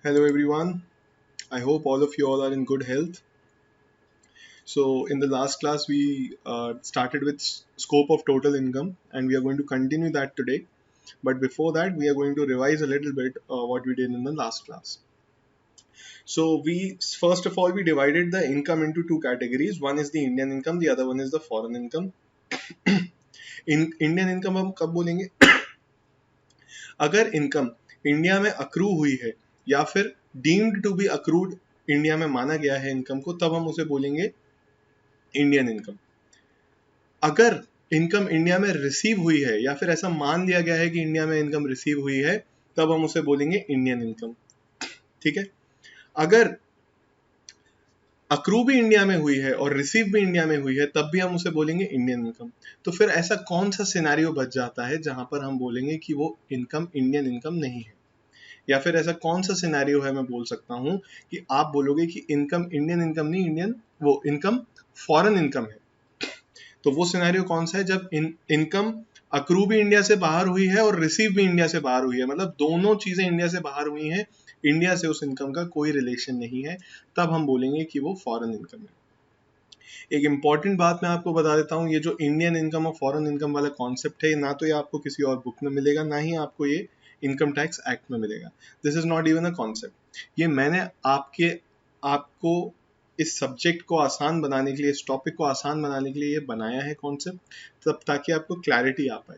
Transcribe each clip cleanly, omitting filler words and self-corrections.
Hello everyone. I hope all of you all are in good health. So in the last class we started with scope of total income and we are going to continue that today. But before that we are going to revise a little bit what we did in the last class. So we first of all we divided the income into two categories. One is the Indian income, the other one is the foreign income. In Indian income हम कब बोलेंगे? अगर income India में accrue हुई है या फिर deemed to be accrued India में माना गया है इनकम को, तब हम उसे बोलेंगे इंडियन इनकम। अगर इनकम इंडिया में रिसीव हुई है या फिर ऐसा मान लिया गया है कि इंडिया में इनकम रिसीव हुई है, तब हम उसे बोलेंगे इंडियन इनकम। ठीक है। अगर अक्रू भी इंडिया में हुई है और रिसीव भी इंडिया में हुई है, तब भी हम उसे बोलेंगे इंडियन इनकम। तो फिर ऐसा कौन सा सिनेरियो बच जाता है जहां पर हम बोलेंगे कि वो इनकम इंडियन इनकम नहीं है? या फिर ऐसा कौन सा सिनेरियो है मैं बोल सकता हूं कि आप बोलोगे कि इनकम इंडियन इनकम नहीं, इंडियन वो इनकम फॉरेन इनकम है? तो वो सिनेरियो कौन सा है जब इनकम अक्रू भी इंडिया से बाहर हुई है और रिसीव भी इंडिया से बाहर हुई है, मतलब दोनों चीजें इंडिया से बाहर हुई हैं, इंडिया से उस इनकम का कोई रिलेशन नहीं है, तब हम बोलेंगे कि वो फॉरेन इनकम है। एक इंपॉर्टेंट बात मैं आपको बता देता हूँ, ये जो इंडियन इनकम और फॉरेन इनकम वाला कॉन्सेप्ट है, ना तो ये आपको किसी और बुक में मिलेगा, ना ही आपको ये इनकम टैक्स एक्ट में मिलेगा। This is not even a concept. ये मैंने आपको इस सब्जेक्ट को आसान बनाने के लिए, इस टॉपिक को आसान बनाने के लिए ये बनाया है कॉन्सेप्ट, तब ताकि आपको क्लैरिटी आ पाए।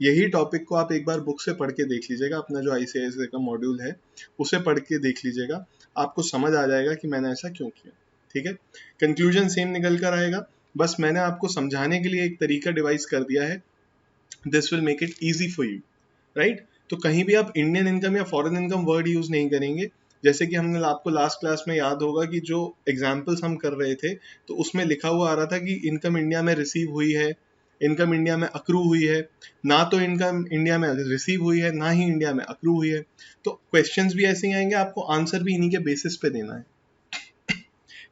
यही टॉपिक को आप एक बार बुक से पढ़ के देख लीजिएगा, अपना जो आईसीआईसीआई का मॉड्यूल है उसे पढ़ के देख लीजिएगा, आपको समझ आ जाएगा कि मैंने ऐसा क्यों किया। ठीक है। कंक्लूजन सेम निकल कर आएगा, बस मैंने आपको समझाने के लिए एक तरीका डिवाइस कर दिया है। This will make it easy for you, right? तो कहीं भी आप इंडियन इनकम या फॉरेन इनकम वर्ड यूज नहीं करेंगे। जैसे कि हमने आपको लास्ट क्लास में याद होगा कि जो एग्जाम्पल्स हम कर रहे थे, तो उसमें लिखा हुआ आ रहा था कि इनकम इंडिया में रिसीव हुई है, इनकम इंडिया में अक्रू हुई है। ना तो इनकम इंडिया में रिसीव हुई है, ना ही इंडिया में अक्रू हुई है। तो क्वेश्चंस भी ऐसे ही आएंगे, आपको आंसर भी इन्हीं के बेसिस पे देना है।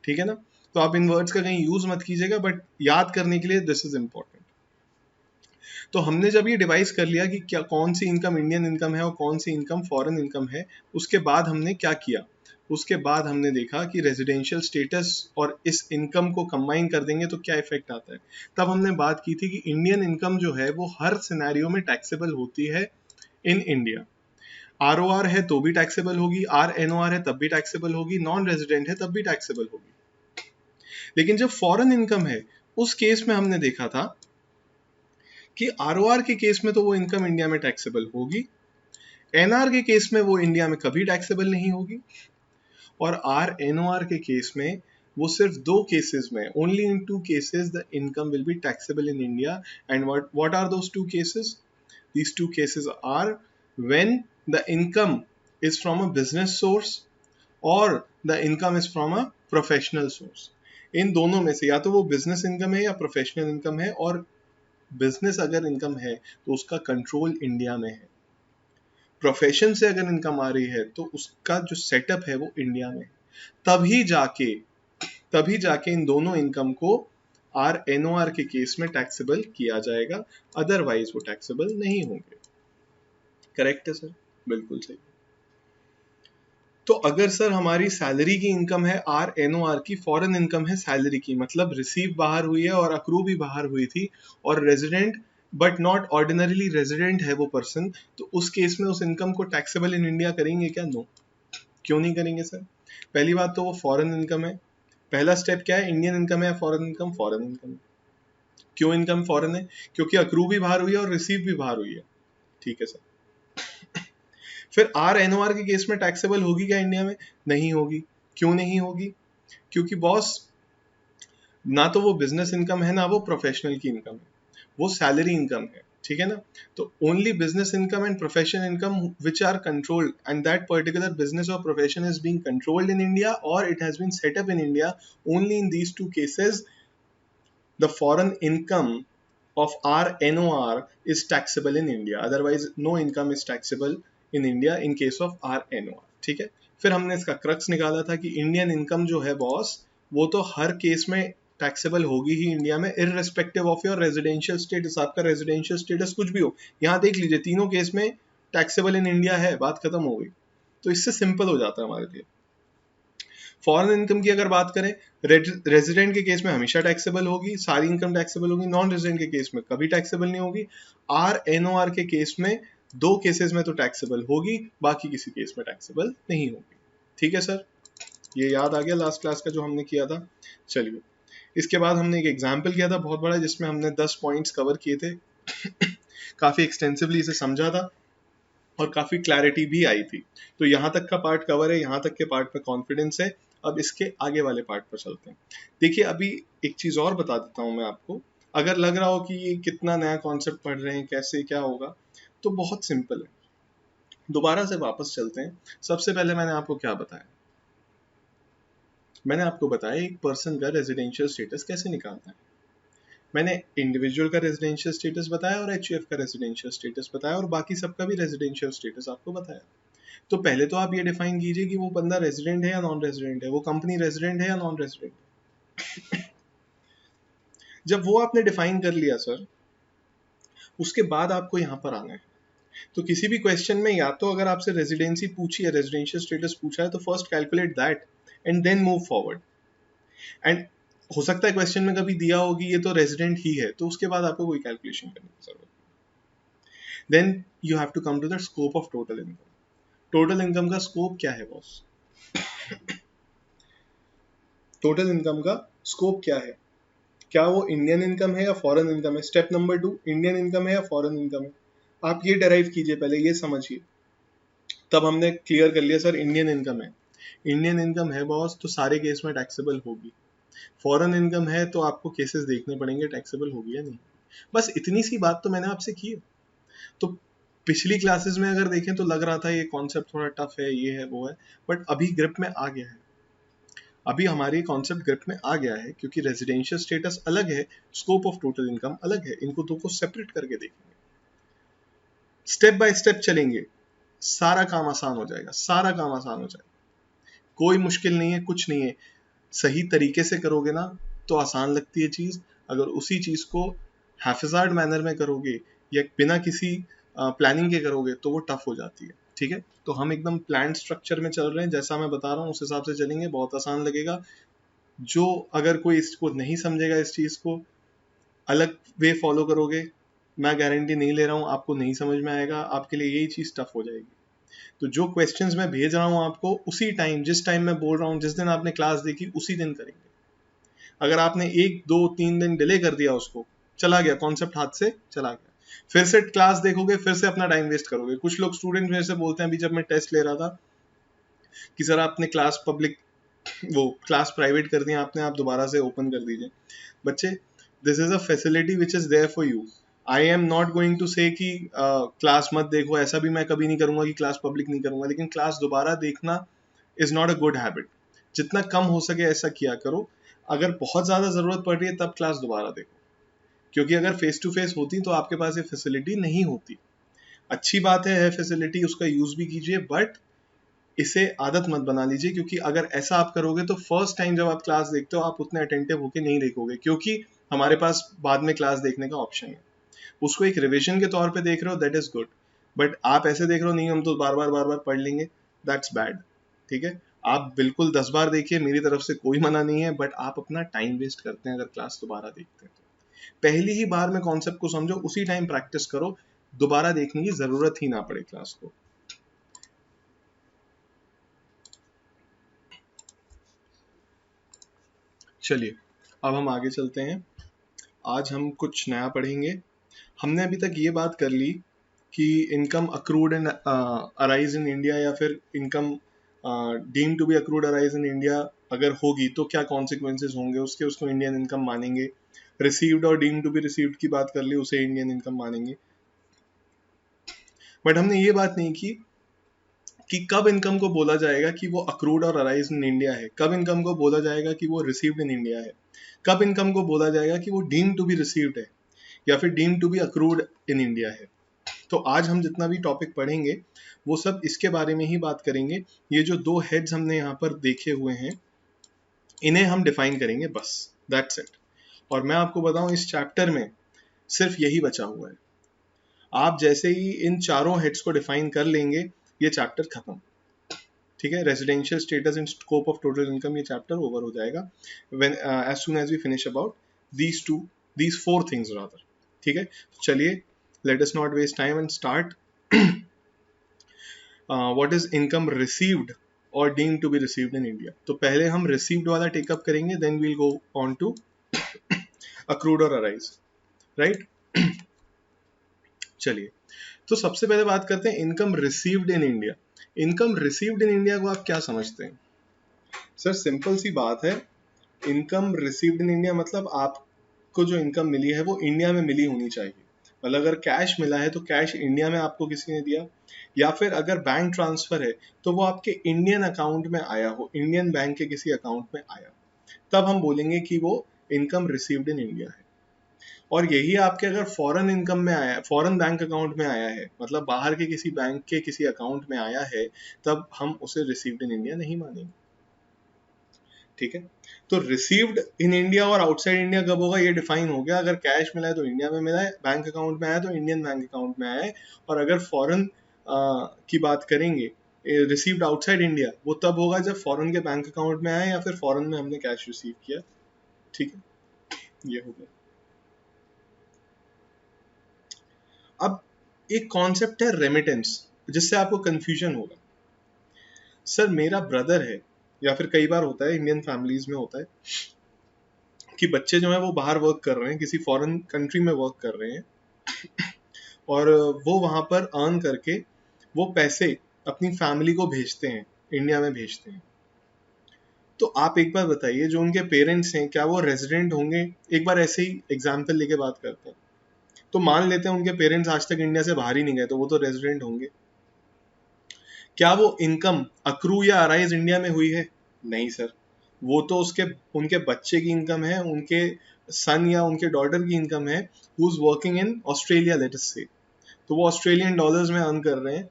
ठीक है ना? तो आप इन वर्ड्स का कहीं यूज मत कीजिएगा, बट याद करने के लिए दिस इज इंपॉर्टेंट। तो हमने जब ये डिवाइस कर लिया कि क्या कौन सी इनकम इंडियन इनकम है और कौन सी इनकम फॉरेन इनकम है, उसके बाद हमने क्या किया? उसके बाद हमने देखा कि रेजिडेंशियल स्टेटस और इस इनकम को कंबाइन कर देंगे तो क्या इफेक्ट आता है। तब हमने बात की थी कि इंडियन इनकम जो है वो हर सिनेरियो में टैक्सेबल होती है इन इंडिया। आरओआर है तो भी टैक्सेबल होगी, आरएनओआर है तब भी टैक्सेबल होगी, नॉन रेजिडेंट है तब भी टैक्सेबल होगी। लेकिन जब फॉरेन इनकम है, उस केस में हमने देखा था कि आरओआर के केस में तो वो इनकम इंडिया में टैक्सेबल होगी, एनआर के केस में वो इंडिया में कभी टैक्सेबल नहीं होगी, और आर एनओआर के केस में वो सिर्फ दो केसेस में, only in two cases the income will be taxable in India. And what are those two cases? These two cases are when the income is from a business source or the income is from a professional source. इन दोनों में से या तो वो business income है या professional income है, और बिजनेस अगर इनकम है तो उसका कंट्रोल इंडिया में है। प्रोफेशन से अगर इनकम आ रही है तो उसका जो सेटअप है वो इंडिया में है। तभी जाके तभी जाके इन दोनों इनकम को आर एनओआर के केस में टैक्सेबल किया जाएगा, अदरवाइज वो टैक्सेबल नहीं होंगे। करेक्ट है सर? बिल्कुल सही। तो अगर सर हमारी सैलरी की इनकम है आर एन ओ आर की, फॉरेन इनकम है सैलरी की, मतलब रिसीव बाहर हुई है और अक्रू भी बाहर हुई थी, और resident but not ordinarily resident है वो पर्सन, तो उस केस में उस इनकम को टैक्सेबल इन इंडिया करेंगे क्या? नो। क्यों नहीं करेंगे सर? पहली बात तो वो फॉरेन इनकम है। पहला स्टेप क्या है? इंडियन इनकम है फॉरेन इनकम? Foreign income. क्यों इनकम फॉरेन है? क्योंकि अक्रू भी बाहर हुई है और रिसीव भी बाहर हुई है। ठीक है सर। फिर आर एनओआर के केस में टैक्सेबल होगी क्या इंडिया में? नहीं होगी। क्यों नहीं होगी? क्योंकि बॉस ना तो वो बिजनेस इनकम है, ना वो प्रोफेशनल की इनकम है, वो सैलरी इनकम है। ठीक है ना? तो only business income and profession income which are controlled, and that particular business और profession is being controlled in India और it has been set up in India, only in these two cases the foreign income of our NOR is taxable in India. Otherwise, no income is taxable in India in case of our NOR. ठीक है? फिर हमने इसका crux निकाला था कि Indian income जो है बॉस, वो तो हर केस में टैक्सेबल होगी ही इंडिया में, irrespective of your residential status. आपका रेजिडेंशियल स्टेटस कुछ भी हो, यहाँ देख लीजिए तीनों केस में टैक्सेबल इन इंडिया है, बात खत्म हो गई। तो इससे सिंपल हो जाता है हमारे लिए। फॉरेन इनकम की अगर बात करें, रेजिडेंट के केस में हमेशा टैक्सेबल होगी, सारी इनकम टैक्सेबल होगी, नॉन रेजिडेंट के केस में कभी टैक्सेबल नहीं होगी। RNOR के केस में 2 केसेस में तो टैक्सेबल होगी, बाकी किसी केस में टैक्सेबल नहीं होगी। ठीक है सर, ये याद आ गया लास्ट क्लास का जो हमने किया था। चलिए, इसके बाद हमने एक एग्जाम्पल किया था बहुत बड़ा, जिसमें हमने 10 पॉइंट्स कवर किए थे काफी एक्सटेंसिवली इसे समझा था और काफी क्लैरिटी भी आई थी। तो यहाँ तक का पार्ट कवर है, यहाँ तक के पार्ट पे कॉन्फिडेंस है। अब इसके आगे वाले पार्ट पर चलते हैं। देखिए, अभी एक चीज और बता देता हूँ मैं आपको, अगर लग रहा हो कि ये कितना नया कॉन्सेप्ट पढ़ रहे हैं, कैसे क्या होगा, तो बहुत सिंपल है। दोबारा से वापस चलते हैं। सबसे पहले मैंने आपको क्या बताया? मैंने आपको बताया एक पर्सन का रेजिडेंशियल स्टेटस कैसे निकालना है। मैंने इंडिविजुअल का रेजिडेंशियल स्टेटस बताया और HUF का रेजिडेंशियल स्टेटस बताया और बाकी सबका भी रेजिडेंशियल स्टेटस आपको बताया। तो पहले तो आप ये डिफाइन कीजिए कि वो बंदा रेजिडेंट है या नॉन रेजिडेंट है, वो कंपनी रेजिडेंट है या नॉन रेजिडेंट। जब वो आपने डिफाइन कर लिया सर, उसके बाद आपको यहाँ पर आना है। तो किसी भी क्वेश्चन में या तो अगर आपसे रेजिडेंसी पूछी है, रेजिडेंशियल स्टेटस पूछा है, तो first calculate that and then move forward. And हो सकता है क्वेश्चन में कभी दिया होगी ये तो रेजिडेंट ही है, तो उसके बाद आपको कोई कैलकुलेशन करने की जरूरत नहीं। Then you have to come to the scope of total income. Total income का स्कोप क्या है बॉस? टोटल इनकम का स्कोप क्या है? क्या वो इंडियन इनकम है या फॉरेन इनकम है? स्टेप नंबर 2, इंडियन इनकम है या फॉरेन इनकम है? आप ये डेराइव कीजिए, पहले ये समझिए। तब हमने क्लियर कर लिया सर इंडियन इनकम है। इंडियन इनकम है बॉस, तो सारे केस में टैक्सेबल होगी। फॉरेन इनकम है तो आपको केसेस देखने पड़ेंगे टैक्सेबल होगी या नहीं। बस इतनी सी बात तो मैंने आपसे की है। तो पिछली क्लासेस में अगर देखें तो लग रहा था ये कॉन्सेप्ट थोड़ा टफ है, ये है वो है, बट अभी ग्रिप में आ गया है। अभी हमारी कॉन्सेप्ट ग्रिप में आ गया है, क्योंकि रेजिडेंशियल स्टेटस अलग है, स्कोप ऑफ टोटल इनकम अलग है। इनको दो को सेपरेट करके देखेंगे, स्टेप बाय स्टेप चलेंगे, सारा काम आसान हो जाएगा, सारा काम आसान हो जाएगा। कोई मुश्किल नहीं है, कुछ नहीं है। सही तरीके से करोगे ना तो आसान लगती है चीज। अगर उसी चीज को हैफिजार्ड मैनर में करोगे या बिना किसी प्लानिंग के करोगे तो वो टफ हो जाती है। ठीक है, तो हम एकदम प्लान स्ट्रक्चर में चल रहे हैं, जैसा मैं बता रहा हूँ उस हिसाब से चलेंगे, बहुत आसान लगेगा। जो अगर कोई इसको नहीं समझेगा, इस चीज को अलग वे फॉलो करोगे, मैं गारंटी नहीं ले रहा हूँ आपको नहीं समझ में आएगा, आपके लिए यही चीज टफ हो जाएगी। तो जो क्वेश्चंस मैं भेज रहा हूँ आपको, उसी टाइम, जिस टाइम मैं बोल रहा हूँ, जिस दिन आपने क्लास देखी उसी दिन करेंगे। अगर आपने 1 2 3 दिन डिले कर दिया, उसको चला गया कॉन्सेप्ट, हाथ से चला गया। फिर से क्लास देखोगे, फिर से अपना टाइम वेस्ट करोगे। कुछ लोग स्टूडेंट मेरे से बोलते हैं, अभी जब मैं टेस्ट ले रहा था, कि सर आपने क्लास पब्लिक, वो क्लास प्राइवेट कर दी आपने, आप दोबारा से ओपन कर दीजिए। बच्चे, this is a facility which is there for you. I am not going to say कि क्लास मत देखो, ऐसा भी मैं कभी नहीं करूंगा कि क्लास पब्लिक नहीं करूंगा, लेकिन क्लास दोबारा देखना is not a good habit. जितना कम हो सके ऐसा किया करो। अगर बहुत ज्यादा जरूरत पड़ रही है तब क्लास दोबारा देखो, क्योंकि अगर फेस टू फेस होती तो आपके पास ये फैसिलिटी नहीं होती। अच्छी बात है फैसिलिटी, उसका यूज भी कीजिए, बट इसे आदत मत बना लीजिए, क्योंकि अगर ऐसा आप करोगे तो फर्स्ट टाइम जब आप क्लास देखते हो आप उतने अटेंटिव होकर नहीं देखोगे, क्योंकि हमारे पास बाद में क्लास देखने का ऑप्शन है। उसको एक रिविजन के तौर पे देख रहे हो, दैट इज गुड, बट आप ऐसे देख रहे हो, नहीं हम तो बार बार पढ़ लेंगे, दैट्स बैड। ठीक है, आप बिल्कुल 10 बार देखिए, मेरी तरफ से कोई मना नहीं है, बट आप अपना टाइम वेस्ट करते हैं अगर क्लास दोबारा देखते हैं तो। पहली ही बार में कॉन्सेप्ट को समझो, उसी टाइम प्रैक्टिस करो, दोबारा देखने की जरूरत ही ना पड़े क्लास को। चलिए, अब हम आगे चलते हैं। आज हम कुछ नया पढ़ेंगे। हमने अभी तक ये बात कर ली कि income accrued and arise in India, या फिर income deem to be accrued arise in India अगर होगी तो क्या कॉन्सिक्वेंसेज होंगे उसके, उसको इंडियन इनकम मानेंगे। रिसीव्ड और डीम टू बी रिसीव्ड की बात कर ली, उसे इंडियन इनकम मानेंगे। बट हमने ये बात नहीं की कि कब इनकम को बोला जाएगा कि वो अक्रूड और अराइज इन इंडिया है, कब इनकम को बोला जाएगा कि वो रिसीव्ड इन इंडिया है, कब इनकम को बोला जाएगा कि वो डीम टू बी रिसीव्ड है या फिर deem to be accrued in India है। तो आज हम जितना भी टॉपिक पढ़ेंगे वो सब इसके बारे में ही बात करेंगे। ये जो 2 हेड्स हमने यहाँ पर देखे हुए हैं, इन्हें हम डिफाइन करेंगे, बस दैट्स इट। और मैं आपको बताऊं, इस चैप्टर में सिर्फ यही बचा हुआ है। आप जैसे ही इन चारों हेड्स को डिफाइन कर लेंगे, ये चैप्टर खत्म। ठीक है, residential status and scope of total income, ये चैप्टर ओवर हो जाएगा when as soon as we finish about these four things rather. ठीक है, चलिए let us not waste time and start. What is income received और deemed to be received in India. तो पहले हम रिसीव्ड वाला टेकअप करेंगे, then we'll go on to accrued और अराइज, राइट। चलिए, तो सबसे पहले बात करते हैं income received in India. Income received in India को आप क्या समझते हैं? सर सिंपल सी बात है, इनकम रिसीव्ड इन इंडिया मतलब आपको जो इनकम मिली है वो इंडिया में मिली होनी चाहिए। मतलब अगर कैश मिला है तो कैश इंडिया में आपको किसी ने दिया, या फिर अगर बैंक ट्रांसफर है तो वो आपके इंडियन अकाउंट में आया हो, इंडियन बैंक के किसी अकाउंट में आया, तब हम बोलेंगे कि वो इनकम रिसीव्ड इन इंडिया है। और यही आपके अगर फॉरेन इनकम में आया है, फॉरेन बैंक अकाउंट में आया है, मतलब बाहर के किसी बैंक के किसी अकाउंट में आया है, तब हम उसे रिसीव्ड इन इंडिया नहीं मानेंगे। ठीक है, तो रिसीव्ड इन इंडिया और आउटसाइड इंडिया कब होगा ये डिफाइन हो गया। अगर कैश मिला है तो इंडिया में मिला है, बैंक अकाउंट में आया तो इंडियन बैंक अकाउंट में आया है। और अगर फॉरेन की बात करेंगे रिसीव्ड आउटसाइड इंडिया, वो तब होगा जब फॉरेन के बैंक अकाउंट में आया या फिर फॉरेन में हमने कैश रिसीव किया। ठीक है, ये हो गया। अब एक कॉन्सेप्ट है रेमिटेंस, जिससे आपको कंफ्यूजन होगा। सर मेरा ब्रदर है, या फिर कई बार होता है इंडियन फैमिलीज में होता है कि बच्चे जो है वो बाहर वर्क कर रहे हैं, किसी फॉरेन कंट्री में वर्क कर रहे हैं, और वो वहां पर अर्न करके वो पैसे अपनी फैमिली को भेजते हैं, इंडिया में भेजते हैं। तो आप एक बार बताइए, जो उनके पेरेंट्स हैं क्या वो रेजिडेंट होंगे? एक बार ऐसे ही एग्जाम्पल लेके बात करते हैं। तो मान लेते हैं उनके पेरेंट्स आज तक इंडिया से बाहर ही नहीं गए, तो वो तो रेजिडेंट होंगे। क्या वो इनकम अक्रू या अराइज इंडिया में हुई है? नहीं सर, वो तो उनके बच्चे की इनकम है, उनके सन या उनके डॉटर की इनकम है, who is working in Australia let us से। तो वो ऑस्ट्रेलियन डॉलर्स में अर्न कर रहे हैं,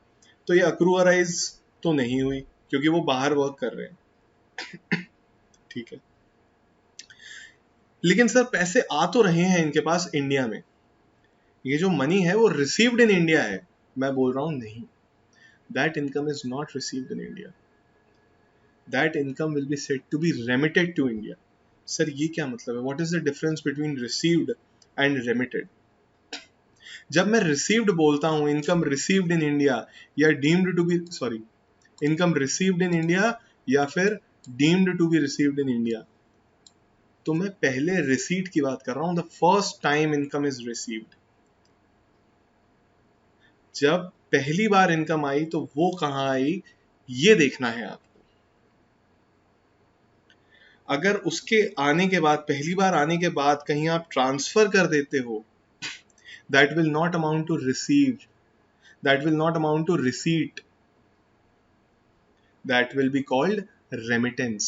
तो ये अक्रू अराइज तो नहीं हुई, क्योंकि वो बाहर वर्क कर रहे हैं। ठीक है, लेकिन सर पैसे आ तो रहे हैं इनके पास इंडिया में, ये जो मनी है वो रिसीव्ड इन इंडिया है। मैं बोल रहा हूं नहीं, that income is not received in India, that income will be said to be remitted to India. Sir ये क्या मतलब है? What is the difference between received and remitted? जब मैं रिसीव्ड बोलता हूं, इनकम रिसीव्ड इन इंडिया या deemed to be sorry income received in India या फिर deemed to be received in India, तो मैं पहले रिसीट की बात कर रहा हूं, the first time income is received. जब पहली बार इनकम आई तो वो कहां आई, ये देखना है आपको। अगर उसके आने के बाद, पहली बार आने के बाद कहीं आप ट्रांसफर कर देते हो, that will not amount to receive, that will not amount to receipt, that will be called remittance.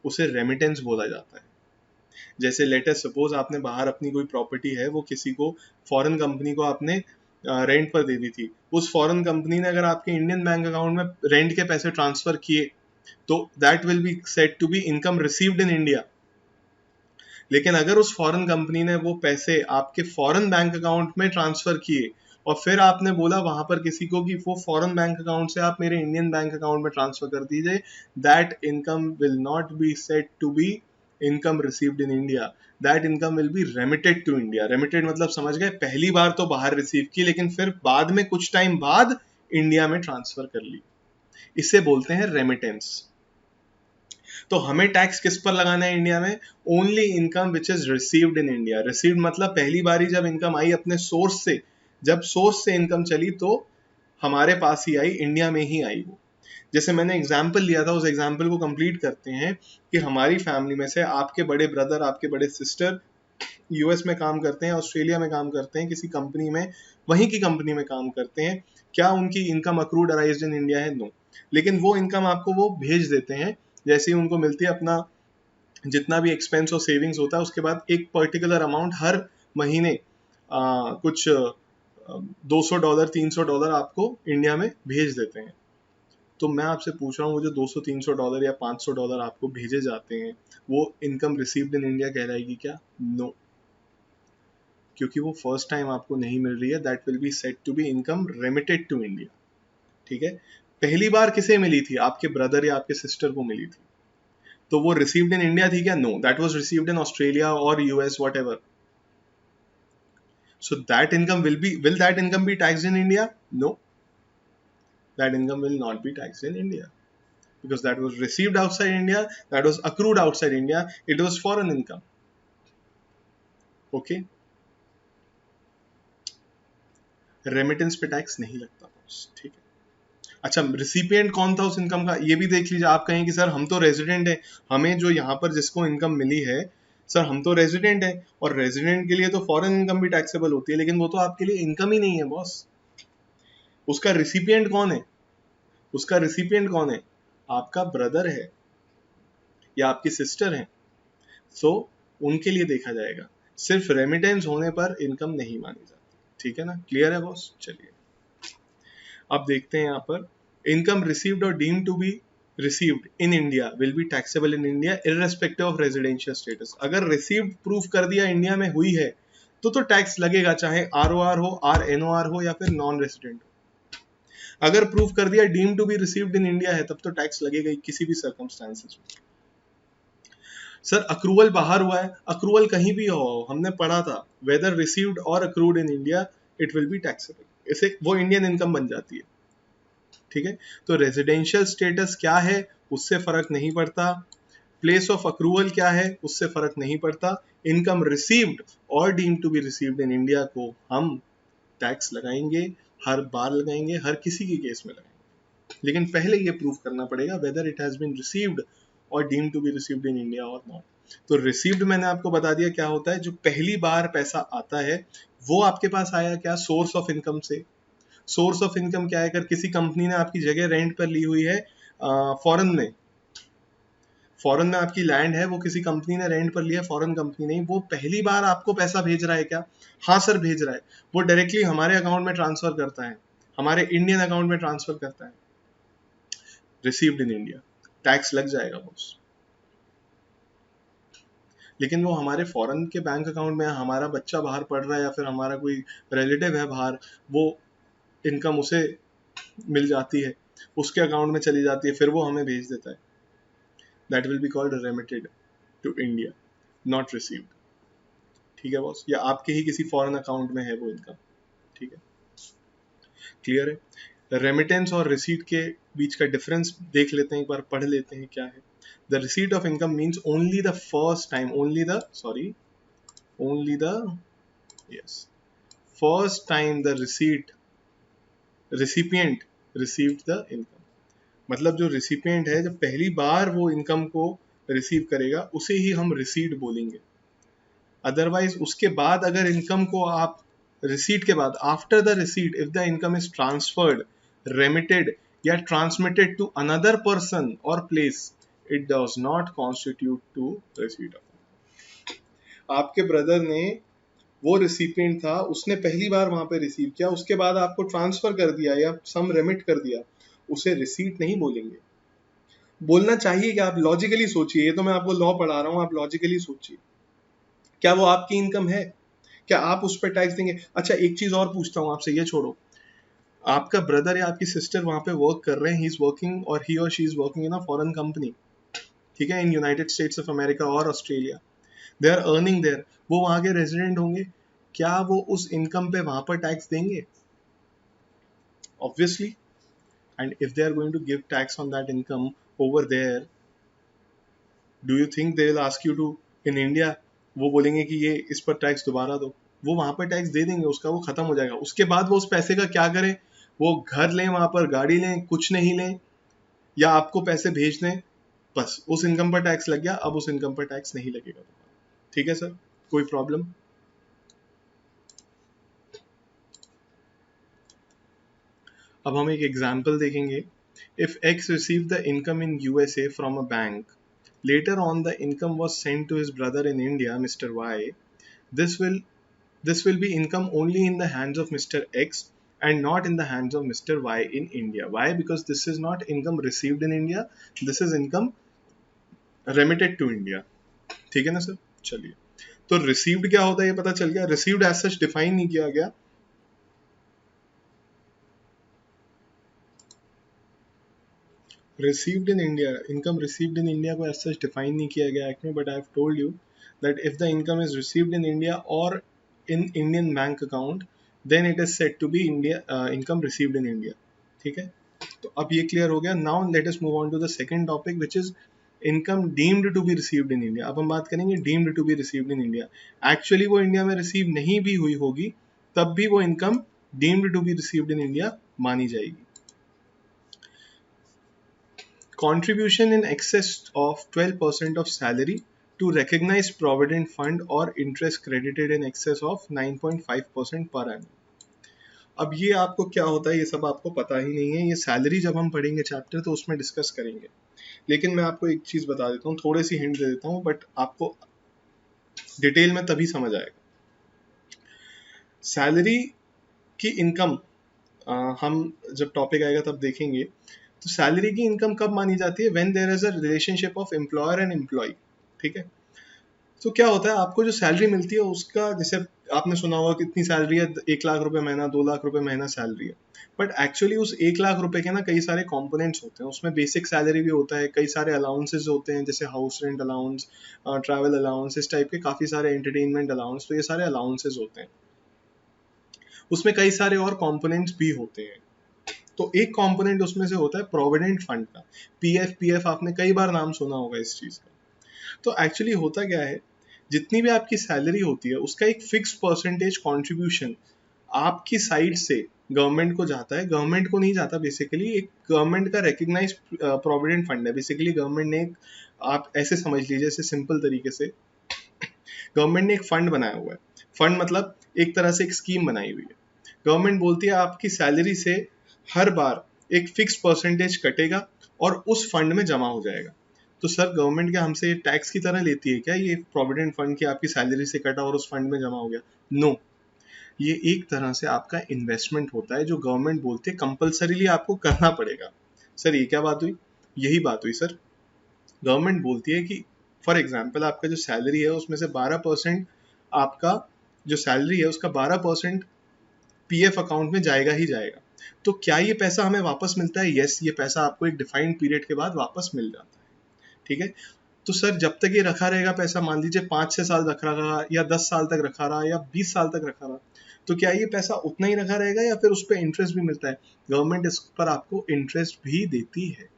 उसे रेमिटेंस बोला जाता है। जैसे लेटेस्ट सपोज आपने बाहर अपनी कोई प्रॉपर्टी है, वो किसी को, फॉरेन कंपनी को आपने रेंट पर दे दी थी, उस फॉरेन कंपनी ने अगर आपके इंडियन बैंक अकाउंट में रेंट के पैसे ट्रांसफर किए, तो that will be said to be income received in India. लेकिन अगर उस फॉरेन कंपनी ने वो पैसे आपके फॉरेन बैंक अकाउंट में ट्रांसफर किए और फिर आपने बोला वहां पर किसी को कि वो फॉरेन बैंक अकाउंट से आप मेरे इंडियन बैंक अकाउंट में ट्रांसफर कर दीजिए, that income will not be said to be income received in India, that income will be remitted to India. Remitted मतलब समझ गए, पहली बार तो बाहर रिसीव की, लेकिन फिर बाद में कुछ टाइम बाद इंडिया में ट्रांसफर कर ली, इसे बोलते हैं रेमिटेंस। तो हमें टैक्स किस पर लगाना है इंडिया में? Only income which is received in India. Received मतलब पहली बारी जब इनकम आई अपने सोर्स से, जब सोर्स से इनकम चली तो हमारे पास ही आई, इंडिया में ही आई वो। जैसे मैंने एग्जाम्पल लिया था, उस एग्जाम्पल को कंप्लीट करते हैं कि हमारी फैमिली में से आपके बड़े ब्रदर, आपके बड़े सिस्टर यूएस में काम करते हैं, ऑस्ट्रेलिया में काम करते हैं, किसी कंपनी में, वहीं की कंपनी में काम करते हैं। क्या उनकी इनकम अक्रूड अराइज्ड इन इंडिया है? नो। लेकिन वो इनकम आपको वो भेज देते हैं, जैसे ही उनको मिलती है, अपना जितना भी एक्सपेंस और सेविंग्स होता है उसके बाद एक पर्टिकुलर अमाउंट हर महीने कुछ $200 $300 आपको इंडिया में भेज देते हैं। तो मैं आपसे पूछ रहा हूँ, वो जो $200 $300 या $500 आपको भेजे जाते हैं, वो इनकम रिसीव्ड इन इंडिया कहलाएगी क्या? नो, क्योंकि वो फर्स्ट टाइम आपको नहीं मिल रही है। That will be said to be income remitted to India. ठीक है, पहली बार किसे मिली थी? आपके ब्रदर या आपके सिस्टर को मिली थी, तो वो रिसीव्ड इन इंडिया थी क्या? No, that was received in Australia और US, whatever. So that income will that income be taxed in India? No, that income will not be taxed in India because that was received outside India, that was accrued outside India, it was foreign income. Okay, remittance पे tax नहीं लगता boss, ठीक है. अच्छा, recipient कौन था उस income का, ये भी देख लीजिए. आप कहें कि सर हम तो रेजिडेंट हैं, हमें जो यहाँ पर जिसको इनकम मिली है, सर हम तो रेजिडेंट हैं और रेजिडेंट के लिए तो फॉरेन इनकम भी टैक्सेबल होती है, लेकिन वो तो आपके लिए इनकम ही नहीं है बॉस. उसका रिसिपिएंट कौन है? उसका रिसिपिएंट कौन है? आपका ब्रदर है या आपकी सिस्टर है. सो उनके लिए देखा जाएगा. सिर्फ रेमिटेंस होने पर इनकम नहीं मानी जाती. ठीक है ना, क्लियर है बॉस? चलिए अब देखते हैं यहाँ पर. इनकम रिसीव्ड और deemed to be received in India will be taxable in India irrespective of residential status. अगर रिसीव्ड प्रूफ कर दिया इंडिया में हुई है तो टैक्स लगेगा, चाहे आरओआर हो, आरएनओआर हो या फिर नॉन रेसिडेंट हो. अगर प्रूफ कर दिया deemed to be received in India है, तब तो टैक्स लगेगा ही किसी भी सर्कमस्टांसेस में. सर अक्रूवल बाहर हुआ है, अक्रूवल कहीं भी हो, हमने पढ़ा था वेदर रिसीव्ड और accrued in India it will be taxable. इसे वो इंडियन इनकम बन जाती है. ठीक है, तो रेजिडेंशियल स्टेटस क्या है उससे फर्क नहीं पड़ता, प्लेस ऑफ अक्रूवल क्या है उससे फर्क नहीं पड़ता. इनकम रिसीव्ड और deemed to be received in India को हम टैक्स लगाएंगे, हर बार लगाएंगे, हर किसी के केस में लगाएंगे. लेकिन पहले ये प्रूफ करना पड़ेगा whether it has been received और deemed to be received in India और नॉट. तो रिसीव्ड मैंने आपको बता दिया क्या होता है. जो पहली बार पैसा आता है वो आपके पास आया क्या? सोर्स ऑफ इनकम से. सोर्स ऑफ इनकम क्या है? अगर किसी कंपनी ने आपकी जगह रेंट पर ली हुई है फॉरेन में, फॉरेन में आपकी लैंड है, वो किसी कंपनी ने रेंट पर लिया, फॉरेन कंपनी नहीं, वो पहली बार आपको पैसा भेज रहा है क्या? हाँ सर भेज रहा है. वो डायरेक्टली हमारे अकाउंट में ट्रांसफर करता है, हमारे इंडियन अकाउंट में ट्रांसफर करता है. रिसीव्ड इन इंडिया, टैक्स लग जाएगा बॉस. लेकिन वो हमारे फॉरेन के बैंक अकाउंट में, हमारा बच्चा बाहर पढ़ रहा है या फिर हमारा कोई रिलेटिव है बाहर, वो इनकम उसे मिल जाती है, उसके अकाउंट में चली जाती है, फिर वो हमें भेज देता है. That will be called remitted to India, not received. ठीक है बॉस, या आपके ही किसी फॉरेन अकाउंट में है वो इनकम. ठीक है, क्लियर है. रेमिटेंस और रिसीट के बीच का डिफरेंस देख लेते हैं, एक बार पढ़ लेते हैं क्या है. The receipt of income means only the first time, first time the recipient received the income. मतलब जो recipient है, जब पहली बार वो इनकम को रिसीव करेगा उसे ही हम रिसीट बोलेंगे. अदरवाइज उसके बाद अगर इनकम को आप रिसीट के बाद, after the receipt, if the income is transferred, remitted या ट्रांसमिटेड टू अनदर पर्सन और place, it does not constitute to receipt. आपके ब्रदर ने, वो रिसिपिएंट था, उसने पहली बार वहां पे रिसीव किया, उसके बाद आपको ट्रांसफर कर दिया या सम रेमिट कर दिया, उसे रिसीट नहीं बोलेंगे. बोलना चाहिए कि आप लॉजिकली सोचिए, ये तो मैं आपको लॉ पढ़ा रहा हूं, आप लॉजिकली सोचिए. क्या वो आपकी इनकम है? क्या आप उस पर टैक्स देंगे? अच्छा एक चीज और पूछता हूँ आपसे, ये छोड़ो. आपका ब्रदर या आपकी सिस्टर वहां पे वर्क कर रहे हैं, ही इज वर्किंग और ही और she is working in a foreign company, ठीक है, in United States of America और Australia. They are earning there, वो वहां के रेजिडेंट होंगे. क्या वो उस इनकम पे वहां पर टैक्स देंगे? Obviously. And if they are going to give tax on that income over there, do you think they will ask you to, in India वो बोलेंगे कि ये इस पर टैक्स दोबारा दो? वो वहां पर टैक्स दे देंगे, उसका वो खत्म हो जाएगा. उसके बाद वो उस पैसे का क्या करें? वो घर लें, वहां पर गाड़ी लें, कुछ नहीं लें, या आपको पैसे भेज दें, बस उस इनकम पर टैक्स लग गया, अब उस इनकम पर टैक्स नहीं लगेगा. ठीक है सर, कोई प्रॉब्लम? अब हम एक एग्जाम्पल देखेंगे. If x receive the income in USA from a bank, later on the income was sent to his brother in India, Mr. Y, this will be income only in the hands of Mr. X and not in the hands of Mr. Y in India. Why? Because this is not income received in India, this is income remitted to India. ठीक है ना sir? चलिए, तो received क्या होता है ये पता चल गया. रिसीव्ड एज सच डिफाइन नहीं किया गया. Received in India, income received in India को ऐसा डिफाइन नहीं किया गया एक्ट में, but I have told you that if the income is received in India और in Indian bank account, then it is said to be India income received in India. ठीक है, तो अब ये क्लियर हो गया। Now let us move on to the second topic which is income deemed to be received in India. अब हम बात करेंगे deemed to be received in India. Actually वो इंडिया में रिसीव नहीं भी हुई होगी, तब भी वो income deemed to be received in India मानी जाएगी। Contribution in excess of 12% of salary to recognized provident fund or interest credited in excess of 9.5% per annum। अब ये आपको क्या होता है, ये सब आपको पता ही नहीं है। ये सैलरी जब हम पढ़ेंगे चैप्टर तो उसमें डिस्कस करेंगे, लेकिन मैं आपको एक चीज बता देता हूँ, थोड़ी सी हिंट दे देता हूँ, बट आपको डिटेल में तभी समझ आएगा। सैलरी की इनकम हम जब टॉपिक आएगा तब देखेंगे। तो सैलरी की इनकम कब मानी जाती है? When there is a relationship of employer and employ. ठीक है, तो क्या होता है, आपको जो सैलरी मिलती है उसका, जैसे आपने सुना होगा कितनी सैलरी है, 1 लाख रुपए महीना, 2 लाख रुपए महीना सैलरी है, बट एक्चुअली उस 1 लाख रुपए के ना कई सारे कंपोनेंट्स होते हैं। उसमें बेसिक सैलरी भी होता है, कई सारे अलाउंसेस होते हैं, जैसे house rent allowance, travel allowance, इस टाइप के काफी सारे एंटरटेनमेंट अलाउंस, तो ये सारे अलाउंसेस होते हैं। उसमें कई सारे और कंपोनेंट्स भी होते हैं। तो एक कंपोनेंट उसमें से होता है प्रोविडेंट फंड का। पीएफ आपने कई बार नाम सुना होगा इस चीज का। तो एक्चुअली होता क्या है, जितनी भी आपकी सैलरी होती है उसका एक फिक्स परसेंटेज कंट्रीब्यूशन आपकी साइड से गवर्नमेंट को जाता है। गवर्नमेंट को नहीं जाता, बेसिकली एक गवर्नमेंट का रिकग्नाइज प्रोविडेंट फंड है। बेसिकली गवर्नमेंट ने, आप ऐसे समझ लीजिए, ऐसे सिंपल तरीके से गवर्नमेंट ने एक फंड बनाया हुआ है। फंड मतलब एक तरह से एक स्कीम बनाई हुई है। गवर्नमेंट बोलती है आपकी सैलरी से हर बार एक फिक्स परसेंटेज कटेगा और उस फंड में जमा हो जाएगा। तो सर गवर्नमेंट क्या हमसे टैक्स की तरह लेती है क्या ये प्रोविडेंट फंड की आपकी सैलरी से कटा और उस फंड में जमा हो गया? नो, ये एक तरह से आपका इन्वेस्टमेंट होता है जो गवर्नमेंट बोलती है कंपल्सरीली आपको करना पड़ेगा। सर ये क्या बात हुई? यही बात हुई सर। गवर्नमेंट बोलती है कि फॉर एग्जाम्पल आपका जो सैलरी है उसमें से 12% आपका जो सैलरी है उसका 12% पीएफ अकाउंट में जाएगा ही जाएगा। तो क्या ये पैसा हमें वापस मिलता है? यस, ये पैसा आपको एक डिफाइंड पीरियड के बाद वापस मिल जाता है। ठीक है, तो सर जब तक ये रखा रहेगा पैसा, मान लीजिए 5-6 साल रखा रहा या 10 साल तक रखा रहा या 20 साल तक रखा रहा, तो क्या ये पैसा उतना ही रखा रहेगा या फिर उस पर इंटरेस्ट भी मिलता है? गवर्नमेंट इस पर आपको इंटरेस्ट भी देती है।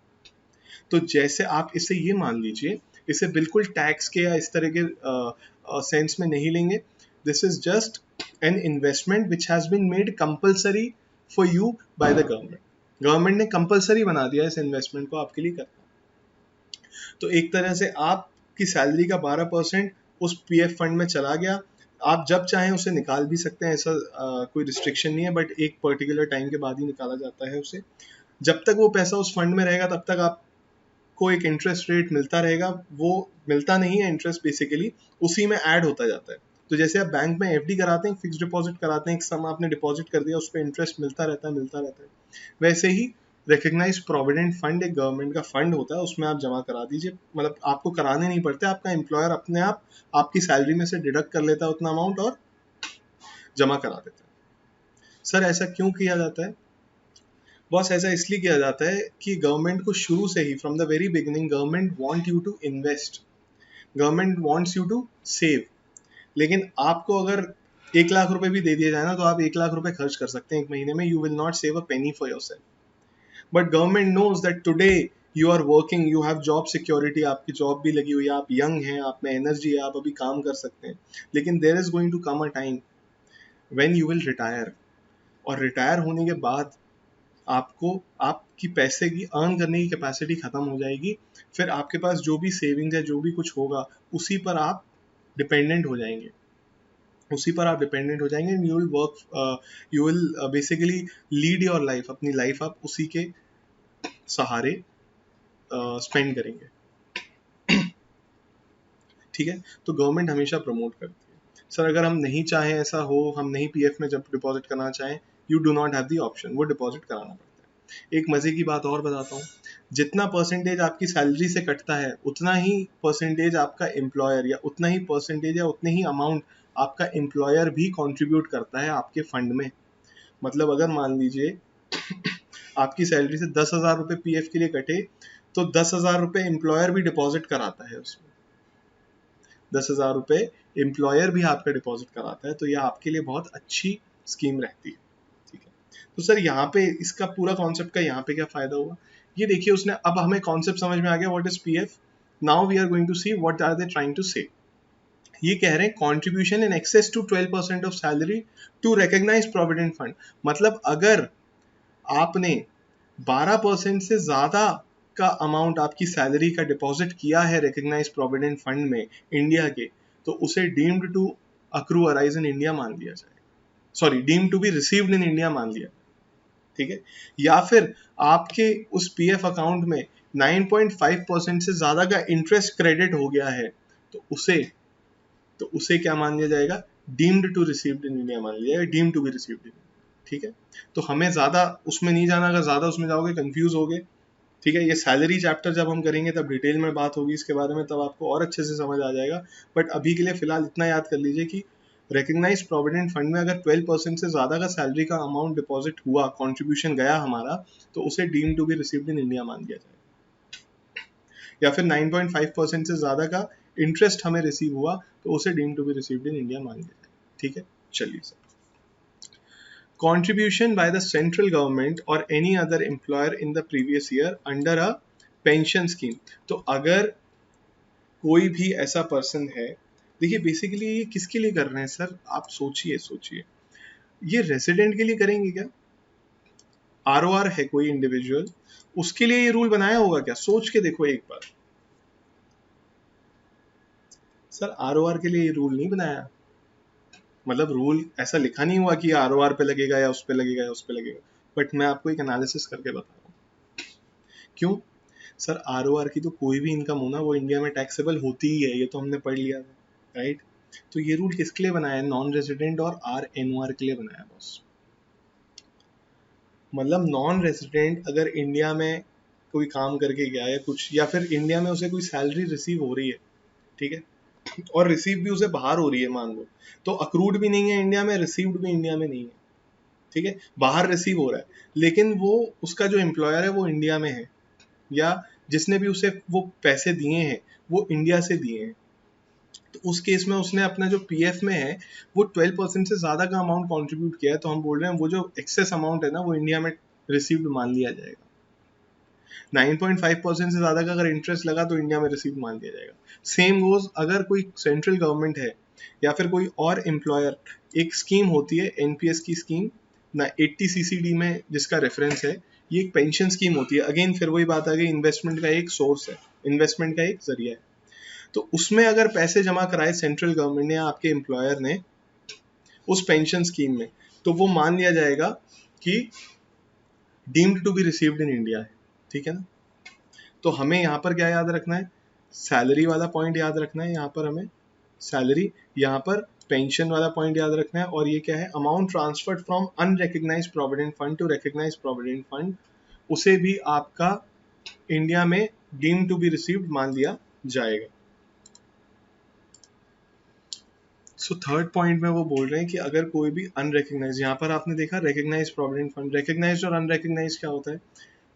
तो जैसे आप इसे ये मान लीजिए, इसे बिल्कुल टैक्स के या इस तरह के सेंस में नहीं लेंगे। This is just an investment which has been made compulsory for you by the government. Government ने कंपल्सरी बना दिया इस इन्वेस्टमेंट को आपके लिए करना। तो एक तरह से आपकी सैलरी का 12% उस पीएफ फंड में चला गया। आप जब चाहें उसे निकाल भी सकते हैं, ऐसा कोई रिस्ट्रिक्शन नहीं है, बट एक पर्टिकुलर टाइम के बाद ही निकाला जाता है उसे। जब तक वो पैसा उस फंड में रहेगा तब तक आपको एक इंटरेस्ट रेट मिलता रहेगा। वो मिलता नहीं है इंटरेस्ट, बेसिकली उसी में ऐड होता जाता है। तो जैसे आप बैंक में एफडी कराते हैं, फिक्स डिपॉजिट कराते हैं, एक सम आपने डिपॉजिट कर दिया, उस पर इंटरेस्ट मिलता रहता है। वैसे ही रिकग्नाइज प्रोविडेंट फंड एक गवर्नमेंट का फंड होता है, उसमें आप जमा करा दीजिए। मतलब आपको कराने नहीं पड़ते, आपका एम्प्लॉयर अपने आप आपकी सैलरी में से डिडक्ट कर लेता है उतना अमाउंट और जमा करा देता है। सर ऐसा क्यों किया जाता है? बॉस ऐसा इसलिए किया जाता है कि गवर्नमेंट को शुरू से ही, from the very beginning, government want you to invest, government wants you to save. लेकिन आपको अगर 1 लाख रुपए भी दे दिया जाए ना, तो आप 1 लाख रुपए खर्च कर सकते हैं एक महीने में। You will not save a penny for yourself. But government knows that today you are working, you have job security, आपकी जॉब भी लगी हुई है, आप यंग हैं, आप में एनर्जी है, आप अभी काम कर सकते हैं। लेकिन there is going to come a time when you will retire, और रिटायर होने के बाद आपको आपकी पैसे की अर्न करने की कैपेसिटी खत्म हो जाएगी। फिर आपके पास जो भी सेविंग्स है, जो भी कुछ होगा, उसी पर आप डिपेंडेंट हो जाएंगे, and you will work, you will basically lead your life, अपनी लाइफ आप उसी के सहारे स्पेंड करेंगे। ठीक है, तो गवर्नमेंट हमेशा प्रमोट करती है। सर अगर हम नहीं चाहें ऐसा हो, हम नहीं पीएफ में जब डिपॉजिट करना चाहें, you do not have the option, वो डिपॉजिट कराना पड़ता है। एक मजे की बात और बताता हूँ, जितना परसेंटेज आपकी सैलरी से कटता है उतना ही परसेंटेज आपका एम्प्लॉयर, या उतना ही परसेंटेज या उतने ही अमाउंट आपका एम्प्लॉयर भी कंट्रीब्यूट करता है आपके फंड में। मतलब अगर मान लीजिए आपकी सैलरी से 10,000 रुपए पीएफ के लिए कटे, तो 10,000 रुपये एम्प्लॉयर भी डिपॉजिट कराता है उसमें, 10,000 रुपये एम्प्लॉयर भी आपका डिपॉजिट कराता है, तो यह आपके लिए बहुत अच्छी स्कीम रहती है। ठीक है, तो सर यहाँ पे इसका पूरा कॉन्सेप्ट का यहाँ पे क्या फायदा हुआ, ये देखिए उसने, अब हमें कॉन्सेप्ट समझ में आ गया what is PF. Now we are going to see what are they trying to say. ये कह रहे हैं contribution in excess to 12% of salary to recognise provident fund. मतलब अगर आपने 12% से ज्यादा का अमाउंट आपकी सैलरी का डिपॉजिट किया है रिकॉग्नाइज प्रोविडेंट फंड में इंडिया के, तो उसे deemed to accrue arise in India मान लिया जाएगा, sorry deemed to be received in India मान लिया। ठीक है, या फिर आपके उस पीएफ अकाउंट में 9.5% से ज्यादा का इंटरेस्ट क्रेडिट हो गया है, तो उसे क्या मान लिया जाएगा, deemed to received in India मान लिया जाएगा, deemed to be received in. ठीक है, तो हमें ज्यादा उसमें नहीं जाना, अगर ज्यादा उसमें जाओगे कंफ्यूज होगे। ठीक है, ये सैलरी चैप्टर जब हम करेंगे तब डिटेल में बात होगी इसके बारे में, तब आपको और अच्छे से समझ आ जाएगा। बट अभी के लिए फिलहाल इतना याद कर लीजिए कि रिकॉग्नाइज प्रोविडेंट फंड में अगर 12% से ज्यादा का सैलरी का अमाउंट डिपॉजिट हुआ, कंट्रीब्यूशन गया हमारा, तो उसे deem to be received in India मान दिया जाएगा। या फिर 9.5% से ज्यादा का इंटरेस्ट हमें रिसीव हुआ, तो उसे deem to be received in India मान दिया जाएगा। ठीक है, चलिए sir. Contribution by the central government or any other employer in the previous year under a pension scheme। तो अगर कोई भी ऐसा पर्सन है, देखिए बेसिकली ये किसके लिए कर रहे हैं सर, आप सोचिए ये रेसिडेंट के लिए करेंगे क्या, आरओआर है कोई इंडिविजुअल, उसके लिए ये रूल बनाया होगा क्या, सोच के देखो एक बार। सर आरओआर के लिए ये रूल नहीं बनाया, मतलब रूल ऐसा लिखा नहीं हुआ कि आरओआर पे लगेगा या उस पे लगेगा या उस पे लगेगा, बट मैं आपको एक एनालिसिस करके बता रहा हूँ। क्यों सर, आरओआर की तो कोई भी इनकम हो ना, वो इंडिया में टैक्सेबल होती ही है, ये तो हमने पढ़ लिया था, राइट। तो ये रूल किसके लिए बनाया है, नॉन रेजिडेंट और आरएनओआर के लिए बनाया बॉस। मतलब नॉन रेजिडेंट अगर इंडिया में कोई काम करके गया है कुछ, या फिर इंडिया में उसे कोई सैलरी रिसीव हो रही है, ठीक है, और रिसीव भी उसे बाहर हो रही है मान लो, तो अक्रूड भी नहीं है इंडिया में, रिसीव्ड भी इंडिया में नहीं है। ठीक है, बाहर रिसीव हो रहा है, लेकिन वो उसका जो एम्प्लॉयर है वो इंडिया में है, या जिसने भी उसे वो पैसे दिए हैं वो इंडिया से दिए हैं, तो उस केस में उसने अपना जो पीएफ में है वो 12% से ज्यादा का अमाउंट कंट्रीब्यूट किया है, तो हम बोल रहे हैं वो जो एक्सेस अमाउंट है ना वो इंडिया में रिसीव्ड मान लिया जाएगा। 9.5% से ज्यादा का अगर इंटरेस्ट लगा तो इंडिया में रिसीव मान लिया जाएगा। सेम गोज अगर कोई सेंट्रल गवर्नमेंट है या फिर कोई और एम्प्लॉयर, एक स्कीम होती है एनपीएस की स्कीम ना, 80 सीसीडी में जिसका रेफरेंस है, ये एक पेंशन स्कीम होती है। अगेन फिर वही बात आ गई, इन्वेस्टमेंट का एक सोर्स है, इन्वेस्टमेंट का एक जरिया है। तो उसमें अगर पैसे जमा कराए सेंट्रल गवर्नमेंट ने या आपके एम्प्लॉयर ने उस पेंशन स्कीम में, तो वो मान लिया जाएगा कि deemed to be received in India है। ठीक है ना, तो हमें यहाँ पर क्या याद रखना है, सैलरी वाला पॉइंट याद रखना है, यहाँ पर हमें सैलरी, यहाँ पर पेंशन वाला पॉइंट याद रखना है, और ये क्या है, amount transferred from unrecognised provident fund to recognised provident fund, उसे भी आपका इंडिया में डीम टू बी रिसीव्ड मान लिया जाएगा। सो थर्ड पॉइंट में वो बोल रहे हैं कि अगर कोई भी अनरिकग्नाइज, यहाँ पर आपने देखा रिकग्नाइज प्रोविडेंट फंड, रिकग्नाइज और अनरिकग्नाइज क्या होता है,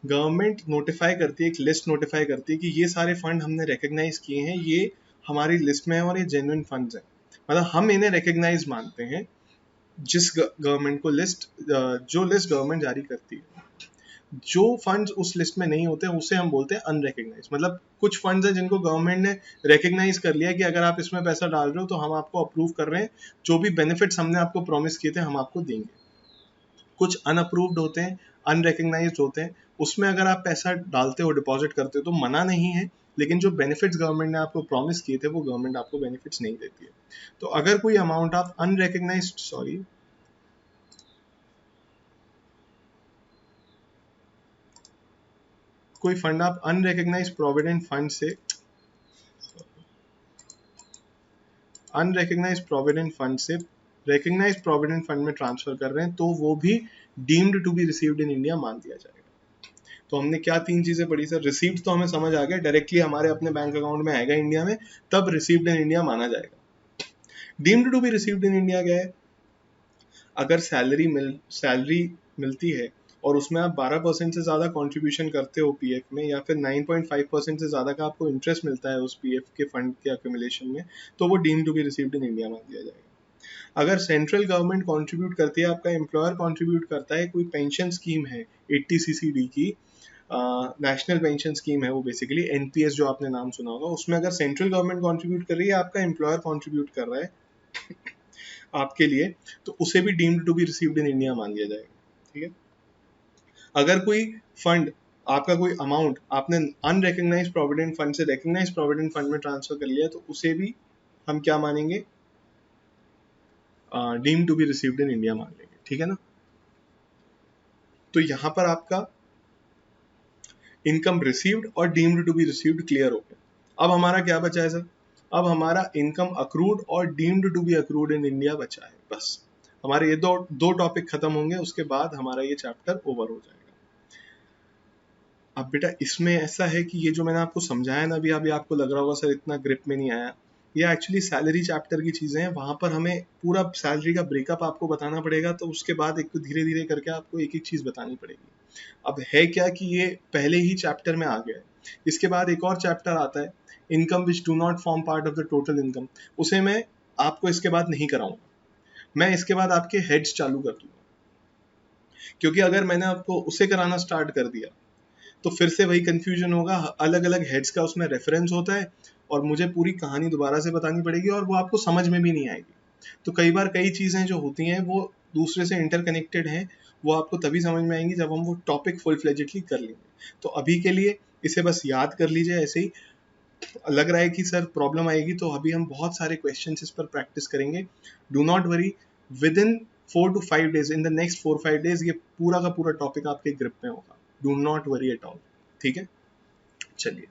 गवर्नमेंट नोटिफाई करती है, एक लिस्ट नोटिफाई करती है कि ये सारे फंड हमने रिकग्नाइज किए हैं, ये हमारी लिस्ट में है और ये जेन्युइन फंड्स हैं, मतलब हम इन्हें रिकग्नाइज मानते हैं। जिस गवर्नमेंट को लिस्ट, जो लिस्ट गवर्नमेंट जारी करती है, जो फंड्स उस लिस्ट में नहीं होते उसे हम बोलते हैं अनरिकग्नाइज। मतलब कुछ फंड्स हैं जिनको गवर्नमेंट ने रिकग्नाइज कर लिया कि अगर आप इसमें पैसा डाल रहे हो तो हम आपको अप्रूव कर रहे हैं, जो भी बेनिफिट्स हमने आपको प्रॉमिस किए थे हम आपको देंगे। कुछ अनअप्रूव्ड होते हैं, अनरिकग्नाइज्ड होते हैं, उसमें अगर आप पैसा डालते हो, डिपॉजिट करते हो तो मना नहीं है, लेकिन जो बेनिफिट्स गवर्नमेंट ने आपको प्रॉमिस किए थे वो गवर्नमेंट आपको बेनिफिट्स नहीं देती है। तो अगर कोई अमाउंट आप अनरिकग्नाइज्ड, सॉरी, कोई फंड आप अनरिकग्नाइज्ड प्रोविडेंट फंड से, अनरिकग्नाइज्ड प्रोविडेंट फंड से रिकग्नाइज्ड प्रोविडेंट फंड में ट्रांसफर कर रहे हैं, तो वो भी deemed to be received in India मान दिया जाएगा। तो हमने क्या तीन चीजें पढ़ी सर, रिसीव्ड तो हमें समझ आ गया, डायरेक्टली हमारे अपने बैंक अकाउंट में आएगा इंडिया में, तब रिसीव्ड इन इंडिया माना जाएगा। Deemed to be received in India क्या है, अगर सैलरी मिलती है और उसमें आप 12% से ज़्यादा कंट्रीब्यूशन करते हो पीएफ में, या फिर 9.5% से ज़्यादा का आपको इंटरेस्ट मिलता है उस पीएफ के फंड के एक्यूमुलेशन में, तो वो deem to be received in India मान लिया जाएगा। अगर सेंट्रल गवर्नमेंट कंट्रीब्यूट करती है, आपका एम्प्लॉयर कंट्रीब्यूट करता है, कोई पेंशन स्कीम है 80CCD की, नेशनल पेंशन स्कीम है वो, बेसिकली एनपीएस जो आपने नाम सुना होगा, उसमें अगर सेंट्रल गवर्नमेंट कंट्रीब्यूट कर रही है, आपका एम्प्लॉयर कंट्रीब्यूट कर रहा है आपके लिए, तो उसे भी deemed to be received in India मान लिया जाएगा। ठीक है। अगर कोई फंड, आपका कोई अमाउंट आपने अनरिकग्नाइज्ड प्रोविडेंट फंड से रिकग्नाइज्ड प्रोविडेंट फंड में ट्रांसफर कर लिया, तो उसे भी हम क्या मानेंगे, deemed to be received in India मान लेंगे। ठीक है ना। तो यहां पर आपका इनकम रिसीव्ड और deemed to be received clear हो गया। अब हमारा क्या बचा है सर? अब हमारा इनकम अक्रूड और deemed to be accrued in India बचा है। बस हमारे ये दो टॉपिक खत्म होंगे, उसके बाद हमारा ये चैप्टर ओवर हो जाएगा। अब बेटा इसमें ऐसा है कि ये जो मैंने आपको समझाया ना अभी आपको लग रहा होगा सर इतना ग्रिप में नहीं आया, ये एक्चुअली सैलरी चैप्टर की चीजें हैं। वहां पर हमें पूरा सैलरी का ब्रेकअप आपको बताना पड़ेगा, तो उसके बाद एक धीरे धीरे करके आपको एक एक चीज बतानी पड़ेगी। अब है क्या कि ये पहले ही चैप्टर में आ गया है, इसके बाद एक और चैप्टर आता है, income which do not form part of the total income. उसे मैं आपको इसके बाद नहीं कराऊंगा, मैं इसके बाद आपके हेड्स चालू कर दूंगा, क्योंकि अगर मैंने आपको उसे कराना स्टार्ट कर दिया तो फिर से वही कंफ्यूजन होगा, अलग अलग हेड्स का उसमें रेफरेंस होता है और मुझे पूरी कहानी दोबारा से बतानी पड़ेगी और वो आपको समझ में भी नहीं आएगी। तो कई बार कई चीज़ें जो होती हैं वो दूसरे से इंटरकनेक्टेड हैं, वो आपको तभी समझ में आएंगी जब हम वो टॉपिक फुल फ्लेजेडली कर लेंगे। तो अभी के लिए इसे बस याद कर लीजिए ऐसे ही। लग रहा है कि सर प्रॉब्लम आएगी, तो अभी हम बहुत सारे क्वेश्चन इस पर प्रैक्टिस करेंगे। Do not worry, with in 4 to 5 days, in the next 4-5 days ये पूरा का पूरा टॉपिक आपके ग्रिप में होगा। Do not worry at all. ठीक है। चलिए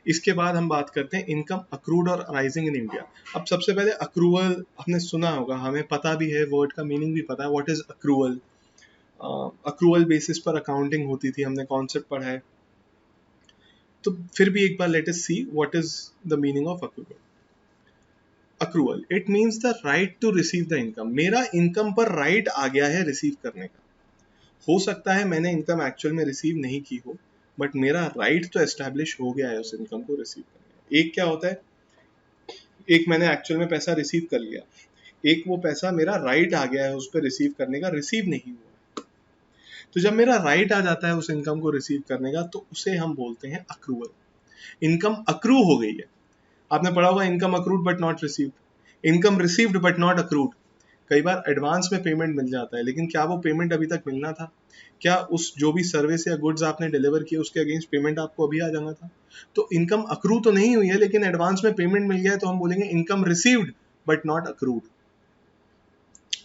इसके बाद हम बात करते हैं इनकम अक्रूड और अराइजिंग इन इंडिया। अब सबसे पहले अक्रूवल आपने सुना होगा, हमें पता भी है, वर्ड का मीनिंग भी पता है, what is accrual. Accrual basis पर अकाउंटिंग होती थी, हमने कॉन्सेप्ट पढ़ा है। तो फिर भी एक बार let us see what is the meaning of accrual. Accrual, it means the right to receive the income. मेरा इनकम पर राइट आ गया है रिसीव करने का। हो सकता है मैंने इनकम एक्चुअल में रिसीव नहीं की हो, बट मेरा राइट तो एस्टैब्लिश हो गया है उस इनकम को रिसीव करने का। एक क्या होता है, एक मैंने एक्चुअल में पैसा रिसीव कर लिया, एक वो पैसा मेरा राइट आ गया है उस पर रिसीव करने का, रिसीव नहीं हुआ। तो जब मेरा राइट आ जाता है उस इनकम को रिसीव करने का, तो उसे हम बोलते हैं अक्रूवल। इनकम अक्रू हो गई है। आपने पढ़ा होगा income accrued but not received, income received but not accrued. कई बार एडवांस में पेमेंट मिल जाता है, लेकिन क्या वो पेमेंट अभी तक मिलना था? क्या उस जो भी सर्विस या गुड्स आपने डिलीवर किए उसके अगेंस्ट पेमेंट आपको अभी आ जाना था? तो इनकम अक्रू तो नहीं हुई है, लेकिन एडवांस में पेमेंट मिल गया है, तो हम बोलेंगे income received but not accrued.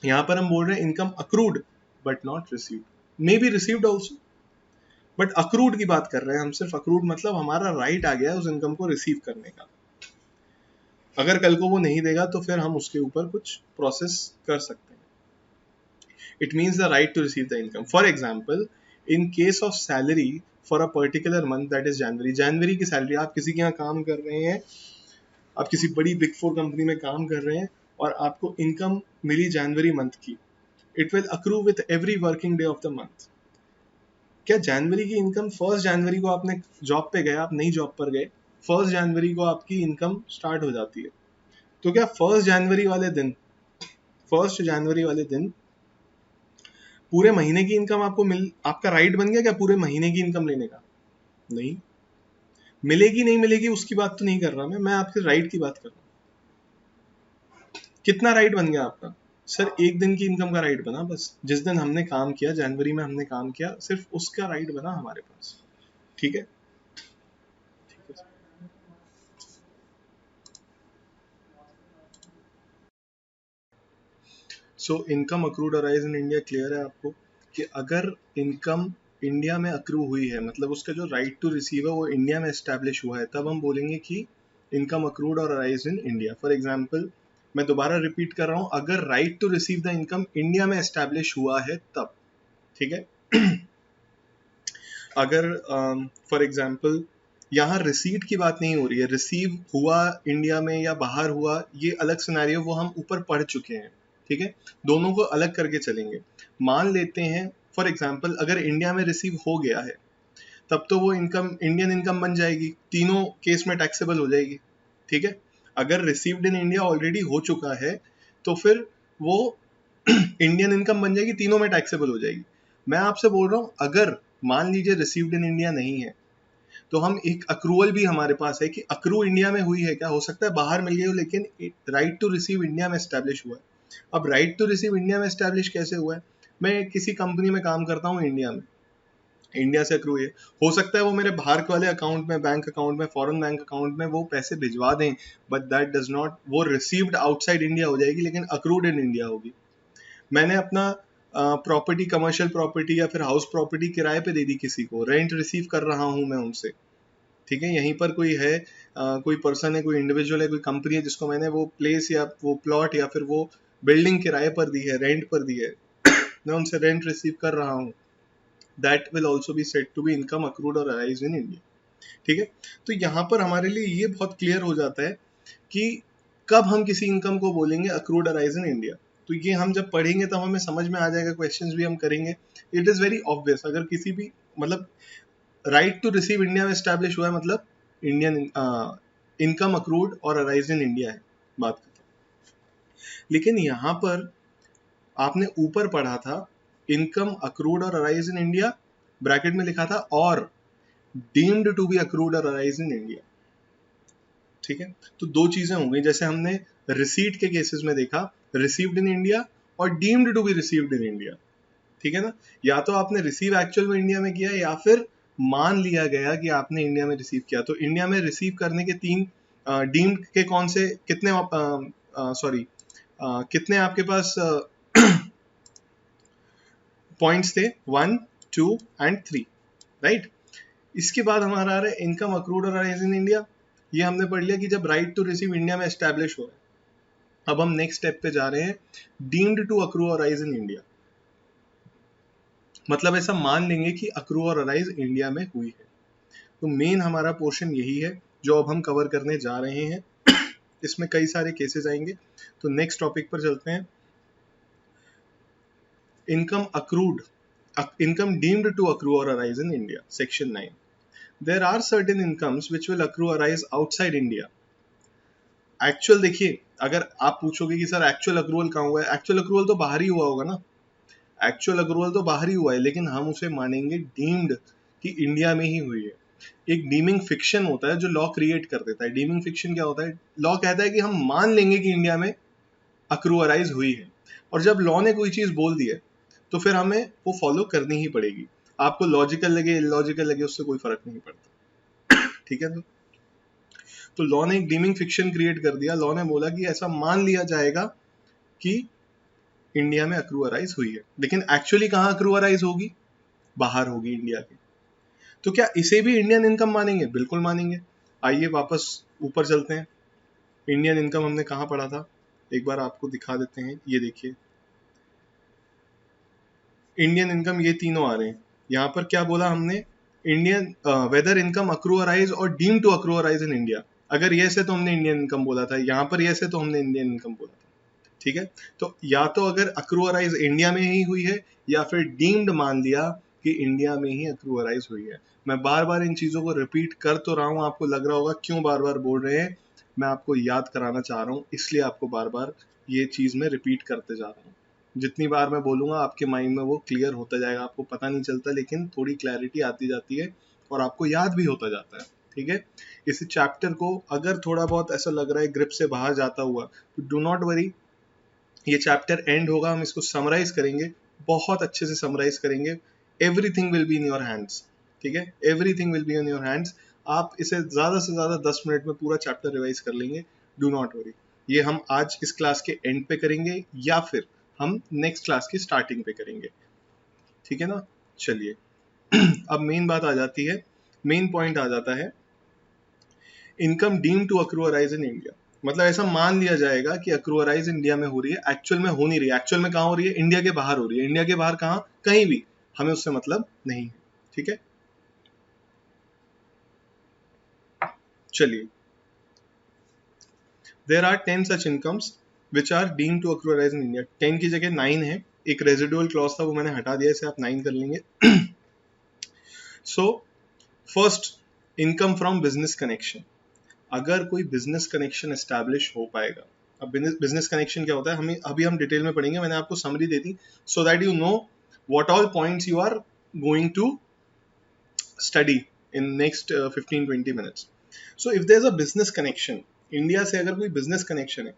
यहां पर हम बोल रहे हैं income accrued but not received, may be received also, but accrued की बात कर रहे हैं हम सिर्फ। अक्रूड मतलब हमारा राइट आ गया है उस इनकम को रिसीव करने का। अगर कल को वो नहीं देगा तो फिर हम उसके ऊपर कुछ प्रोसेस कर सकते हैं। It means the right to receive the income. For example, in case of salary for a particular month, that is January. जनवरी की सैलरी, आप किसी के यहाँ काम कर रहे हैं, आप किसी बड़ी बिग 4 कंपनी में काम कर रहे हैं और आपको इनकम मिली जनवरी मंथ की। It will accrue with every working day of the month. क्या जनवरी की इनकम 1 जनवरी को आपने जॉब पे गए, आप नई जॉब पर गए, 1 जनवरी को आपकी इनकम स्टार्ट हो जाती है, तो क्या 1 जनवरी वाले दिन, 1 जनवरी वाले दिन पूरे महीने की इनकम आपको आपका राइट बन गया क्या पूरे महीने की इनकम लेने का? नहीं। मिलेगी नहीं मिलेगी उसकी बात तो नहीं कर रहा मैं आपके राइट की बात कर रहा हूं। कितना राइट बन गया आपका? सर 1 दिन की इनकम का राइट बना, बस जिस दिन हमने काम किया, जनवरी में हमने काम किया, सिर्फ उसका राइट बना हमारे पास। ठीक है। So income accrued arise in India clear है आपको कि अगर इनकम इंडिया में अक्रू हुई है, मतलब उसका जो राइट टू रिसीव है वो इंडिया में एस्टैब्लिश हुआ है, तब हम बोलेंगे कि इनकम अक्रूड और arise in India. For example, मैं दोबारा रिपीट कर रहा हूं, अगर right to receive the income India में एस्टैब्लिश हुआ है तब। ठीक है। अगर फॉर एग्जाम्पल यहाँ रिसीट की बात नहीं हो रही है, रिसीव हुआ इंडिया में या बाहर हुआ, ये अलग सिनेरियो, वो हम ऊपर पढ़ चुके हैं। ठीक है, दोनों को अलग करके चलेंगे। मान लेते हैं फॉर एग्जाम्पल अगर इंडिया में रिसीव हो गया है तब तो वो इनकम इंडियन इनकम बन जाएगी, तीनों केस में टैक्सेबल हो जाएगी, ठीक है। अगर रिसीव्ड इन इंडिया ऑलरेडी हो चुका है तो फिर वो इंडियन इनकम बन जाएगी, तीनों में टैक्सेबल हो जाएगी। मैं आपसे बोल रहा हूँ अगर मान लीजिए रिसीव्ड इन इंडिया नहीं है तो हम एक अक्रूवल भी हमारे पास है कि अक्रू इंडिया में हुई है क्या, हो सकता है बाहर मिल गई हो लेकिन राइट टू रिसीव इंडिया में एस्टैब्लिश हुआ है। अब राइट टू रिसीव इंडिया में एस्टैब्लिश कैसे हुआ है, मैं किसी कंपनी में काम करता हूँ इंडिया में, इंडिया से अक्रू है, हो सकता है वो मेरे बाहर वाले अकाउंट में, बैंक अकाउंट में, फॉरेन बैंक अकाउंट में वो पैसे भिजवा दें, बट दैट डज नॉट, वो रिसीव्ड आउटसाइड इंडिया हो जाएगी लेकिन अक्रूड इन इंडिया होगी। मैंने अपना प्रॉपर्टी, कमर्शियल प्रॉपर्टी या फिर हाउस प्रॉपर्टी किराए पे दे दी किसी को, रेंट रिसीव कर रहा हूं मैं उनसे, ठीक है। यहीं पर कोई है, कोई पर्सन है, कोई इंडिविजुअल है, कोई कंपनी है जिसको मैंने वो प्लेस या वो प्लॉट या फिर वो बिल्डिंग किराए पर दी है, रेंट पर दी है, मैं उनसे रेंट रिसीव कर रहा हूँ, that will also be said to be income accrued और अराइज इन इंडिया, ठीक है। तो यहाँ पर हमारे लिए ये बहुत क्लियर हो जाता है कि कब हम किसी इनकम को बोलेंगे अक्रूड अराइज इन इंडिया। तो ये हम जब पढ़ेंगे तब हमें समझ में आ जाएगा, क्वेश्चंस भी हम करेंगे, इट इज वेरी ऑब्वियस। अगर किसी भी मतलब राइट टू रिसीव इंडिया में एस्टैब्लिश हुआ है मतलब इंडियन इनकम अक्रूड और अराइज इन इंडिया है, बात करता। लेकिन यहाँ पर आपने ऊपर पढ़ा था इनकम अक्रूड और अराइज इन इंडिया, ब्रैकेट में लिखा था और डीम्ड टू बी अक्रूड और अराइज इन इंडिया, ठीक है। तो दो चीजें हो गई, जैसे हमने रिसीट के केसेस में देखा, रिसीव्ड इन इंडिया और deemed to be received in India, ठीक है ना। या तो आपने रिसीव एक्चुअल में इंडिया में किया या फिर मान लिया गया कि आपने इंडिया में रिसीव किया। तो इंडिया में रिसीव करने के तीन डीम्ड के कौन से कितने सॉरी कितने आपके पास पॉइंट्स थे, 1 2 एंड 3, राइट। इसके बाद हमारा आ रहा है इनकम अक्रूड और अराइज इन इंडिया। ये हमने पढ़ लिया कि जब राइट टू रिसीव इंडिया में एस्टैब्लिश हो रहा है। अब हम नेक्स्ट स्टेप पे जा रहे हैं, डीम्ड टू अक्रू और अराइज इन इंडिया, मतलब ऐसा मान लेंगे कि अक्रू और अराइज इंडिया में हुई है। तो मेन हमारा पोर्शन यही है जो अब हम कवर करने जा रहे हैं। इसमें कई सारे केसेस आएंगे। तो नेक्स्ट टॉपिक पर चलते हैं, income accrued, income deemed to accrue और arise in India, section 9। There are certain incomes which will accrue arise outside India. Actual देखिए, अगर आप पूछोगे कि सर एक्चुअल अक्रूवल कहाँ हुआ है, एक्चुअल अक्रूवल तो बाहर ही हुआ होगा ना, एक्चुअल अक्रूवल तो बाहर ही हुआ है, लेकिन हम उसे मानेंगे डीम्ड कि इंडिया में ही हुई है। एक डीमिंग फिक्शन होता है जो लॉ क्रिएट कर देता है। डीमिंग फिक्शन क्या होता है, लॉ कहता है कि हम मान लेंगे कि इंडिया में अक्रू अराइज हुई है, और जब लॉ ने कोई चीज बोल दी है तो फिर हमें वो फॉलो करनी ही पड़ेगी। आपको लॉजिकल लगे इलॉजिकल लगे उससे कोई फर्क नहीं पड़ता, ठीक है। तो लॉ ने एक डीमिंग फिक्शन क्रिएट कर दिया। लॉ ने बोला कि ऐसा मान लिया जाएगा कि इंडिया में अक्रू अराइज हुई है, लेकिन एक्चुअली कहाँ अक्रू अराइज होगी, बाहर होगी इंडिया के। तो क्या इसे भी इंडियन इनकम मानेंगे, बिल्कुल मानेंगे। आइए वापस ऊपर चलते हैं। इंडियन इनकम हमने कहाँ पढ़ा था, एक बार आपको दिखा देते हैं। ये देखिए इंडियन इनकम, ये तीनों आ रहे हैं। यहाँ पर क्या बोला हमने, Indian whether income accrue arise और deem to accrue arise in India. अगर यस है तो हमने इंडियन इनकम बोला था, यहाँ पर यस है तो हमने इंडियन इनकम बोला था, ठीक है। तो या तो अगर अक्रू अराइज इंडिया में ही हुई है या फिर डीम्ड मान लिया कि इंडिया में ही अक्रू अराइज हुई है। मैं बार बार इन चीजों को रिपीट कर तो रहा हूँ, आपको लग रहा होगा क्यों बार बार बोल रहे हैं, मैं आपको याद कराना चाह रहा हूँ, इसलिए आपको बार बार ये चीज में रिपीट करते जा रहा हूँ। जितनी बार मैं बोलूंगा आपके माइंड में वो क्लियर होता जाएगा, आपको पता नहीं चलता लेकिन थोड़ी क्लैरिटी आती जाती है और आपको याद भी होता जाता है, ठीक है। इस चैप्टर को अगर थोड़ा बहुत ऐसा लग रहा है ग्रिप से बाहर जाता हुआ तो डू नॉट वरी, ये चैप्टर एंड होगा, हम इसको समराइज करेंगे, बहुत अच्छे से समराइज करेंगे। Everything will be in your hands, ठीक है, everything will be in your hands. आप इसे ज्यादा से ज्यादा 10 मिनट में पूरा चैप्टर रिवाइज कर लेंगे, डू नॉट वरी। ये हम आज इस क्लास के एंड पे करेंगे या फिर हम नेक्स्ट क्लास की स्टार्टिंग पे करेंगे, ठीक है ना। चलिए अब मेन बात आ जाती है, मेन पॉइंट आ जाता है, income deem to accrue arise in India. मतलब ऐसा मान लिया जाएगा कि अक्रू अराइज इंडिया में हो रही है, एक्चुअल में हो नहीं रही है। एक्चुअल में कहाँ हो रही है, इंडिया के बाहर हो रही है। इंडिया के बाहर कहाँ, कहीं भी, हमें उससे मतलब नहीं है, ठीक है। चलिए, there are 10 such incomes which are deem to accrue arise in India. 10 की जगह 9 है, एक रेजिडुअल क्लॉज था वो मैंने हटा दिया, इसे आप 9 कर लेंगे। So first, income from business connection. अगर कोई बिजनेस कनेक्शन एस्टैब्लिश हो पाएगा, अब बिजनेस कनेक्शन क्या होता है हमें अभी हम डिटेल में पढ़ेंगे, मैंने आपको समरी दे दी so that you know what all points you are going to study in next 15-20 minutes. So if there is a business connection, India से अगर कोई बिजनेस कनेक्शन है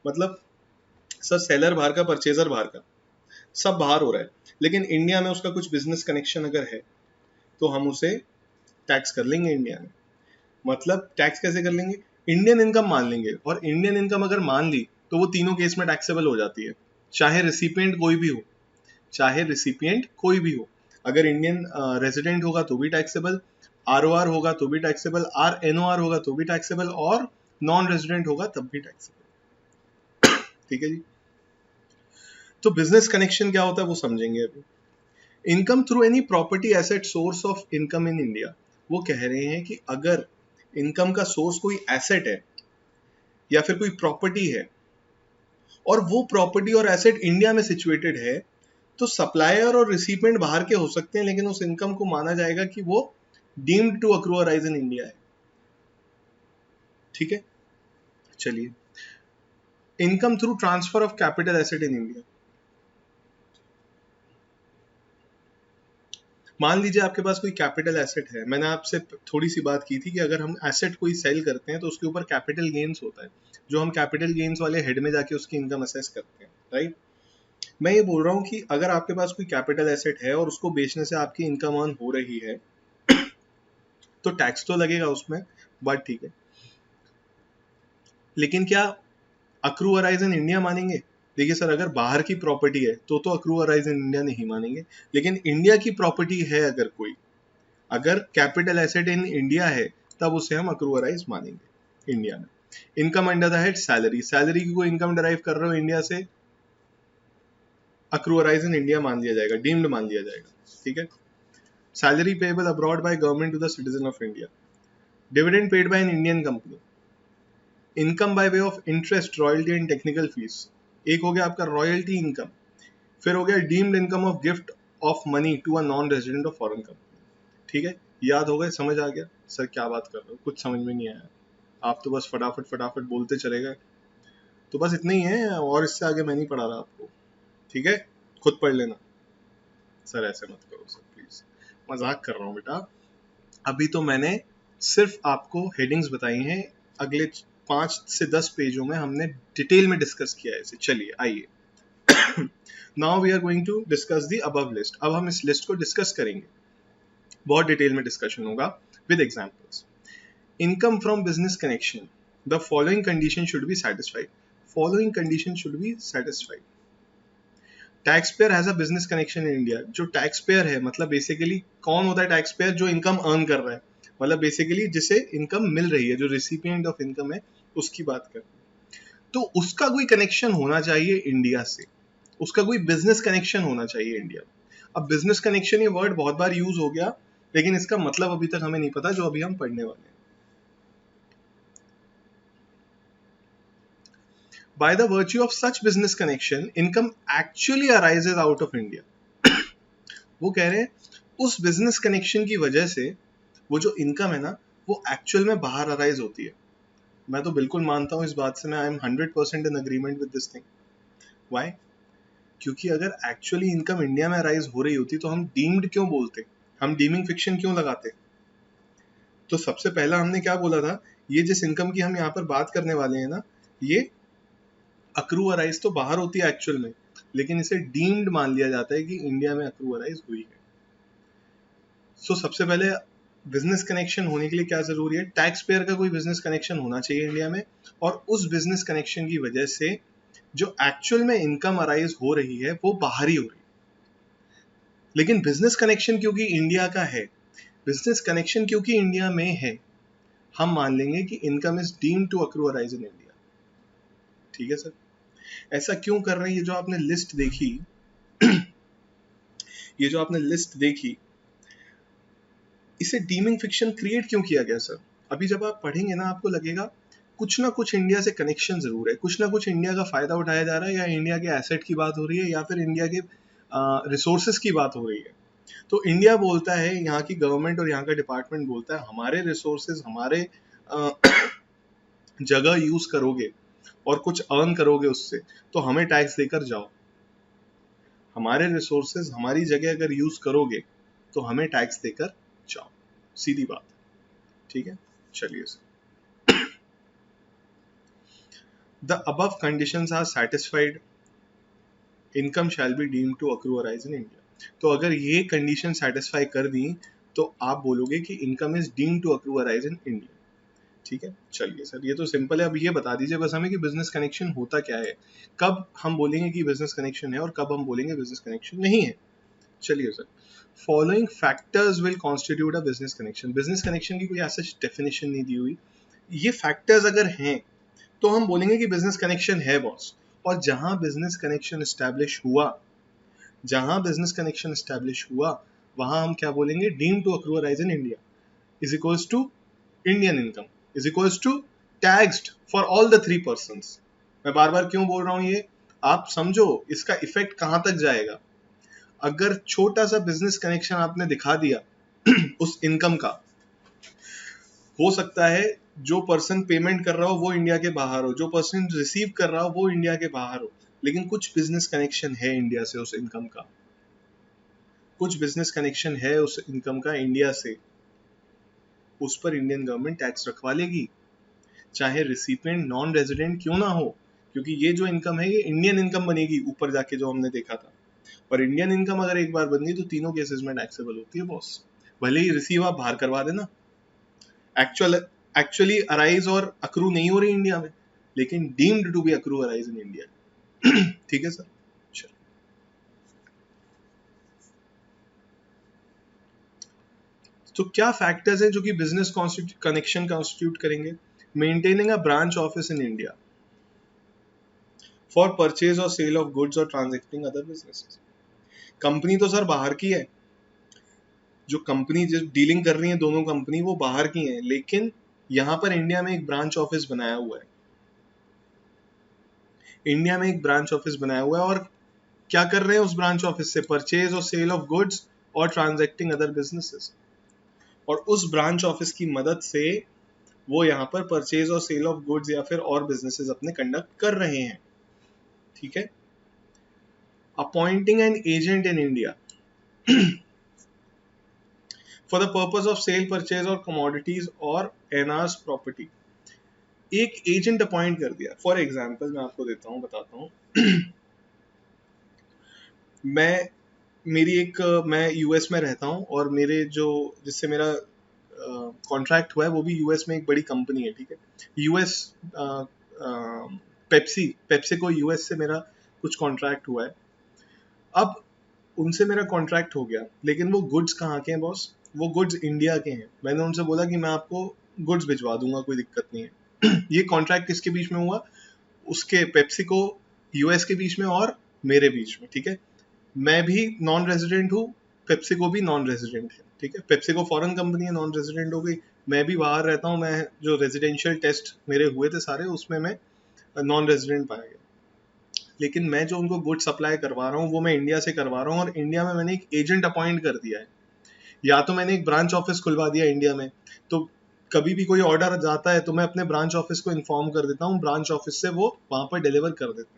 मतलब सर सेलर बाहर का, परचेजर बाहर का, सब बाहर हो रहा है, लेकिन इंडिया में उसका कुछ बिजनेस कनेक्शन अगर है तो हम उसे टैक्स कर लेंगे इंडिया में। मतलब टैक्स कैसे कर लेंगे, इंडियन इनकम मान लेंगे, और इंडियन इनकम अगर मान ली तो वो तीनों केस में टैक्सेबल हो जाती है, चाहे रिसिपिएंट कोई भी हो, चाहे रिसिपिएंट कोई भी हो। अगर इंडियन रेजिडेंट होगा तो भी टैक्सेबल, आरओआर होगा तो भी टैक्सेबल, आरएनओआर होगा तो भी टैक्सेबल, और नॉन रेजिडेंट होगा तब भी टैक्सेबल। ठीक है जी। तो बिजनेस कनेक्शन क्या होता है वो समझेंगे अभी। Income through any property asset source of income in India, वो कह रहे हैं कि अगर इनकम का सोर्स कोई एसेट है या फिर कोई प्रॉपर्टी है और वो प्रॉपर्टी और एसेट इंडिया में सिचुएटेड है, तो सप्लायर और रिसिपिएंट बाहर के हो सकते हैं, लेकिन उस इनकम को माना जाएगा कि वो deemed to accrue arise in India है। ठीक है, चलिए। Income through transfer of capital asset in India, मान लीजिए आपके पास कोई कैपिटल एसेट है, मैंने आपसे थोड़ी सी बात की थी कि अगर हम एसेट कोई सेल करते हैं तो उसके ऊपर कैपिटल गेन्स होता है, जो हम कैपिटल गेन्स वाले हेड में जाके उसकी इनकम असेस करते हैं, राइट। मैं ये बोल रहा हूँ कि अगर आपके पास कोई कैपिटल एसेट है और उसको बेचने से आपकी इनकम अर्न हो रही है तो टैक्स तो लगेगा उसमें, बट ठीक है। लेकिन क्या अक्रू अराइज इन इंडिया मानेंगे? देखिए सर, अगर बाहर की प्रॉपर्टी है तो अक्रू अराइज इन इंडिया नहीं मानेंगे, लेकिन इंडिया की प्रॉपर्टी है अगर कोई, अगर कैपिटल एसेट इन इंडिया है तब उसे हम अक्रू अराइज मानेंगे इंडिया में। Income under the head salary, salary की कोई इनकम डराइव कर रहे हो इंडिया से, अक्रू अराइज इन इंडिया मान लिया जाएगा, डीम्ड मान लिया जाएगा। ठीक है। Salary payable abroad by government to the citizen of India, dividend paid by an Indian company, income by way of interest, royalty and technical fees. एक हो गया आपका रॉयल्टी इनकम, फिर हो गया deemed income of gift of money to a non resident of foreign company. ठीक है, याद हो गए, समझ आ गया सर क्या बात कर रहे हो, कुछ समझ में नहीं आया, आप तो बस फटाफट फटाफट बोलते चले गए। तो बस इतना ही है, और इससे आगे मैं नहीं पढ़ा रहा आपको, ठीक है, खुद पढ़ लेना। सर ऐसे मत करो सर प्लीज, मजाक कर रहा हूँ बेटा। अभी तो मैंने सिर्फ आपको हेडिंग्स बताई हैं, अगले 5 से 10 पेजों में हमने डिटेल में डिस्कस किया है इसे। चलिए आइए, now we are going to discuss the above list. अब हम इस लिस्ट को डिस्कस करेंगे, बहुत डिटेल में डिस्कशन होगा with examples. Income from business connection, the following condition should be satisfied, following condition should be satisfied. Tax payer has a business connection in India, जो tax payer है मतलब basically कौन होता है टैक्स पेयर, जो income earn कर रहा है, मतलब बेसिकली जिसे इनकम मिल रही है, जो रिसिपिएंट ऑफ इनकम है उसकी बात कर, तो उसका कोई कनेक्शन होना चाहिए इंडिया से, उसका कोई बिजनेस कनेक्शन होना चाहिए इंडिया। अब बिजनेस कनेक्शन ये वर्ड बहुत बार यूज हो गया, लेकिन इसका मतलब अभी तक हमें नहीं पता, जो अभी हम पढ़ने वाले हैं। By the virtue of such business connection, income actually arises out of India. वो कह रहे हैं उस बिजनेस कनेक्शन की वजह से वो जो इनकम है ना, वो एक्चुअल में बाहर अराइज होती है। मैं तो बिल्कुल मानता हूँ इस बात से, मैं I am 100% in agreement with this thing. Why? क्योंकि अगर एक्चुअली इनकम इंडिया में अराइज हो रही होती तो हम डीम्ड क्यों बोलते, हम डीमिंग फिक्शन क्यों लगाते? तो सबसे पहला हमने क्या बोला था, ये जिस इनकम की हम यहाँ पर बात करने वाले हैं ना, ये अक्रू अराइज तो बाहर होती है एक्चुअल में, लेकिन इसे डीम्ड मान लिया जाता है कि इंडिया में अक्रू अराइज हुई है। सो सबसे पहले बिजनेस कनेक्शन होने के लिए क्या जरूरी है, टैक्स पेयर का कोई बिजनेस कनेक्शन होना चाहिए इंडिया में, और उस बिजनेस कनेक्शन की वजह से जो एक्चुअल में इनकम अराइज हो रही है वो बाहर ही हो रही है। लेकिन बिजनेस कनेक्शन क्योंकि इंडिया का है, बिजनेस कनेक्शन क्योंकि इंडिया में है, हम मान लेंगे कि income is deemed to accrue arise in India. ठीक है सर, ऐसा क्यों कर रहे हैं? ये जो आपने लिस्ट देखी ये जो आपने लिस्ट देखी, इसे डीमिंग फिक्शन क्रिएट क्यों किया गया सर? अभी जब आप पढ़ेंगे ना आपको लगेगा कुछ ना कुछ इंडिया से कनेक्शन जरूर है, कुछ ना कुछ इंडिया का फायदा उठाया जा रहा है, या इंडिया के एसेट की बात हो रही है, या फिर इंडिया के रिसोर्सेज की बात हो रही है। तो इंडिया बोलता है, यहाँ की गवर्नमेंट और यहाँ का डिपार्टमेंट बोलता है, हमारे रिसोर्सेज हमारे जगह यूज करोगे और कुछ अर्न करोगे उससे, तो हमें टैक्स देकर जाओ। हमारे रिसोर्सेज हमारी जगह अगर यूज करोगे तो हमें टैक्स देकर जाओ, सीधी बात। ठीक है, चलिए sir. The above conditions are satisfied, income shall be deemed to accrue arise in India। तो अगर ये कंडीशन सेटिस्फाई कर दी तो आप बोलोगे कि income is deemed to accrue arise in India. ठीक है, चलिए सर, ये तो सिंपल है। अब ये बता दीजिए बस हमें कि बिजनेस कनेक्शन होता क्या है, कब हम बोलेंगे कि बिजनेस कनेक्शन है और कब हम बोलेंगे बिजनेस कनेक्शन नहीं है। चलिए sir, following factors will constitute a business connection. Business connection की कोई ऐसा डेफिनेशन नहीं दी हुई, ये फैक्टर्स अगर हैं तो हम बोलेंगे कि बिजनेस कनेक्शन है बॉस। और जहां बिजनेस कनेक्शन एस्टैब्लिश हुआ, जहां बिजनेस कनेक्शन एस्टैब्लिश हुआ, वहां हम क्या बोलेंगे, deem to accrue arise in India is equals to Indian income is equals to taxed for all the 3 persons. मैं बार बार क्यों बोल रहा हूं ये, आप समझो इसका इफेक्ट कहां तक जाएगा। अगर छोटा सा बिजनेस कनेक्शन आपने दिखा दिया उस इनकम का, हो सकता है जो पर्सन पेमेंट कर रहा हो वो इंडिया के बाहर हो, जो पर्सन रिसीव कर रहा हो वो इंडिया के बाहर हो, लेकिन कुछ बिजनेस कनेक्शन है इंडिया से उस इनकम का, कुछ बिजनेस कनेक्शन है उस इनकम का इंडिया से, उस पर इंडियन गवर्नमेंट टैक्स रखवा लेगी, चाहे रिसिपिएंट नॉन रेजिडेंट क्यों ना हो, क्योंकि ये जो इनकम है ये इंडियन इनकम बनेगी ऊपर जाके, जो हमने देखा था। और इंडियन इनकम अगर एक बार बन गई तो तीनों केसेस में टैक्सेबल होती है बॉस, भले ही रिसीव आप बाहर करवा देना, एक्चुअली अराइज और अक्रू नहीं हो रही इंडिया में, लेकिन deemed to be accrue arise in India. ठीक है सर, चलो। तो क्या फैक्टर्स हैं जो कि बिजनेस कनेक्शन कॉन्स्टिट्यूट करेंगे। Maintaining a branch office in India for purchase और सेल ऑफ गुड्स और ट्रांजैक्टिंग अदर बिजनेसेस। कंपनी तो सर बाहर की है, जो कंपनी जो डीलिंग कर रही है दोनों कंपनी वो बाहर की है, लेकिन यहां पर इंडिया में एक ब्रांच ऑफिस बनाया हुआ है, इंडिया में एक ब्रांच ऑफिस बनाया हुआ है, और क्या कर रहे हैं उस ब्रांच ऑफिस से, परचेज और सेल ऑफ गुड्स और ट्रांजैक्टिंग अदर बिजनेसेस। और उस ब्रांच ऑफिस की मदद से वो यहाँ पर परचेज और सेल ऑफ गुड्स या फिर और बिजनेसेस अपने कंडक्ट कर रहे हैं। ठीक है, appointing an agent in India for the purpose of cell purchase और कमोडिटीज और एनआर's प्रॉपर्टी। एक एजेंट अपॉइंट कर दिया, फॉर एग्जाम्पल मैं आपको देता हूँ, बताता हूँ। मैं यूएस में रहता हूँ और मेरे जो जिससे मेरा कॉन्ट्रैक्ट हुआ है वो भी यूएस में एक बड़ी कंपनी है। ठीक है, यूएस पेप्सी को यूएस से मेरा कुछ कॉन्ट्रैक्ट हुआ है। अब उनसे मेरा कॉन्ट्रैक्ट हो गया, लेकिन वो गुड्स कहाँ के हैं बॉस, वो गुड्स इंडिया के हैं। मैंने उनसे बोला कि मैं आपको गुड्स भिजवा दूंगा, कोई दिक्कत नहीं है। ये कॉन्ट्रैक्ट किसके बीच में हुआ, उसके पेप्सी को यूएस के बीच में और मेरे बीच में। ठीक है, मैं भी नॉन रेजिडेंट हूँ, पेप्सी को भी नॉन रेजिडेंट है। ठीक है, पेप्सी को फॉरेन कंपनी है, नॉन रेजिडेंट हो गई, मैं भी बाहर रहता हूँ, मैं जो रेजिडेंशियल टेस्ट मेरे हुए थे सारे उसमें मैं नॉन रेजिडेंट पाया गया, लेकिन मैं जो उनको गुड सप्लाई करवा रहा हूँ वो मैं इंडिया से करवा रहा हूँ, और इंडिया में मैंने एक एजेंट अपॉइंट कर दिया है, या तो मैंने एक ब्रांच ऑफिस खुलवा दिया इंडिया में, तो कभी भी कोई ऑर्डर जाता है तो मैं अपने ब्रांच ऑफिस को इन्फॉर्म कर देता हूँ, ब्रांच ऑफिस से वो वहां पर डिलीवर कर देते हैं।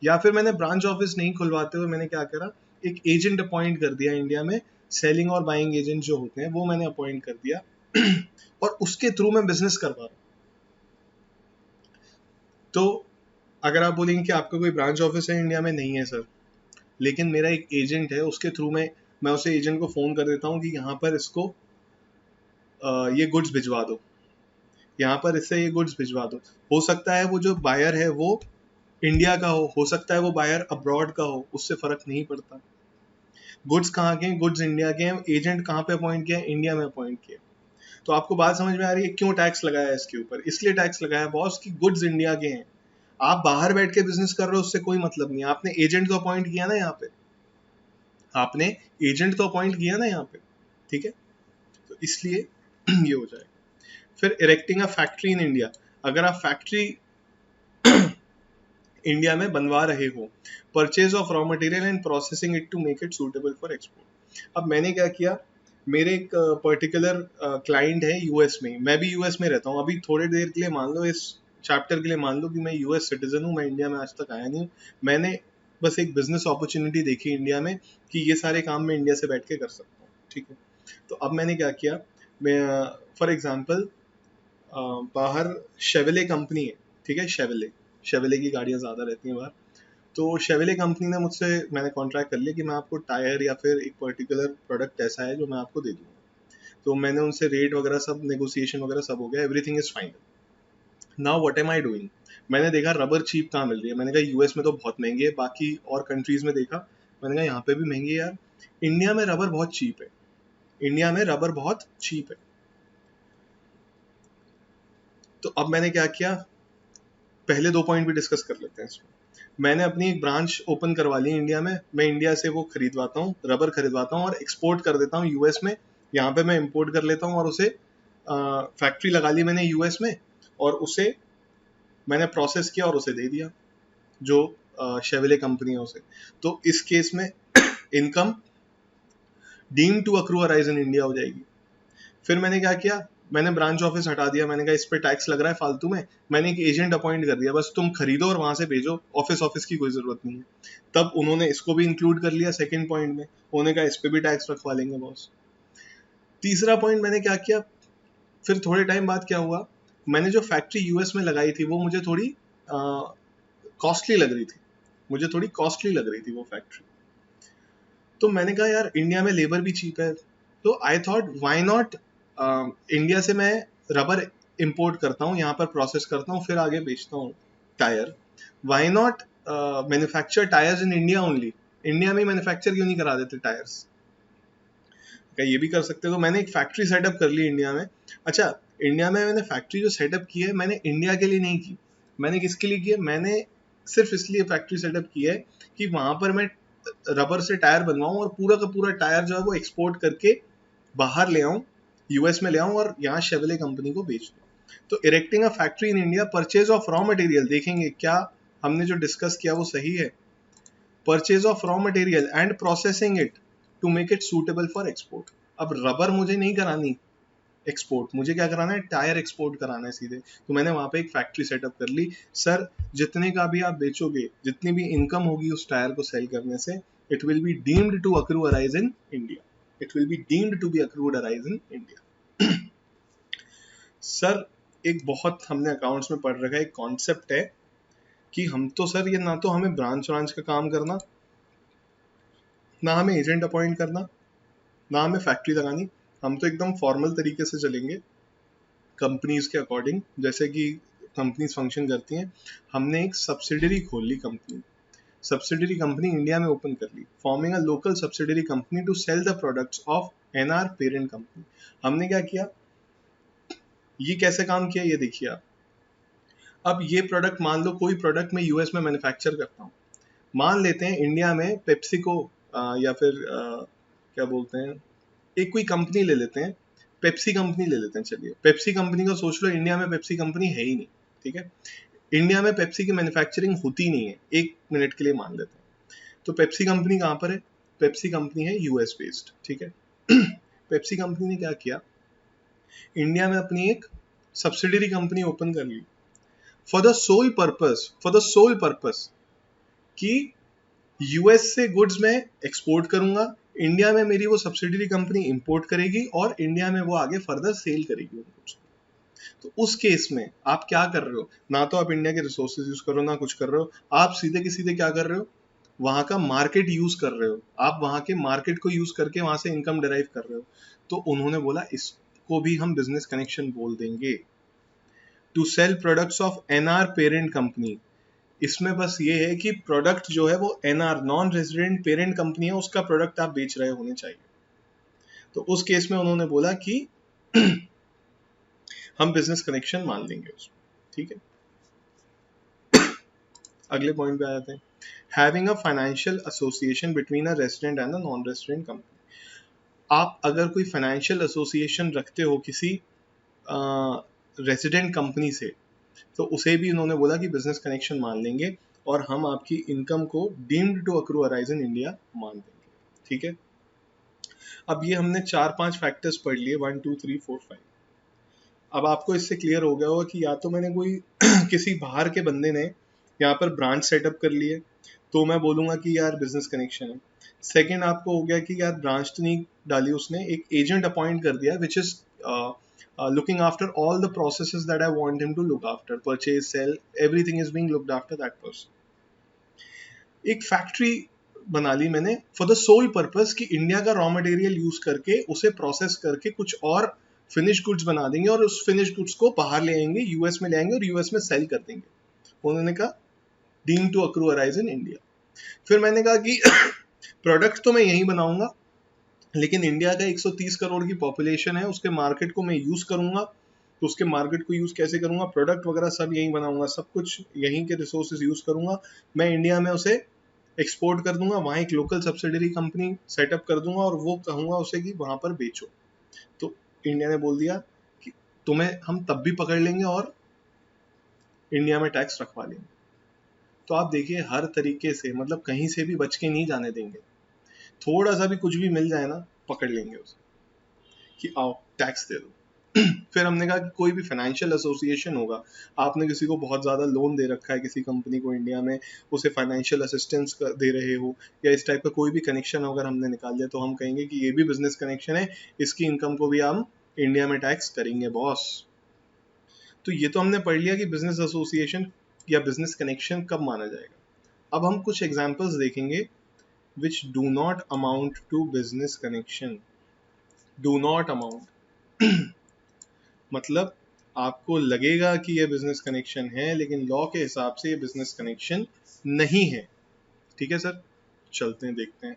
या फिर मैंने ब्रांच ऑफिस नहीं खुलवाते हुए मैंने क्या करा, एक एजेंट अपॉइंट कर दिया इंडिया में, सेलिंग और बाइंग एजेंट जो होते हैं वो मैंने अपॉइंट कर दिया, और उसके थ्रू मैं बिजनेस करवा रहा हूँ। तो अगर आप बोलेंगे कि आपका कोई ब्रांच ऑफिस है इंडिया में, नहीं है सर, लेकिन मेरा एक एजेंट है, उसके थ्रू मैं उसे एजेंट को फोन कर देता हूँ कि यहाँ पर इसको ये गुड्स भिजवा दो, यहाँ पर इससे ये गुड्स भिजवा दो। हो सकता है वो जो बायर है वो इंडिया का हो सकता है वो बायर अब्रॉड का हो, उससे फर्क नहीं पड़ता। गुड्स कहाँ के हैं, गुड्स इंडिया के हैं, एजेंट कहाँ पे अपॉइंट किया है, इंडिया में अपॉइंट किया। तो आपको बात समझ में आ रही है क्यों टैक्स लगाया है इसके ऊपर, इसलिए टैक्स लगाया बॉस कि गुड्स इंडिया के हैं। आप बाहर बैठ के बिजनेस कर रहे हो उससे कोई मतलब नहीं, आपने एजेंट को अपॉइंट किया ना यहाँ पे, आपने एजेंट तो अपॉइंट किया ना यहाँ पे। ठीक है, तो इसलिए ये हो जाएगा। फिर erecting a factory in India, अगर आप फैक्ट्री इंडिया में बनवा रहे हो, purchase of raw material and processing it to make it suitable for export. अब मैंने क्या किया, मेरे एक पर्टिकुलर क्लाइंट है यूएस में, मैं भी यूएस में रहता हूँ, अभी थोड़ी देर के लिए मान लो, इस चैप्टर के लिए मान लो कि मैं यूएस सिटीजन हूँ, मैं इंडिया में आज तक आया नहीं हूँ, मैंने बस एक बिजनेस अपॉर्चुनिटी देखी इंडिया में कि ये सारे काम मैं इंडिया से बैठ के कर सकता हूँ, ठीक है। तो अब मैंने क्या किया, मैं फॉर एग्जांपल बाहर शेवले कंपनी है, ठीक है, शेवले शेवले की गाड़ियाँ ज़्यादा रहती हैं बाहर, तो शेवले कंपनी ने मुझसे, मैंने कॉन्ट्रैक्ट कर लिया कि मैं आपको टायर या फिर एक पर्टिकुलर प्रोडक्ट ऐसा है जो मैं आपको दे दूँगा। तो मैंने उनसे रेट वगैरह सब नेगोशिएशन वगैरह सब हो गया, everything is fine. Now what am I doing, मैंने देखा रबर चीप कहाँ मिल रही है, मैंने कहा यूएस में तो बहुत महंगी है, बाकी और कंट्रीज में देखा, मैंने कहा यहाँ पे भी महंगी है यार, इंडिया में रबर बहुत चीप है, इंडिया में रबर बहुत चीप है। तो अब मैंने क्या किया, पहले 2 पॉइंट भी डिस्कस कर लेते हैं इसमें। मैंने अपनी एक ब्रांच ओपन करवा ली इंडिया में, मैं इंडिया से वो खरीदवाता हूँ, रबर खरीदवाता हूँ और एक्सपोर्ट कर देता हूँ यूएस में, यहाँ पे मैं इंपोर्ट कर लेता हूँ और उसे फैक्ट्री लगा ली मैंने यूएस में, और उसे मैंने प्रोसेस किया और उसे दे दिया जो शेवले कंपनी है उसे। तो इस केस में income deem to accrue arise in India हो जाएगी। फिर मैंने क्या किया, मैंने ब्रांच ऑफिस हटा दिया, मैंने कहा इस पे टैक्स लग रहा है फालतू में, मैंने एक एजेंट अपॉइंट कर दिया, बस तुम खरीदो और वहां से भेजो, ऑफिस ऑफिस की कोई जरूरत नहीं है। तब उन्होंने इसको भी इंक्लूड कर लिया सेकंड पॉइंट में, उन्होंने कहा इस पे भी टैक्स रखवा लेंगे बॉस। तीसरा पॉइंट मैंने क्या किया, फिर थोड़े टाइम बाद क्या हुआ, मैंने जो फैक्ट्री यूएस में लगाई थी वो मुझे थोड़ी कॉस्टली लग रही थी, मुझे थोड़ी कॉस्टली लग रही थी वो फैक्ट्री। तो मैंने कहा यार इंडिया में लेबर भी चीप है, तो I thought why not India से मैं रबर इंपोर्ट करता हूँ, यहाँ पर प्रोसेस करता हूँ, फिर आगे बेचता हूँ tyre. Why not manufacture tyres in India only, India में मैन्युफैक्चर क्यों नहीं करा देते टायर्स, क्या ये भी कर सकते हो। तो मैंने एक फैक्ट्री सेटअप कर ली इंडिया में। अच्छा, इंडिया में मैंने फैक्ट्री जो सेटअप की है, मैंने इंडिया के लिए नहीं की, मैंने किसके लिए की है, मैंने सिर्फ इसलिए फैक्ट्री सेटअप की है कि वहां पर मैं रबर से टायर बनवाऊं और पूरा का पूरा टायर जो है वो एक्सपोर्ट करके बाहर ले आऊं, यूएस में ले आऊं और यहाँ शेवले कंपनी को बेच दूं। तो erecting a factory in India, purchase of raw material, देखेंगे क्या हमने जो डिस्कस किया वो सही है, purchase of raw material and processing it to make it suitable for export. अब रबर मुझे नहीं करानी एक्सपोर्ट, मुझे क्या कराना है, टायर एक्सपोर्ट कराना है सीधे। तो मैंने वहां पे एक फैक्ट्री सेटअप कर ली। सर जितने का भी आप बेचोगे, जितनी भी इनकम होगी उस टायर को सेल करने से, it will be deemed to accrue arise in India, it will be deemed to be accrued arise in India. Sir एक बहुत हमने अकाउंट्स में पढ़ रखा है, एक कॉन्सेप्ट है कि हम तो सर ये ना तो हमें ब्रांच ब्रांच का काम करना, ना हमें एजेंट अपॉइंट करना, ना हमें फैक्ट्री लगानी, हम तो एकदम फॉर्मल तरीके से चलेंगे कंपनीज के अकॉर्डिंग, जैसे कि कंपनीज फंक्शन करती हैं। हमने एक सब्सिडरी खोल ली कंपनी, सब्सिडरी कंपनी इंडिया में ओपन कर ली, forming a local subsidiary company to sell the products of NR parent company. हमने क्या किया, ये कैसे काम किया ये देखिए आप। अब ये प्रोडक्ट, मान लो कोई प्रोडक्ट मैं यूएस में मैन्युफैक्चर करता हूँ, मान लेते हैं इंडिया में पेप्सिको या फिर क्या बोलते हैं, एक कोई कंपनी ले लेते हैं, पेप्सी कंपनी ले लेते हैं, चलिए पेप्सी कंपनी का सोच लो, इंडिया में पेप्सी कंपनी है ही नहीं, ठीक है, इंडिया में पेप्सी की मैन्युफैक्चरिंग होती नहीं है, 1 मिनट के लिए मान लेते हैं। तो पेप्सी कंपनी कहाँ पर है, पेप्सी कंपनी है यूएस बेस्ड, ठीक है। पेप्सी कंपनी ने क्या किया, इंडिया में अपनी एक सब्सिडरी कंपनी ओपन कर ली फॉर द सोल पर्पस कि यूएस से गुड्स मैं एक्सपोर्ट करूंगा, इंडिया में मेरी वो सब्सिडरी कंपनी इंपोर्ट करेगी और इंडिया में वो आगे फर्दर सेल करेगी उन गुड्स। तो उस केस में आप क्या कर रहे हो, ना तो आप इंडिया के रिसोर्सेज यूज कर रहे हो, ना कुछ कर रहे हो, आप सीधे के सीधे क्या कर रहे हो, वहां का मार्केट यूज कर रहे हो, आप वहां के मार्केट को यूज करके वहां से इनकम डिराइव कर रहे हो। तो उन्होंने बोला इसको भी हम बिजनेस कनेक्शन बोल देंगे, to sell products of NR parent company. इसमें बस ये है कि प्रोडक्ट जो है वो NR non resident parent company है, उसका प्रोडक्ट आप बेच रहे होने चाहिए। तो उस केस में उन्होंने बोला कि हम बिजनेस कनेक्शन मान लेंगे उसमें, ठीक है। अगले पॉइंट पे आ जाते हैं, having a financial association between a resident and a non resident company. आप अगर कोई फाइनेंशियल एसोसिएशन रखते हो किसी रेजिडेंट कंपनी से, तो उसे भी इन्होंने बोला कि बिजनेस कनेक्शन मान लेंगे और हम आपकी इनकम को deemed to accrue arise in India मान देंगे। ठीक है, अब ये हमने 4-5 फैक्टर्स पढ़ लिए, 1 2 3 4 5। अब आपको इससे क्लियर हो गया होगा कि या तो मैंने कोई किसी बाहर के बंदे ने यहाँ पर ब्रांच सेटअप कर लिए तो मैं बोलूंगा कि यार बिजनेस कनेक्शन है। सेकंड आपको हो गया कि यार ब्रांच तो नहीं डाली उसने, एक एजेंट अपॉइंट कर दिया which is looking after all the processes that I want him to look after, purchase, sell, everything is being looked after that person. एक फैक्ट्री बना ली मैंने फॉर द सोल पर्पस कि इंडिया का raw material use करके उसे process करके कुछ और फिनिश गुड्स बना देंगे और उस फिनिश गुड्स को बाहर ले आएंगे, यूएस में ले आएंगे और यूएस में सेल कर देंगे। उन्होंने कहा deem to accrue arise in India. फिर मैंने कहा कि प्रोडक्ट तो मैं यहीं बनाऊंगा लेकिन इंडिया का 130 करोड़ की पॉपुलेशन है, उसके मार्केट को मैं यूज करूंगा। तो उसके मार्केट को यूज कैसे करूंगा, प्रोडक्ट वगैरह सब यहीं बनाऊंगा, सब कुछ यहीं के रिसोर्सेज यूज करूंगा, मैं इंडिया में उसे एक्सपोर्ट कर दूंगा, वहां एक लोकल सब्सिडरी कंपनी सेटअप कर दूंगा और वो कहूंगा उसे कि वहां पर बेचो। तो इंडिया ने बोल दिया कि तुम्हें हम तब भी पकड़ लेंगे और इंडिया में टैक्स रखवा लेंगे। तो आप देखिए हर तरीके से, मतलब कहीं से भी बच के नहीं जाने देंगे। थोड़ा सा भी कुछ भी मिल जाए ना, पकड़ लेंगे उसे कि आओ टैक्स दे दो। फिर हमने कहा कि कोई भी फाइनेंशियल एसोसिएशन होगा, आपने किसी को बहुत ज़्यादा लोन दे रखा है किसी कंपनी को इंडिया में, उसे फाइनेंशियल असिस्टेंस दे रहे हो या इस टाइप का कोई भी कनेक्शन अगर हमने निकाल दिया तो हम कहेंगे कि ये भी बिजनेस कनेक्शन है, इसकी इनकम को भी हम इंडिया में टैक्स करेंगे बॉस। तो ये तो हमने पढ़ लिया कि बिजनेस एसोसिएशन या बिजनेस कनेक्शन कब माना जाएगा। अब हम कुछ एग्जाम्पल्स देखेंगे which do not amount to business connection. Do not amount मतलब आपको लगेगा कि ये बिजनेस कनेक्शन है लेकिन लॉ के हिसाब से ये बिजनेस कनेक्शन नहीं है। ठीक है सर, चलते हैं देखते हैं।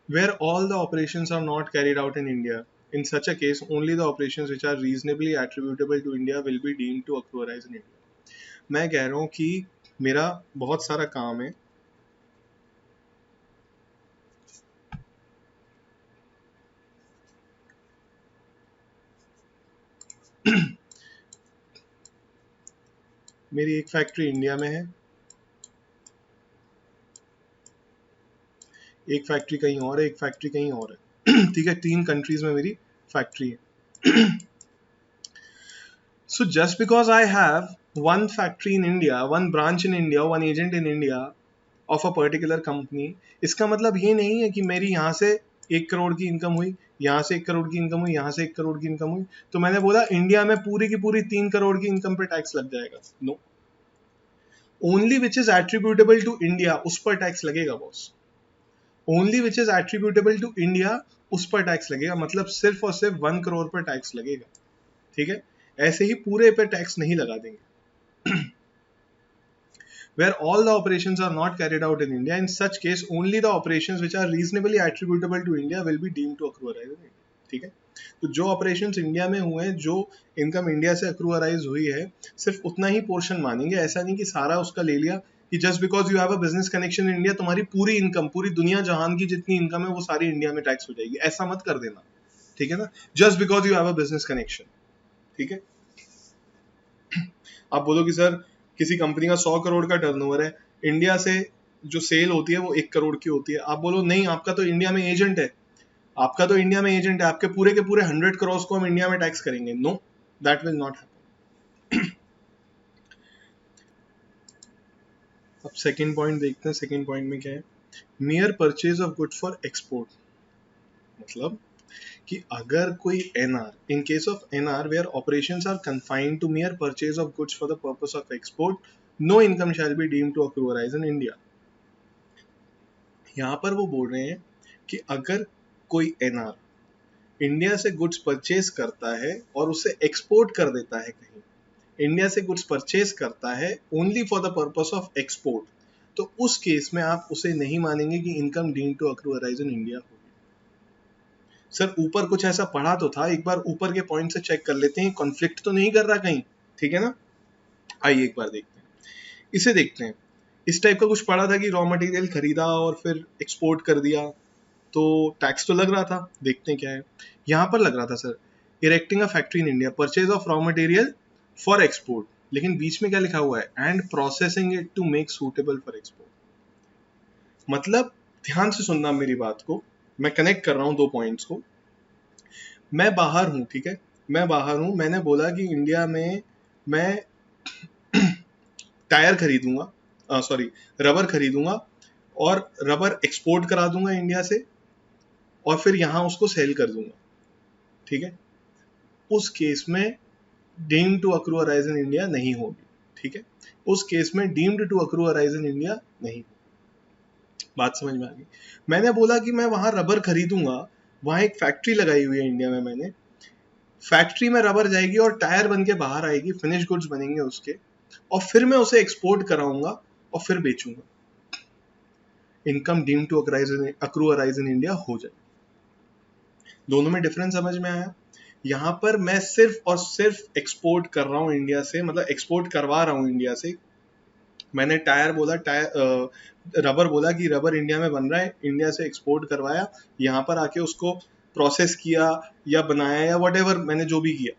Where all the operations are not carried out in India, in such a case only the operations which are reasonably attributable to India will be deemed to occurize in India. मैं कह रहा हूँ कि मेरा बहुत सारा काम है, मेरी एक फैक्ट्री इंडिया में है, एक फैक्ट्री कहीं और है, एक फैक्ट्री कहीं और है। ठीक है, 3 कंट्रीज में मेरी फैक्ट्री है। So just because I have one factory in India, one branch in India, one agent in India of a particular company, इसका मतलब ये नहीं है कि मेरी यहाँ से 1 करोड़ की इनकम हुई, यहाँ से 1 करोड़ की इनकम हुई, यहाँ से 1 करोड़ की इनकम हुई, तो मैंने बोला इंडिया में पूरी की पूरी 3 करोड़ की इनकम पे टैक्स लग जाएगा। No, only which is attributable to India उस पर टैक्स लगेगा boss. Only which is attributable to India उस पर टैक्स लगेगा, मतलब सिर्फ और सिर्फ 1 करोड़ पर टैक्स लगेगा। ठीक है, ऐसे ही पूरे पे टैक्स नहीं लगा देंगे। Where all the operations are not carried out in India, in such case only the operations which are reasonably attributable to India will be deemed to accrue arise in India. ठीक है, तो जो operations India में हुए हैं, जो income India से accrue arise हुई है, सिर्फ उतना ही पोर्शन मानेंगे। ऐसा नहीं कि सारा उसका ले लिया कि just because you have a business connection in India तुम्हारी पूरी इनकम, पूरी दुनिया जहान की जितनी इनकम है वो सारी इंडिया में टैक्स हो जाएगी, ऐसा मत कर देना। ठीक है ना, just because you have a business connection. ठीक है, आप बोलो कि सर किसी कंपनी का 100 करोड़ का टर्नओवर है, इंडिया से जो सेल होती है वो 1 करोड़ की होती है। आप बोलो नहीं, आपका तो इंडिया में एजेंट है, आपका तो इंडिया में एजेंट है, आपके पूरे के पूरे 100 करोड़ को हम इंडिया में टैक्स करेंगे। No, that will not happen. अब सेकेंड पॉइंट देखते हैं। सेकेंड पॉइंट में क्या है, mere purchase of good for export, मतलब कि अगर कोई NR, in case of NR where operations are confined to mere purchase of goods for the purpose of export, no income shall be deemed to accrue arise in India. यहाँ पर वो बोल रहे हैं कि अगर कोई एनआर इंडिया से गुड्स परचेज करता है और उसे एक्सपोर्ट कर देता है कहीं, इंडिया से गुड्स परचेज करता है only for the purpose of export, तो उस केस में आप उसे नहीं मानेंगे कि income deemed to accrue arise in India होगी। सर ऊपर कुछ ऐसा पढ़ा तो था, एक बार ऊपर के पॉइंट से चेक कर लेते हैं, कॉन्फ्लिक्ट तो नहीं कर रहा कहीं। ठीक है ना, आइए एक बार देखते हैं, इसे देखते हैं। इस टाइप का कुछ पढ़ा था कि रॉ मटेरियल खरीदा और फिर एक्सपोर्ट कर दिया, तो टैक्स तो लग रहा था, देखते हैं क्या है। यहाँ पर लग रहा था sir, erecting a factory in India, purchase of raw material for export, लेकिन बीच में क्या लिखा हुआ है, and processing it to make suitable for export. मतलब ध्यान से सुनना मेरी बात को, मैं कनेक्ट कर रहा हूँ दो पॉइंट्स को। मैं बाहर हूँ, ठीक है, मैं बाहर हूँ, मैंने बोला कि इंडिया में मैं टायर खरीदूंगा, सॉरी रबर खरीदूंगा और रबर एक्सपोर्ट करा दूंगा इंडिया से और फिर यहाँ उसको सेल कर दूंगा, ठीक है। उस केस में deemed to accrue arise in India नहीं होगी, ठीक है। उस केस में deemed to accrue arise in India नहीं। बात समझ में आ गई। मैंने बोला कि मैं वहां रबर खरीदूंगा, वहां एक फैक्ट्री लगाई हुई है इंडिया में मैंने, फैक्ट्री में रबर जाएगी और टायर बन के बाहर आएगी, फिनिश गुड्स बनेंगे उसके, और फिर मैं उसे एक्सपोर्ट कराऊंगा और फिर बेचूंगा। Income deem to accrue arise in India हो जाए। दोनों में डिफरेंस समझ में आया। यहाँ पर मैं सिर्फ और सिर्फ एक्सपोर्ट कर रहा हूँ इंडिया से, मतलब एक्सपोर्ट करवा रहा हूँ इंडिया से। मैंने टायर बोला, रबर बोला कि रबर इंडिया में बन रहा है, इंडिया से एक्सपोर्ट करवाया, यहाँ पर आके उसको प्रोसेस किया या बनाया या वट मैंने जो भी किया,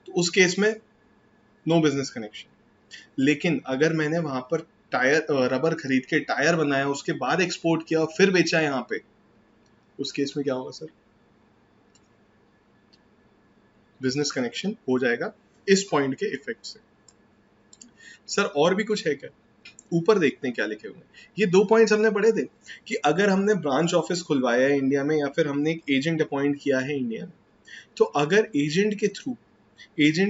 तो उस केस में नो बिजनेस कनेक्शन। लेकिन अगर मैंने वहां पर टायर रबर खरीद के टायर बनाया, उसके बाद एक्सपोर्ट किया और फिर बेचा यहाँ पे, उस केस में क्या होगा सर, बिजनेस कनेक्शन हो जाएगा इस पॉइंट के इफेक्ट से। सर और भी कुछ है क्या? ऊपर देखते हैं क्या लिखे हुए हैं। ये दो पॉइंट्स हमने पढ़े थे कि अगर हमने ब्रांच ऑफिस खुलवाया है इंडिया में या फिर हमने एक एजेंट अपॉइंट किया है इंडिया में, तो अगर एजेंट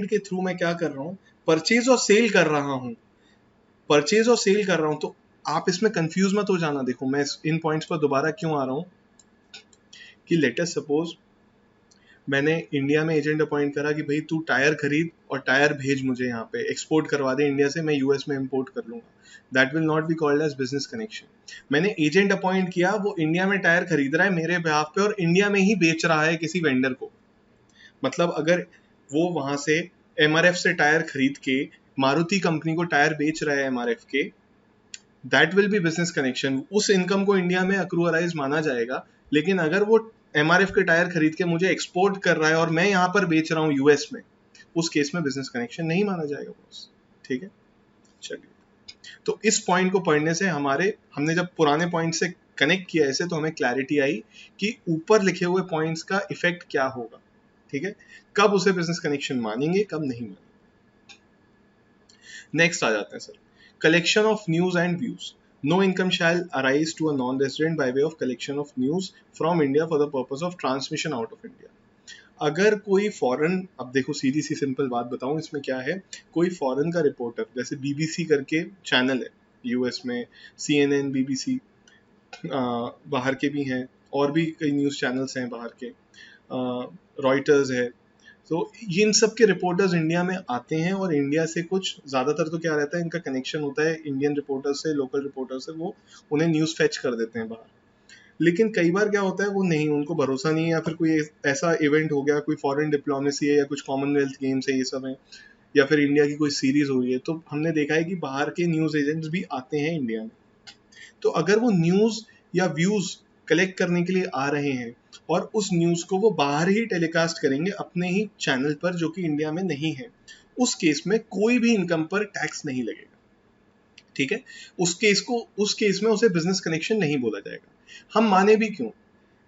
के थ्रू मैं क्या कर रहा हूँ, परचेज और सेल कर रहा हूँ, परचेज और सेल कर रहा हूँ, तो आप इसमें कंफ्यूज मत हो जाना। देखो मैं इन पॉइंट्स पर दोबारा क्यों आ रहा हूँ कि लेट अस सपोज मैंने इंडिया में एजेंट अपॉइंट करा कि भाई तू टायर खरीद और टायर भेज मुझे, यहाँ पे एक्सपोर्ट करवा दे इंडिया से, मैं यूएस में इंपोर्ट कर लूंगा। That will not be called as business connection. मैंने एजेंट अपॉइंट किया, वो इंडिया में टायर खरीद रहा है मेरे बिहाफ पे और इंडिया में ही बेच रहा है किसी वेंडर को। मतलब अगर वो वहां से एमआरएफ से टायर खरीद के मारुति कंपनी को टायर बेच रहा है एमआरएफ के, that will B business connection. उस इनकम को इंडिया में अक्रूअराइज माना जाएगा। लेकिन अगर वो एमआरएफ के टायर खरीद के मुझे एक्सपोर्ट कर रहा है और मैं यहाँ पर बेच रहा हूँ यूएस में, उस केस में बिजनेस कनेक्शन नहीं माना जाएगा बॉस, ठीक है। चलिए, तो इस पॉइंट को पढ़ने से हमने जब पुराने पॉइंट से कनेक्ट किया ऐसे, तो हमें क्लैरिटी आई कि ऊपर लिखे हुए पॉइंट्स का इफेक्ट क्या होगा, ठीक है, कब उसे बिजनेस कनेक्शन मानेंगे, कब नहीं मानेंगे। नेक्स्ट आ जाते हैं sir, collection of news and views. No income shall arise to a non-resident by way of collection of news from India for the purpose of transmission out of India. अगर कोई foreign, अब देखो सीधी सी simple बात बताऊं इसमें क्या है, कोई फॉरेन का रिपोर्टर, जैसे बीबीसी करके चैनल है यूएस में, सीएनएन, बीबीसी, बाहर के भी हैं और भी कई न्यूज़ चैनल्स हैं बाहर के, रॉयटर्स है, तो ये इन सब के रिपोर्टर्स इंडिया में आते हैं और इंडिया से कुछ ज़्यादातर तो क्या रहता है, इनका कनेक्शन होता है इंडियन रिपोर्टर से, लोकल रिपोर्टर से, वो उन्हें न्यूज़ फेच कर देते हैं बाहर। लेकिन कई बार क्या होता है, वो नहीं, उनको भरोसा नहीं है, या फिर कोई ऐसा इवेंट हो गया, कोई फॉरेन डिप्लोमेसी है या कुछ कॉमनवेल्थ गेम्स है, ये सब है, या फिर इंडिया की कोई सीरीज हो रही है, तो हमने देखा है कि बाहर के न्यूज़ एजेंट्स भी आते हैं इंडिया में। तो अगर वो न्यूज़ या व्यूज़ कलेक्ट करने के लिए आ रहे हैं और उस न्यूज़ को वो बाहर ही टेलीकास्ट करेंगे अपने ही चैनल पर जो कि इंडिया में नहीं है, उस केस में कोई भी इनकम पर टैक्स नहीं लगेगा, ठीक है। उस केस में उसे बिजनेस कनेक्शन नहीं बोला जाएगा। हम माने भी क्यों,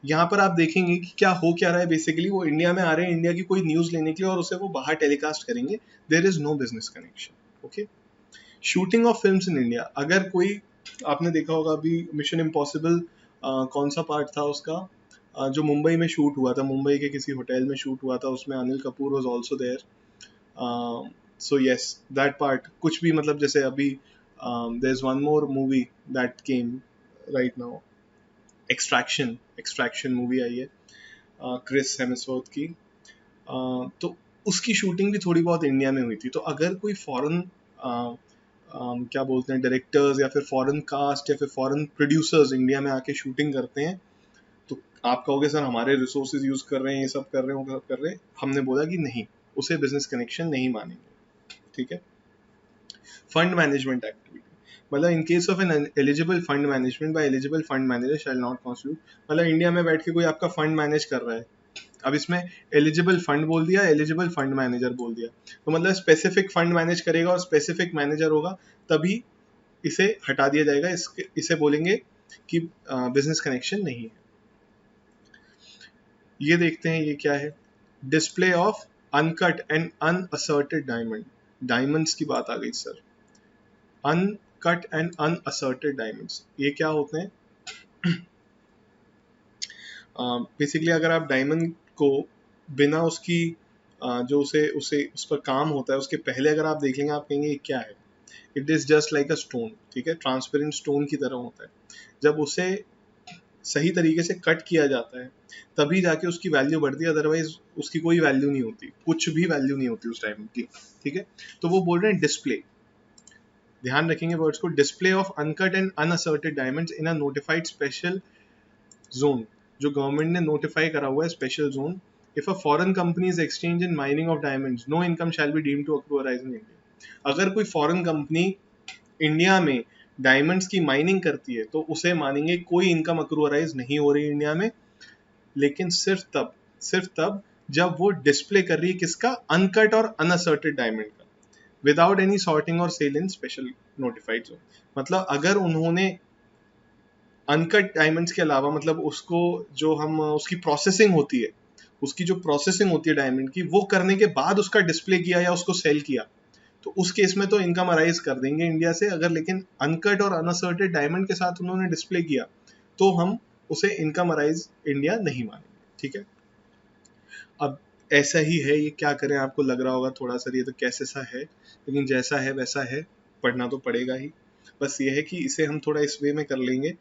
यहाँ पर आप देखेंगे कि क्या हो क्या रहा है। बेसिकली वो इंडिया में आ रहे हैं इंडिया की कोई न्यूज़ लेने के लिए और उसे वो बाहर टेलीकास्ट करेंगे, there is no business connection, okay. Shooting of films in India, अगर कोई, आपने देखा होगा अभी मिशन इम्पॉसिबल, कौन सा पार्ट था उसका, जो मुंबई में शूट हुआ था, मुंबई के किसी होटल में शूट हुआ था, उसमें Anil Kapoor was also there. So yes, that part, कुछ भी मतलब जैसे अभी there is one more movie that came right now, Extraction movie आई है क्रिस हेम्सवर्थ की, तो उसकी शूटिंग भी थोड़ी बहुत इंडिया में हुई थी। तो अगर कोई फॉरेन क्या बोलते हैं डायरेक्टर्स या फिर फॉरेन कास्ट या फिर फॉरेन प्रोड्यूसर्स इंडिया में आके शूटिंग करते हैं, तो आप कहोगे सर हमारे रिसोर्सेज यूज कर रहे हैं, ये सब कर रहे हैं, वो सब कर रहे हैं। हमने बोला कि नहीं, उसे बिजनेस कनेक्शन नहीं मानेंगे, ठीक है। फंड मैनेजमेंट एक्टिविटी, मतलब इन case of N eligible fund management by eligible fund manager shall not constitute, मतलब इंडिया में बैठ के कोई आपका फंड मैनेज कर रहा है, अब इसमें एलिजिबल फंड बोल दिया, एलिजिबल फंड मैनेजर बोल दिया, तो मतलब स्पेसिफिक फंड मैनेज करेगा और स्पेसिफिक मैनेजर होगा तभी इसे हटा दिया जाएगा, इसे बोलेंगे कि बिजनेस कनेक्शन नहीं है। ये देखते हैं ये क्या है, display of uncut and unassorted diamond, diamonds की बात आ गई sir, uncut and unassorted diamonds ये क्या होते हैं? बेसिकली अगर आप डायमंड को बिना उसकी जो उसे उसे उस पर काम होता है उसके पहले अगर आप देखेंगे आप कहेंगे ये क्या है, it is just like a stone, ठीक है, ट्रांसपेरेंट स्टोन की तरह होता है। जब उसे सही तरीके से कट किया जाता है तभी जाके उसकी वैल्यू बढ़ती है, अदरवाइज उसकी कोई वैल्यू नहीं होती, कुछ भी वैल्यू नहीं होती उस डायमंड की, ठीक है। तो वो बोल रहे हैं डिस्प्ले, ध्यान रखेंगे वर्ड्स को, display of uncut and unassorted diamonds in a notified special zone, जो गवर्नमेंट ने नोटिफाई करा हुआ है special zone. If a foreign company is exchange in mining of diamonds no income shall be deemed to accrue arise in India. अगर कोई foreign company India में diamonds की mining करती है तो उसे मानेंगे कोई इनकम अक्रू अराइज नहीं हो रही इंडिया में, लेकिन सिर्फ तब जब वो डिस्प्ले कर रही है किसका, अनकट और अनअसर्टेड डायमंड का, विदाउट एनी सॉर्टिंग और सेल इन स्पेशल नोटिफाइड जोन। मतलब अगर उन्होंने अनकट डायमंड्स के अलावा, मतलब उसको जो हम उसकी प्रोसेसिंग होती है, उसकी जो प्रोसेसिंग होती है डायमंड की, वो करने के बाद उसका डिस्प्ले किया या उसको सेल किया, तो उस केस में तो इनकम अराइज कर देंगे इंडिया से। अगर लेकिन अनकट और अनअसर्टेड डायमंड के साथ उन्होंने डिस्प्ले किया तो हम उसे इनकम अराइज इंडिया नहीं मानेंगे, ठीक है। अब ऐसा ही है, ये क्या करें, आपको लग रहा होगा थोड़ा सा ये तो कैसे सा है, लेकिन जैसा है वैसा है, पढ़ना तो पड़ेगा ही। बस ये है कि इसे हम थोड़ा इस वे में कर लेंगे,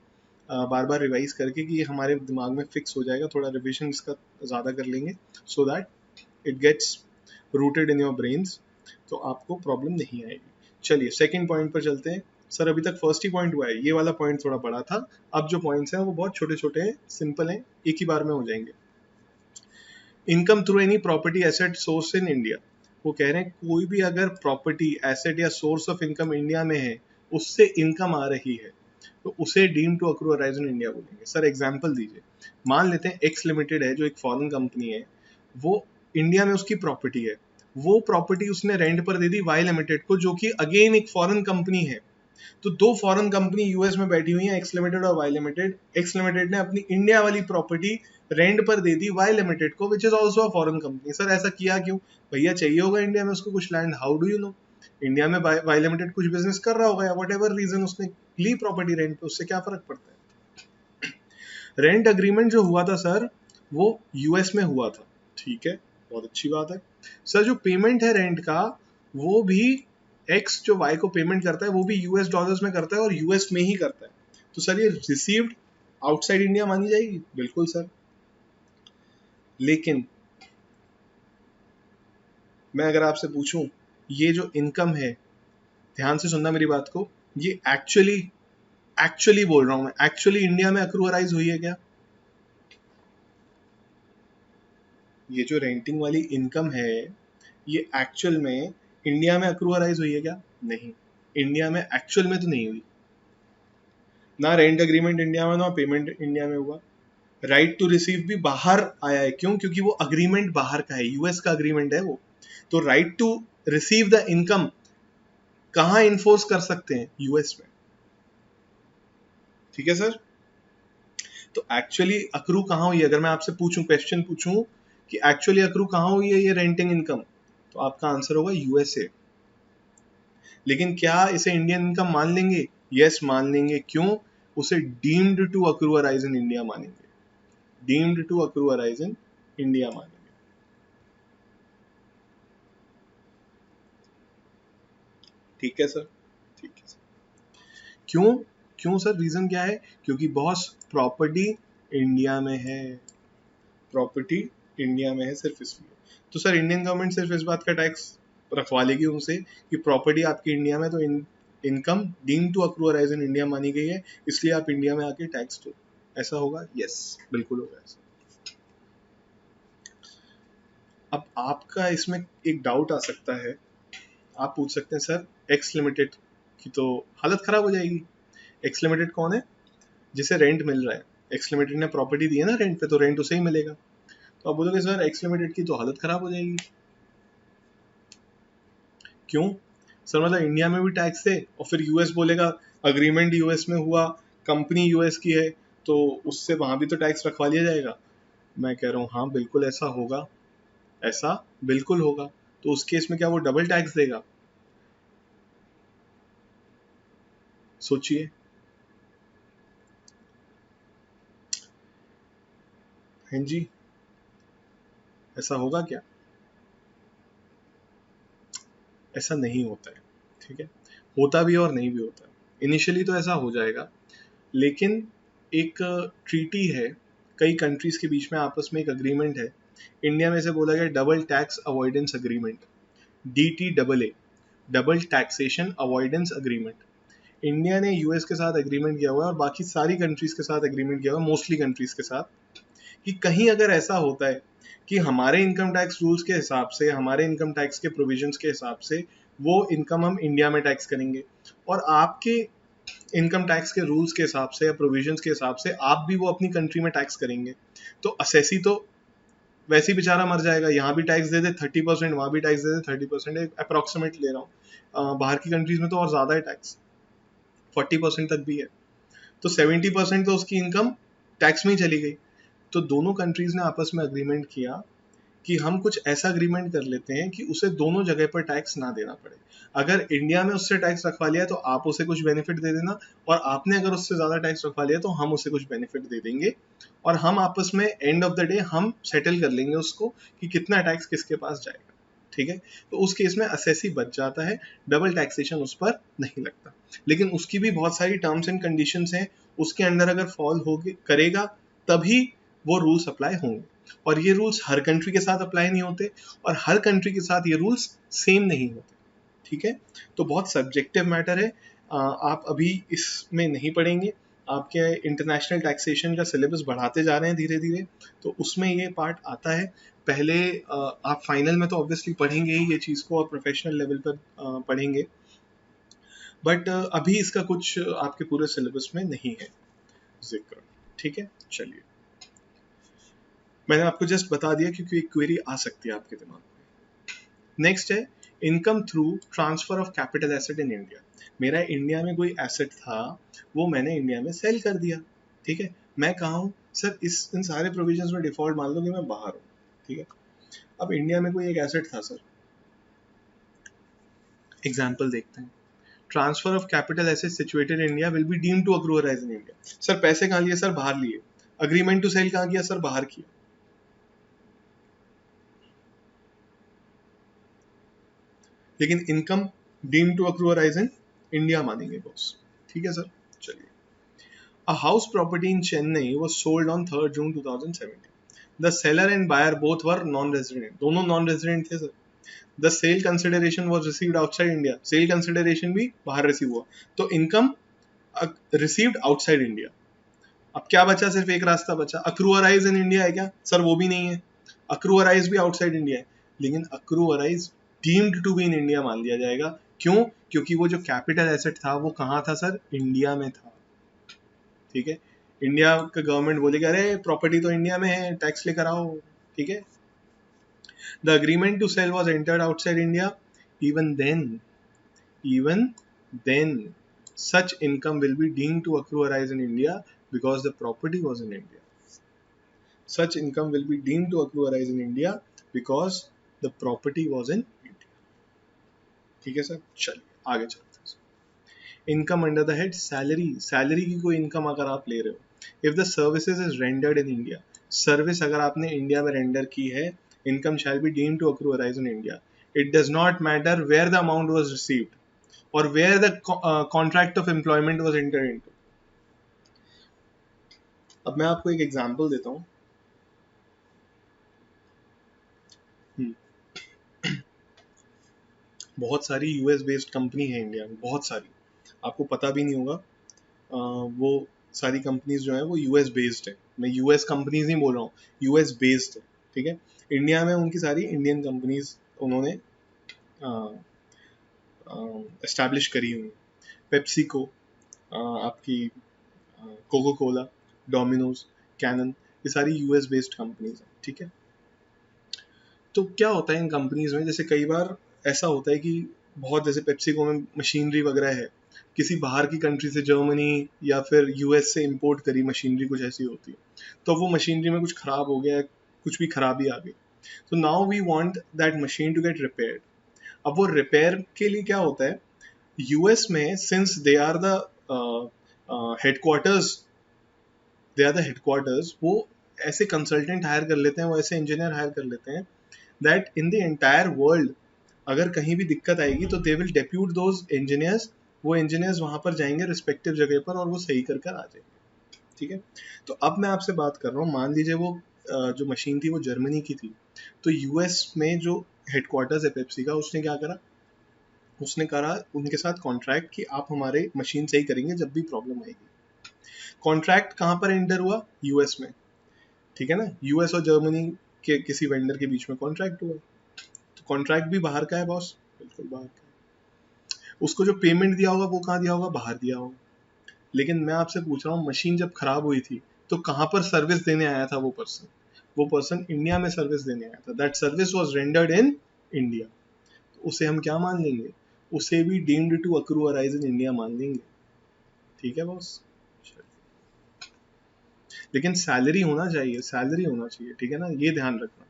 बार बार रिवाइज करके, कि ये हमारे दिमाग में फिक्स हो जाएगा, थोड़ा रिविजन इसका ज़्यादा कर लेंगे so that it gets rooted in your brains, तो आपको प्रॉब्लम नहीं आएगी। चलिए सेकंड पॉइंट पर चलते हैं। सर अभी तक फर्स्ट ही पॉइंट हुआ है, ये वाला पॉइंट थोड़ा बड़ा था, अब जो पॉइंट्स हैं वो बहुत छोटे छोटे हैं, सिंपल हैं, एक ही बार में हो जाएंगे। Income through any property asset source in India, वो कह रहे हैं कोई भी अगर प्रॉपर्टी एसेट या सोर्स ऑफ इनकम इंडिया में है, उससे इनकम आ रही है, तो उसे deem to accrue arise in India बोलेंगे। सर एग्जांपल दीजिए, मान लेते हैं एक्स लिमिटेड है जो एक फॉरेन कंपनी है, वो इंडिया में उसकी प्रॉपर्टी है, वो प्रॉपर्टी उसने रेंट पर दे दी वाई लिमिटेड को, जो कि अगेन एक फॉरेन कंपनी है। तो दो फॉरेन कंपनी यूएस में बैठी हुई है, एक्स लिमिटेड और वाई लिमिटेड। एक्स लिमिटेड ने अपनी इंडिया वाली प्रॉपर्टी रेंट पर दे दी वाई लिमिटेड को, which is also a foreign company. Sir ऐसा किया क्यों? भैया चाहिए होगा इंडिया में उसको कुछ land, how do you know? India में वाई लिमिटेड कुछ बिजनेस कर रहा होगा या वट एवर रीजन उसने ली प्रॉपर्टी रेंट पे, उससे क्या फर्क पड़ता है। रेंट अग्रीमेंट जो हुआ था सर, वो यूएस में हुआ था, ठीक है, बहुत अच्छी बात है। सर जो पेमेंट है रेंट का, वो भी एक्स जो वाई को पेमेंट करता है वो भी यूएस डॉलर्स में करता है और यूएस में ही करता है। तो सर ये रिसीव्ड आउटसाइड इंडिया मानी जाएगी? बिल्कुल सर। लेकिन मैं अगर आपसे पूछूं, ये जो इनकम है, ध्यान से सुनना मेरी बात को, ये एक्चुअली बोल रहा हूं मैं, एक्चुअली इंडिया में अक्रूअराइज हुई है क्या? ये जो रेंटिंग वाली इनकम है, ये एक्चुअल में इंडिया में अक्रूअराइज हुई है क्या? नहीं, इंडिया में एक्चुअल में तो नहीं हुई। ना रेंट अग्रीमेंट इंडिया में, ना पेमेंट इंडिया में हुआ। राइट टू रिसीव भी बाहर आया है, क्यों? क्योंकि वो अग्रीमेंट बाहर का है, यूएस का अग्रीमेंट है वो। तो right to receive the income कहाँ इन्फोर्स कर सकते हैं? यूएस में, ठीक है सर। तो एक्चुअली अक्रू कहाँ हुई है? अगर मैं आपसे पूछूं, क्वेश्चन पूछूं कि एक्चुअली अक्रू कहाँ हुई है ये रेंटिंग इनकम, तो आपका आंसर होगा यूएसए। लेकिन क्या इसे इंडियन इनकम मान लेंगे? यस मान लेंगे। क्यों? उसे deemed to accrue arise in India मानेंगे, deemed to accrue arise in India मानेंगे। ठीक है सर, ठीक है सर। क्यों? क्यों सर, रीजन क्या है? क्योंकि बॉस प्रॉपर्टी इंडिया में है, प्रॉपर्टी इंडिया में है, सिर्फ इसलिए। तो सर इंडियन गवर्नमेंट सिर्फ इस बात का टैक्स रखवा लेगी उनसे कि प्रॉपर्टी आपकी इंडिया में, तो income deem to accrue arise in India मानी गई है, इसलिए आप इंडिया में आके टैक्स दो, ऐसा होगा? यस, बिल्कुल होगा ऐसा। अब आपका इसमें एक डाउट आ सकता है, आप पूछ सकते हैं सर एक्स लिमिटेड की तो हालत खराब हो जाएगी। एक्स लिमिटेड कौन है? जिसे रेंट मिल रहा है, एक्स लिमिटेड ने प्रॉपर्टी दी है ना रेंट पे, तो रेंट उसे ही मिलेगा। तो आप बोलोगे सर एक्स लिमिटेड की तो हालत खराब हो जाएगी। क्यों सर? मतलब इंडिया में भी टैक्स है और फिर यूएस बोलेगा अग्रीमेंट यूएस में हुआ, कंपनी यूएस की है, तो उससे वहां भी तो टैक्स रखवा लिया जाएगा। मैं कह रहा हूँ हाँ बिल्कुल ऐसा होगा, ऐसा बिल्कुल होगा। तो उस केस में क्या वो डबल टैक्स देगा? सोचिए। हैं जी, ऐसा होगा क्या? ऐसा नहीं होता है, ठीक है। होता भी और नहीं भी होता है। इनिशियली तो ऐसा हो जाएगा, लेकिन एक ट्रीटी है, कई कंट्रीज के बीच में आपस में एक अग्रीमेंट है। इंडिया में से बोला गया double tax avoidance agreement, DTAA, double taxation avoidance agreement. India ने यूएस के साथ एग्रीमेंट किया हुआ है और बाकी सारी कंट्रीज के साथ एग्रीमेंट किया हुआ है, मोस्टली कंट्रीज के साथ, कि कहीं अगर ऐसा होता है कि हमारे इनकम टैक्स रूल्स के हिसाब से, हमारे इनकम टैक्स के प्रोविजंस के हिसाब से वो इनकम हम इंडिया में टैक्स करेंगे, और आपके इनकम टैक्स के रूल्स के हिसाब से या प्रोविजंस के हिसाब से आप भी वो अपनी कंट्री में टैक्स करेंगे, तो असेसी तो वैसे ही बेचारा मर जाएगा। यहाँ भी टैक्स दे दे 30%, वहां भी टैक्स दे दे 30%, अप्रोक्सीमेट ले रहा हूँ। बाहर की कंट्रीज में तो और ज्यादा है टैक्स, 40% तक भी है। तो 70% तो उसकी इनकम टैक्स में ही चली गई। तो दोनों कंट्रीज ने आपस में अग्रीमेंट किया कि हम कुछ ऐसा अग्रीमेंट कर लेते हैं कि उसे दोनों जगह पर टैक्स ना देना पड़े। अगर इंडिया में उससे टैक्स रखवा लिया तो आप उसे कुछ बेनिफिट दे देना, और आपने अगर उससे ज्यादा टैक्स रखवा लिया तो हम उसे कुछ बेनिफिट दे देंगे, और हम आपस में एंड ऑफ द डे हम सेटल कर लेंगे उसको कि कितना टैक्स किसके पास जाएगा, ठीक है। तो उस केस में असेसी बच जाता है, डबल टैक्सेशन उस पर नहीं लगता। लेकिन उसकी भी बहुत सारी टर्म्स एंड कंडीशंस हैं, उसके अंडर अगर फॉल हो करेगा तभी वो रूल्स अप्लाई होंगे, और ये रूल्स हर कंट्री के साथ अप्लाई नहीं होते, और हर कंट्री के साथ ये रूल्स सेम नहीं होते, ठीक है। तो बहुत सब्जेक्टिव मैटर है। आप अभी इसमें नहीं पढ़ेंगे, आपके इंटरनेशनल टैक्सेशन का सिलेबस बढ़ाते जा रहे हैं धीरे धीरे, तो उसमें ये पार्ट आता है। पहले आप फाइनल में तो ऑब्वियसली पढ़ेंगे ही ये चीज़ को, और प्रोफेशनल लेवल पर पढ़ेंगे, बट अभी इसका कुछ आपके पूरे सिलेबस में नहीं है जिक्र, ठीक है। चलिए, मैंने आपको जस्ट बता दिया क्योंकि एक क्वेरी आ सकती है आपके दिमाग में। नेक्स्ट है income through transfer of capital asset in India. मेरा इंडिया में कोई एसेट था, वो मैंने इंडिया में सेल कर दिया, ठीक है। मैं कहाँ हूँ सर? इन सारे प्रोविजंस में डिफॉल्ट मान लो कि मैं बाहर हूँ, ठीक है। अब इंडिया में कोई एक एसेट था सर, एग्जाम्पल देखते हैं। Transfer of capital asset situated in India will be deemed to accrue arise in India. Sir पैसे कहाँ लिए? सर बाहर लिए। अग्रीमेंट टू सेल कहाँ किया? सर बाहर किया। लेकिन income deem to accrue arise in India मानेंगे बॉस, ठीक है सर। चलिए, a house property in Chennai was sold on 3 June 2017। The seller and buyer both were non resident, दोनों नॉन रेजिडेंट थे sir. The sale consideration was received outside India, sale consideration भी बाहर receive हुआ, तो income received outside India. अब क्या बचा? सिर्फ एक रास्ता बचा। अक्रू अराइज इन इंडिया है क्या? सर वो भी नहीं है। अक्रू अराइज भी आउटसाइड इंडिया है, लेकिन accrue arise deemed to be in India मान लिया जाएगा। क्यों? क्योंकि वो जो कैपिटल एसेट था वो कहाँ था सर? इंडिया में था, ठीक है। इंडिया का गवर्नमेंट बोलेगा अरे प्रॉपर्टी तो इंडिया में है, टैक्स लेकर आओ, ठीक है। The agreement to sell was entered outside India, even then, even then such income will be deemed to accrue arise in India because the property was in India. Such income will be deemed to accrue arise in India because the property was in India. ठीक है sir. चलिए आगे चलते हैं। Income under the head salary. Salary की कोई income अगर आप ले रहे हो, if the services is rendered in India, service अगर आपने इंडिया में रेंडर की है, income shall be deemed to accrue arise in India. It does not matter where the amount was received or where the contract of employment was entered into. अब मैं आपको एक example देता हूँ। बहुत सारी यूएस बेस्ड कंपनी है India में, बहुत सारी, आपको पता भी नहीं होगा। वो सारी कंपनीज जो है वो यूएस बेस्ड है। मैं यूएस कंपनीज नहीं बोल रहा हूँ, यूएस बेस्ड है, ठीक है। इंडिया में उनकी सारी इंडियन कंपनीज उन्होंने एस्टैब्लिश करी हुई। पेप्सिको, आपकी कोको कोला, डोमिनोज, कैनन, ये सारी यूएस बेस्ड कंपनीज हैं, ठीक है। तो क्या होता है इन कंपनीज में, जैसे कई बार ऐसा होता है कि बहुत, जैसे पेप्सिको में मशीनरी वगैरह है, किसी बाहर की कंट्री से, जर्मनी या फिर यूएस से इंपोर्ट करी मशीनरी कुछ ऐसी होती है, तो वो मशीनरी में कुछ खराब हो गया, कुछ भी खराबी आ गई, तो now we want that machine to get repaired. अब वो रिपेयर के लिए क्या होता है, यूएस में since they are the headquarters, वो ऐसे कंसल्टेंट हायर कर लेते हैं, वो ऐसे इंजीनियर हायर कर लेते हैं that in the entire world अगर कहीं भी दिक्कत आएगी तो they will depute those engineers, वो इंजीनियर्स वहां पर जाएंगे रिस्पेक्टिव जगह पर और वो सही कर कर आ जाएंगे, ठीक है। तो अब मैं आपसे बात कर रहा हूँ, मान लीजिए वो जो मशीन थी वो जर्मनी की थी, तो यूएस में जो हेडक्वार्टर्स है पेप्सी का, उसने क्या करा, उसने करा उनके साथ कॉन्ट्रैक्ट कि आप हमारे मशीन सही करेंगे जब भी प्रॉब्लम आएगी। कॉन्ट्रैक्ट कहाँ पर एंटर हुआ, यूएस में, ठीक है ना, यूएस और जर्मनी के किसी वेंडर के बीच में कॉन्ट्रैक्ट हुआ, तो कॉन्ट्रैक्ट भी बाहर का है बॉस, बिल्कुल बाहर का है। उसको जो पेमेंट दिया होगा वो कहाँ दिया होगा, बाहर दिया होगा। लेकिन मैं आपसे पूछ रहा हूँ, मशीन जब खराब हुई थी तो कहाँ पर सर्विस देने आया था वो पर्सन, वो पर्सन इंडिया में सर्विस देने आया था, that service was rendered in India, तो उसे हम क्या मान लेंगे, उसे भी deemed to accrue arise in India मान लेंगे, ठीक है बॉस। लेकिन सैलरी होना चाहिए, सैलरी होना चाहिए, ठीक है ना, ये ध्यान रखना,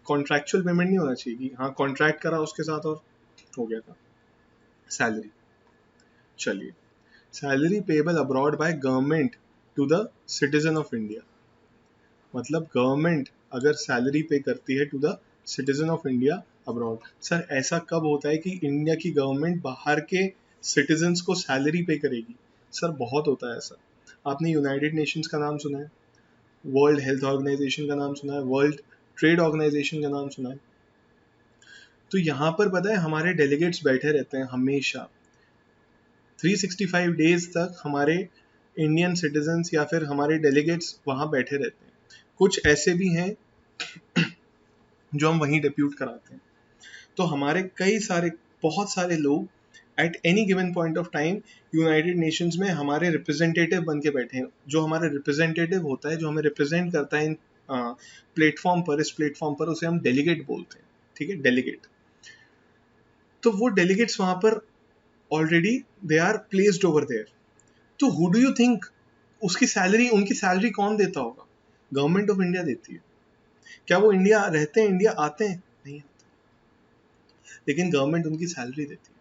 कॉन्ट्रैक्चुअल पेमेंट नहीं होना चाहिए कि हाँ कॉन्ट्रैक्ट करा उसके साथ और हो गया था, सैलरी। चलिए, salary payable abroad by government to the citizen of India, मतलब गवर्नमेंट अगर सैलरी पे करती है to the citizen of India abroad. Sir ऐसा कब होता है कि इंडिया की गवर्नमेंट बाहर के सिटीजन्स को सैलरी पे करेगी, सर बहुत होता है ऐसा। आपने यूनाइटेड नेशंस का नाम सुना है, वर्ल्ड हेल्थ ऑर्गेनाइजेशन का नाम सुना है, वर्ल्ड ट्रेड ऑर्गेनाइजेशन का नाम सुना है, तो यहाँ पर पता है हमारे डेलीगेट्स बैठे रहते हैं हमेशा 365 डेज तक, हमारे इंडियन सिटीजन्स या फिर हमारे डेलीगेट्स वहाँ बैठे रहते हैं। कुछ ऐसे भी हैं जो हम वहीं डिप्यूट कराते हैं, तो हमारे कई सारे, बहुत सारे लोग at any given point of time United Nations में हमारे रिप्रेजेंटेटिव बन के बैठे हैं। जो हमारा रिप्रेजेंटेटिव होता है, जो हमें रिप्रेजेंट करता है इन प्लेटफॉर्म पर, इस प्लेटफॉर्म पर उसे हम डेलीगेट बोलते हैं, ठीक है, डेलीगेट। तो वो डेलीगेट्स वहां पर already they are placed over there, तो हु डू यू थिंक उसकी सैलरी, उनकी सैलरी कौन देता होगा, गवर्नमेंट ऑफ इंडिया देती है। क्या वो इंडिया रहते हैं, इंडिया आते हैं, नहीं आते, लेकिन गवर्नमेंट उनकी सैलरी देती है,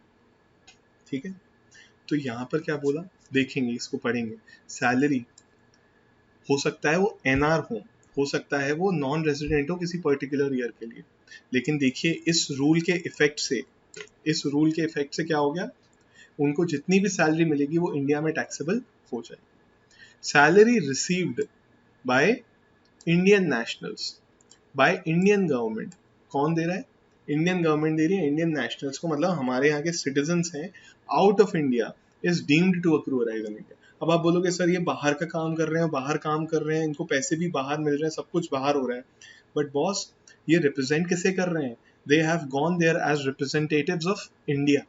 ठीक है। तो यहाँ पर क्या बोला, देखेंगे, इसको पढ़ेंगे, सैलरी हो सकता है वो एनआर हो सकता है वो नॉन रेजिडेंट हो किसी पर्टिकुलर ईयर के लिए, लेकिन देखिए इस रूल के इफेक्ट से, इस रूल के इफेक्ट से क्या हो गया, उनको जितनी भी सैलरी मिलेगी वो इंडिया में टैक्सेबल हो जाएगी। Salary received by Indian nationals, by Indian government, कौन दे रहा है, इंडियन गवर्नमेंट दे रही है इंडियन नेशनल्स को, मतलब हमारे यहाँ के सिटीजन्स हैं out of India, is deemed to accrue arise in India. अब आप बोलोगे सर ये बाहर का काम कर रहे हैं, बाहर काम कर रहे हैं, इनको पैसे भी बाहर मिल रहे हैं, सब कुछ बाहर हो रहा है, बट बॉस ये रिप्रेजेंट किसे कर रहे हैं, they have gone there as representatives of India,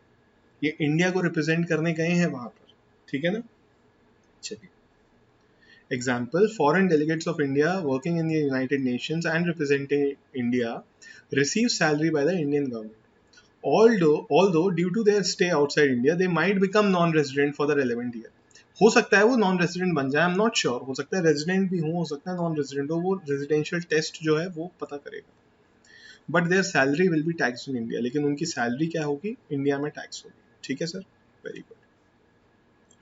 ये इंडिया को रिप्रेजेंट करने गए हैं वहां पर, ठीक है ना। चलिए, example, foreign delegates of India working in the United Nations and representing India receive salary by the Indian government. Although due to their stay outside India, they might become non-resident for the relevant year. हो सकता है वो non resident बन जाए, आई am not sure, हो सकता है resident भी हो सकता है नॉन रेजिडेंट हो, वो रेजिडेंशियल टेस्ट जो है वो पता करेगा, but there salary will be tax in India, लेकिन उनकी सैलरी क्या होगी, इंडिया में टैक्स होगी, ठीक है सर, वेरी गुड।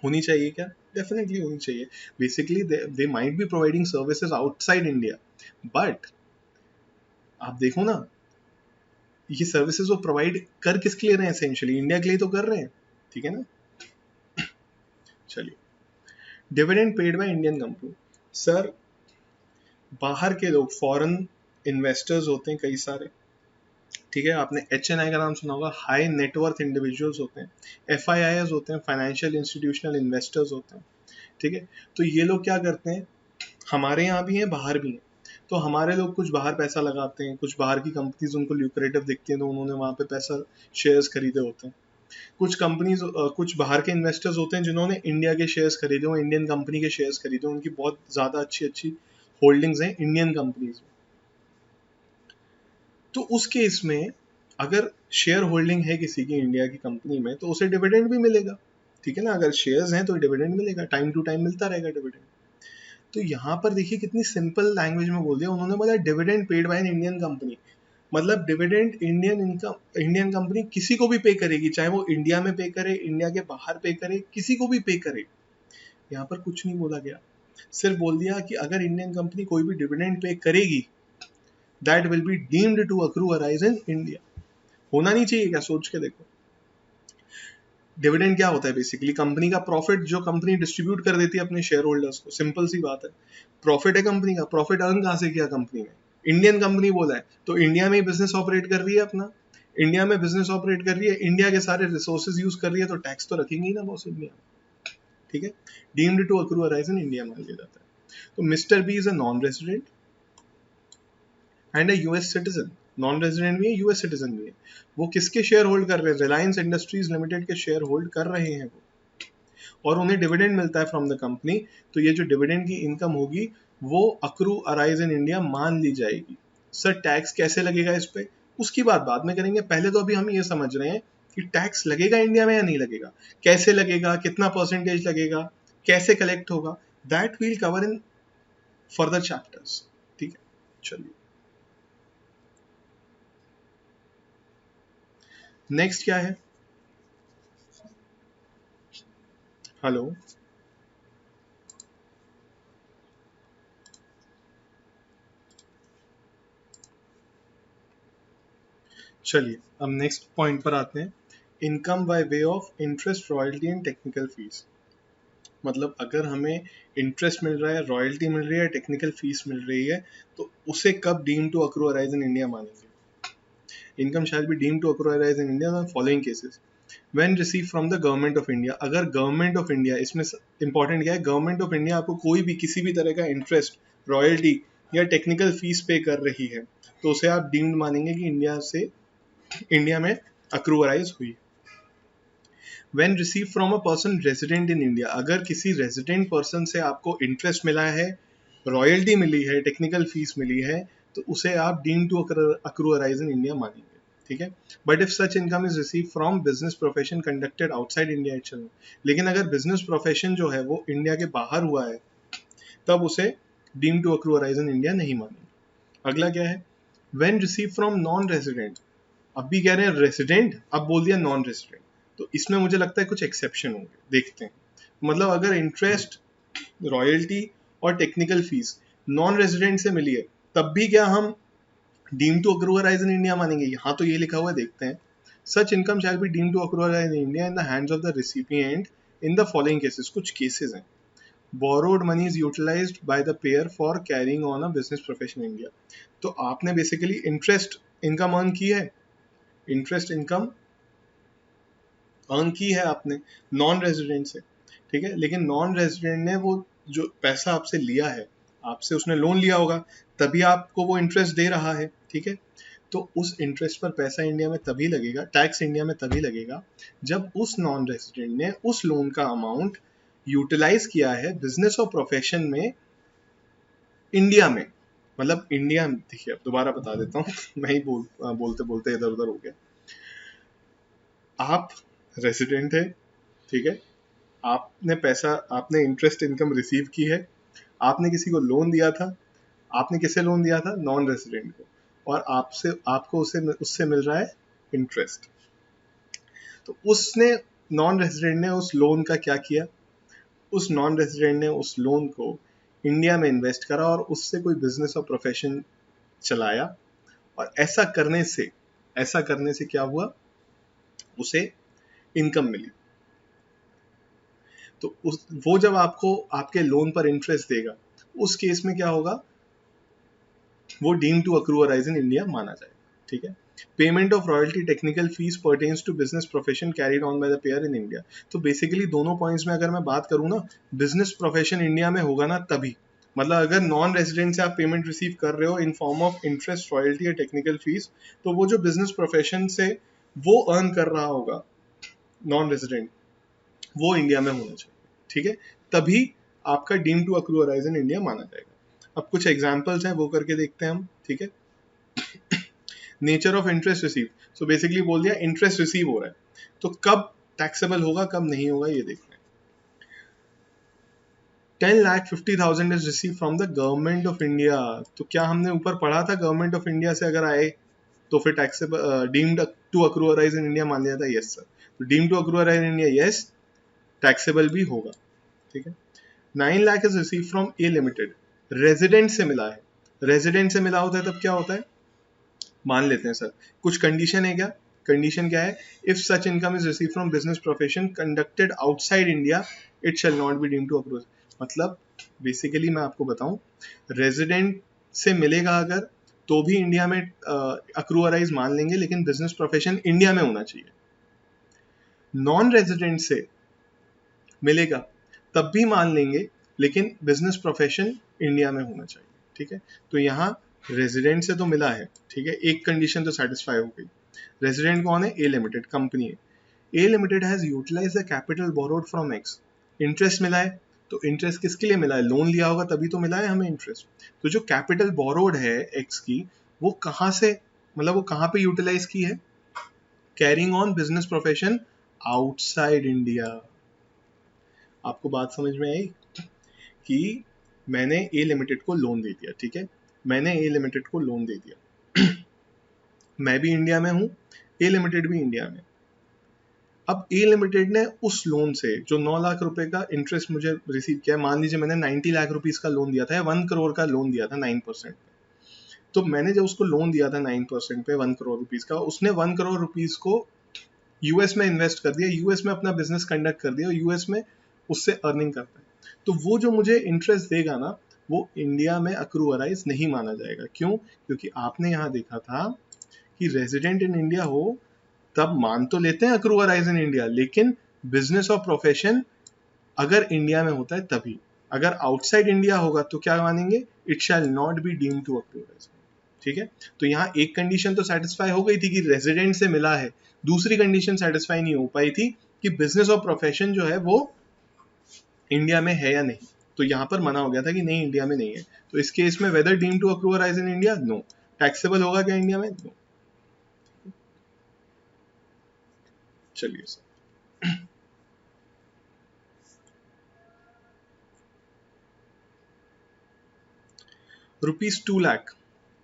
होनी चाहिए क्या, डेफिनेटली होनी चाहिए। Basically they might be providing services outside India, but आप देखो ना, ये सर्विसेज वो प्रोवाइड कर किसके लिए रहे हैं, एसेंशियली इंडिया के लिए तो कर रहे हैं, ठीक है ना। चलिए, dividend paid by Indian company, sir बाहर के लोग, फॉरेन इन्वेस्टर्स होते हैं कई सारे, ठीक है, आपने HNI का नाम सुना होगा, हाई नेटवर्थ इंडिविजुअल्स होते हैं, FIIs होते हैं, फाइनेंशियल इंस्टीट्यूशनल इन्वेस्टर्स होते हैं, ठीक है। तो ये लोग क्या करते हैं, हमारे यहाँ भी हैं बाहर भी हैं, तो हमारे लोग कुछ बाहर पैसा लगाते हैं, कुछ बाहर की कंपनीज उनको ल्यूक्रेटिव दिखती हैं तो उन्होंने वहाँ पे पैसा, शेयर्स खरीदे होते हैं, कुछ कंपनीज, कुछ बाहर के इन्वेस्टर्स होते हैं जिन्होंने इंडिया के शेयर्स खरीदे हो, इंडियन कंपनी के शेयर्स खरीदे, उनकी बहुत ज्यादा अच्छी अच्छी होल्डिंग्स हैं इंडियन कंपनीज में। तो उस केस में अगर शेयर होल्डिंग है किसी की इंडिया की कंपनी में तो उसे डिविडेंड भी मिलेगा, ठीक है ना। अगर शेयर्स हैं तो डिविडेंड मिलेगा, टाइम टू टाइम मिलता रहेगा डिविडेंड। तो यहाँ पर देखिए कितनी सिंपल लैंग्वेज में बोल दिया उन्होंने, बोला dividend paid by an Indian company. मतलब डिविडेंड इंडियन कंपनी किसी को भी पे करेगी, चाहे वो इंडिया में पे करे, इंडिया के बाहर पे करे, किसी को भी पे करे। यहाँ पर कुछ नहीं बोला गया, सिर्फ बोल दिया कि अगर इंडियन कंपनी कोई भी डिविडेंड पे करेगी that will be deemed to accrue arise in India. होना नहीं चाहिए क्या, सोच के देखो। डिविडेंड क्या होता है, बेसिकली कंपनी का प्रॉफिट जो कंपनी डिस्ट्रीब्यूट कर देती है अपने शेयर होल्डर्स को। सिंपल सी बात है, प्रॉफिट है कंपनी का, प्रॉफिट अर्न कहां से किया कंपनी ने, इंडियन कंपनी बोला है तो इंडिया में ही बिजनेस ऑपरेट कर रही है अपना, इंडिया में बिजनेस ऑपरेट कर रही है, इंडिया के सारे रिसोर्सेज यूज कर रही है, तो टैक्स तो रखेंगे ही ना बॉस इंडिया में, ठीक है। Deemed to accrue arise in India मान लिया जाता है। तो mister B is a non resident and a US citizen, non resident भी है, यूएस सिटीजन भी है। वो किसके शेयर होल्ड कर रहे हैं, रिलायंस इंडस्ट्रीज लिमिटेड के शेयर होल्ड कर रहे हैं वो, और उन्हें डिविडेंड मिलता है फ्रॉम द कंपनी। तो ये जो डिविडेंड की इनकम होगी वो अक्रू अराइज इन इंडिया मान ली जाएगी। सर टैक्स कैसे लगेगा इस पे, उसकी बात बाद में करेंगे, पहले तो अभी हम ये समझ रहे हैं कि टैक्स लगेगा इंडिया में या नहीं लगेगा, कैसे लगेगा, कितना परसेंटेज लगेगा, कैसे कलेक्ट होगा, that we'll cover in further chapters, ठीक है। चलिए नेक्स्ट क्या है, हेलो, चलिए अब नेक्स्ट पॉइंट पर आते हैं, income by way of interest, royalty and technical fees. मतलब अगर हमें इंटरेस्ट मिल रहा है, रॉयल्टी मिल रही है, टेक्निकल फीस मिल रही है, तो उसे कब deem to accrue arise in India मानेंगे। Income shall be deem to accrue arise in India in following cases, when receive from the government of India. अगर गवर्नमेंट ऑफ इंडिया, इसमें इंपॉर्टेंट क्या है, गवर्नमेंट ऑफ इंडिया आपको कोई भी किसी भी तरह का इंटरेस्ट, रॉयल्टी या टेक्निकल फीस पे कर रही है तो उसे आप डीम्ड मानेंगे कि इंडिया में अक्रूअराइज हुई। When receive from a person resident in India, अगर किसी रेजिडेंट पर्सन से आपको इंटरेस्ट मिला है, रॉयल्टी मिली है, टेक्निकल फीस मिली है, तो उसे आप deem to accrue arise in India मानेंगे, ठीक है। But if such income is receive from business profession conducted outside India itself, लेकिन अगर बिजनेस प्रोफेशन जो है वो इंडिया के बाहर हुआ है तब उसे deem to accrue arise in India नहीं मानेंगे। अगला क्या है, when receive from non resident. अब भी कह रहे हैं रेजिडेंट, अब बोल दिया नॉन रेजिडेंट, तो इसमें मुझे लगता है कुछ एक्सेप्शन होंगे, देखते हैं। मतलब अगर इंटरेस्ट, रॉयल्टी और टेक्निकल फीस नॉन रेजिडेंट से मिली है तब भी क्या हम deem to accrue arise in India मानेंगे। यहाँ तो ये लिखा हुआ है, देखते हैं। Such income shall be deem to accrue arise in India in the hands of the recipient in the following cases. कुछ केसेस हैं, borrowed money is utilised by the payer for carrying on a business profession in India. तो आपने basically interest income earn की है, interest income earn की है आपने non resident से, ठीक है। लेकिन नॉन रेजिडेंट ने वो जो पैसा आपसे लिया है, आपसे उसने लोन लिया होगा, तभी आपको वो इंटरेस्ट दे रहा है, ठीक है। तो उस इंटरेस्ट पर पैसा इंडिया में तभी लगेगा, टैक्स इंडिया में तभी लगेगा जब उस नॉन रेजिडेंट ने उस लोन का अमाउंट यूटिलाइज किया है बिजनेस और प्रोफेशन में इंडिया में। मतलब इंडिया, देखिए अब दोबारा बता देता हूँ मैं ही बोलते बोलते इधर उधर हो गया। आप रेजिडेंट है, ठीक है, आपने इंटरेस्ट इनकम रिसीव की है, आपने किसी को लोन दिया था, आपने किसे लोन दिया था, नॉन रेजिडेंट को, और आपको उससे मिल रहा है इंटरेस्ट। तो उसने, नॉन रेजिडेंट ने उस लोन का क्या किया, उस नॉन रेजिडेंट ने उस लोन को इंडिया में इन्वेस्ट करा और उससे कोई बिजनेस और प्रोफेशन चलाया, और ऐसा करने से क्या हुआ, उसे इनकम मिली। तो वो जब आपको आपके लोन पर इंटरेस्ट देगा, उस केस में क्या होगा, वो deem to accrue arise in India माना जाएगा, ठीक है। Payment of royalty technical fees pertains to business profession carried on by the payer in India. तो बेसिकली दोनों पॉइंट्स में अगर मैं बात करूं ना, बिजनेस प्रोफेशन इंडिया में होगा ना तभी, मतलब अगर नॉन रेजिडेंट से आप पेमेंट रिसीव कर रहे हो in form of interest, royalty या टेक्निकल फीस, तो वो जो बिजनेस प्रोफेशन से वो अर्न कर रहा होगा नॉन रेजिडेंट, वो इंडिया में होना चाहिए, ठीक है, तभी आपका deem to accrue arise in India माना जाएगा। अब कुछ एग्जांपल्स हैं वो करके देखते हैं हम, ठीक है। Nature of interest receive, so basically बोल दिया इंटरेस्ट रिसीव हो रहा है, तो कब टैक्सेबल होगा कब नहीं होगा ये देखना है। 10,50,000 is receive from the government of India, तो क्या हमने ऊपर पढ़ा था गवर्नमेंट ऑफ इंडिया से अगर आए तो फिर taxable, deemed to accrue arise in India मान लिया था, यस सर, तो deem to accrue arise in India yes, taxable भी होगा, ठीक है। 9 lakh is receive from a limited, resident से मिला है, रेजिडेंट से मिला होता है तब क्या होता है, मान लेते हैं सर कुछ कंडीशन है क्या, कंडीशन क्या है, if such income is receive from business profession conducted outside India it shall not be deemed to accrue, मतलब बेसिकली मैं आपको बताऊं, रेजिडेंट से मिलेगा अगर तो भी इंडिया में अक्रू अराइज मान लेंगे, लेकिन बिजनेस प्रोफेशन इंडिया में होना चाहिए। नॉन रेजिडेंट से मिलेगा तब भी मान लेंगे, लेकिन बिजनेस प्रोफेशन इंडिया में होना चाहिए, ठीक है। तो यहाँ रेजिडेंट से तो मिला है, ठीक है, एक कंडीशन तो सेटिस्फाई हो गई। रेजिडेंट कौन है, ए लिमिटेड कंपनी है, A limited has utilise the capital borrowed from X, interest मिला है, तो इंटरेस्ट किसके लिए मिला है, लोन लिया होगा तभी तो मिला है हमें इंटरेस्ट, तो जो कैपिटल बोरोड है एक्स की वो कहाँ से, मतलब वो कहाँ पे यूटिलाइज की है, carrying on business profession outside India. आपको बात समझ में आई कि मैंने ए लिमिटेड को लोन दे दिया, ठीक है, मैंने ए लिमिटेड को लोन दे दिया मैं भी इंडिया में हूं, ए लिमिटेड भी इंडिया में। अब ए लिमिटेड ने उस लोन से जो 9 लाख रुपए का इंटरेस्ट मुझे रिसीव किया, मान लीजिए मैंने 90 लाख रुपीस का लोन दिया था या 1 करोड़ का लोन दिया था 9%, तो मैंने जब उसको लोन दिया था 9% पे 1 करोड़ रुपीस का, उसने 1 करोड़ रुपीस को यूएस में इन्वेस्ट कर दिया, यूएस में अपना बिजनेस कंडक्ट कर दिया और यूएस में उससे अर्निंग करता है, तो वो जो मुझे इंटरेस्ट देगा ना वो इंडिया में अक्रू अराइज नहीं माना जाएगा। क्यों, क्योंकि आपने यहाँ देखा था कि रेजिडेंट इन इंडिया हो तब मान तो लेते हैं अक्रू अराइज इन इंडिया, लेकिन बिजनेस और प्रोफेशन अगर इंडिया में होता है तभी, अगर आउटसाइड इंडिया होगा तो क्या मानेंगे, it shall not be deemed to accrue arise, ठीक है। तो यहाँ एक कंडीशन तो सेटिस्फाई हो गई थी कि रेजिडेंट से मिला है, दूसरी कंडीशन सेटिस्फाई नहीं हो पाई थी कि बिजनेस और प्रोफेशन जो है वो इंडिया में है या नहीं, तो यहाँ पर मना हो गया था कि नहीं इंडिया में नहीं है। तो इस केस में whether deem to accrue arise in India, no, taxable होगा क्या इंडिया में, नो। चलिए sir, ₹2 lakh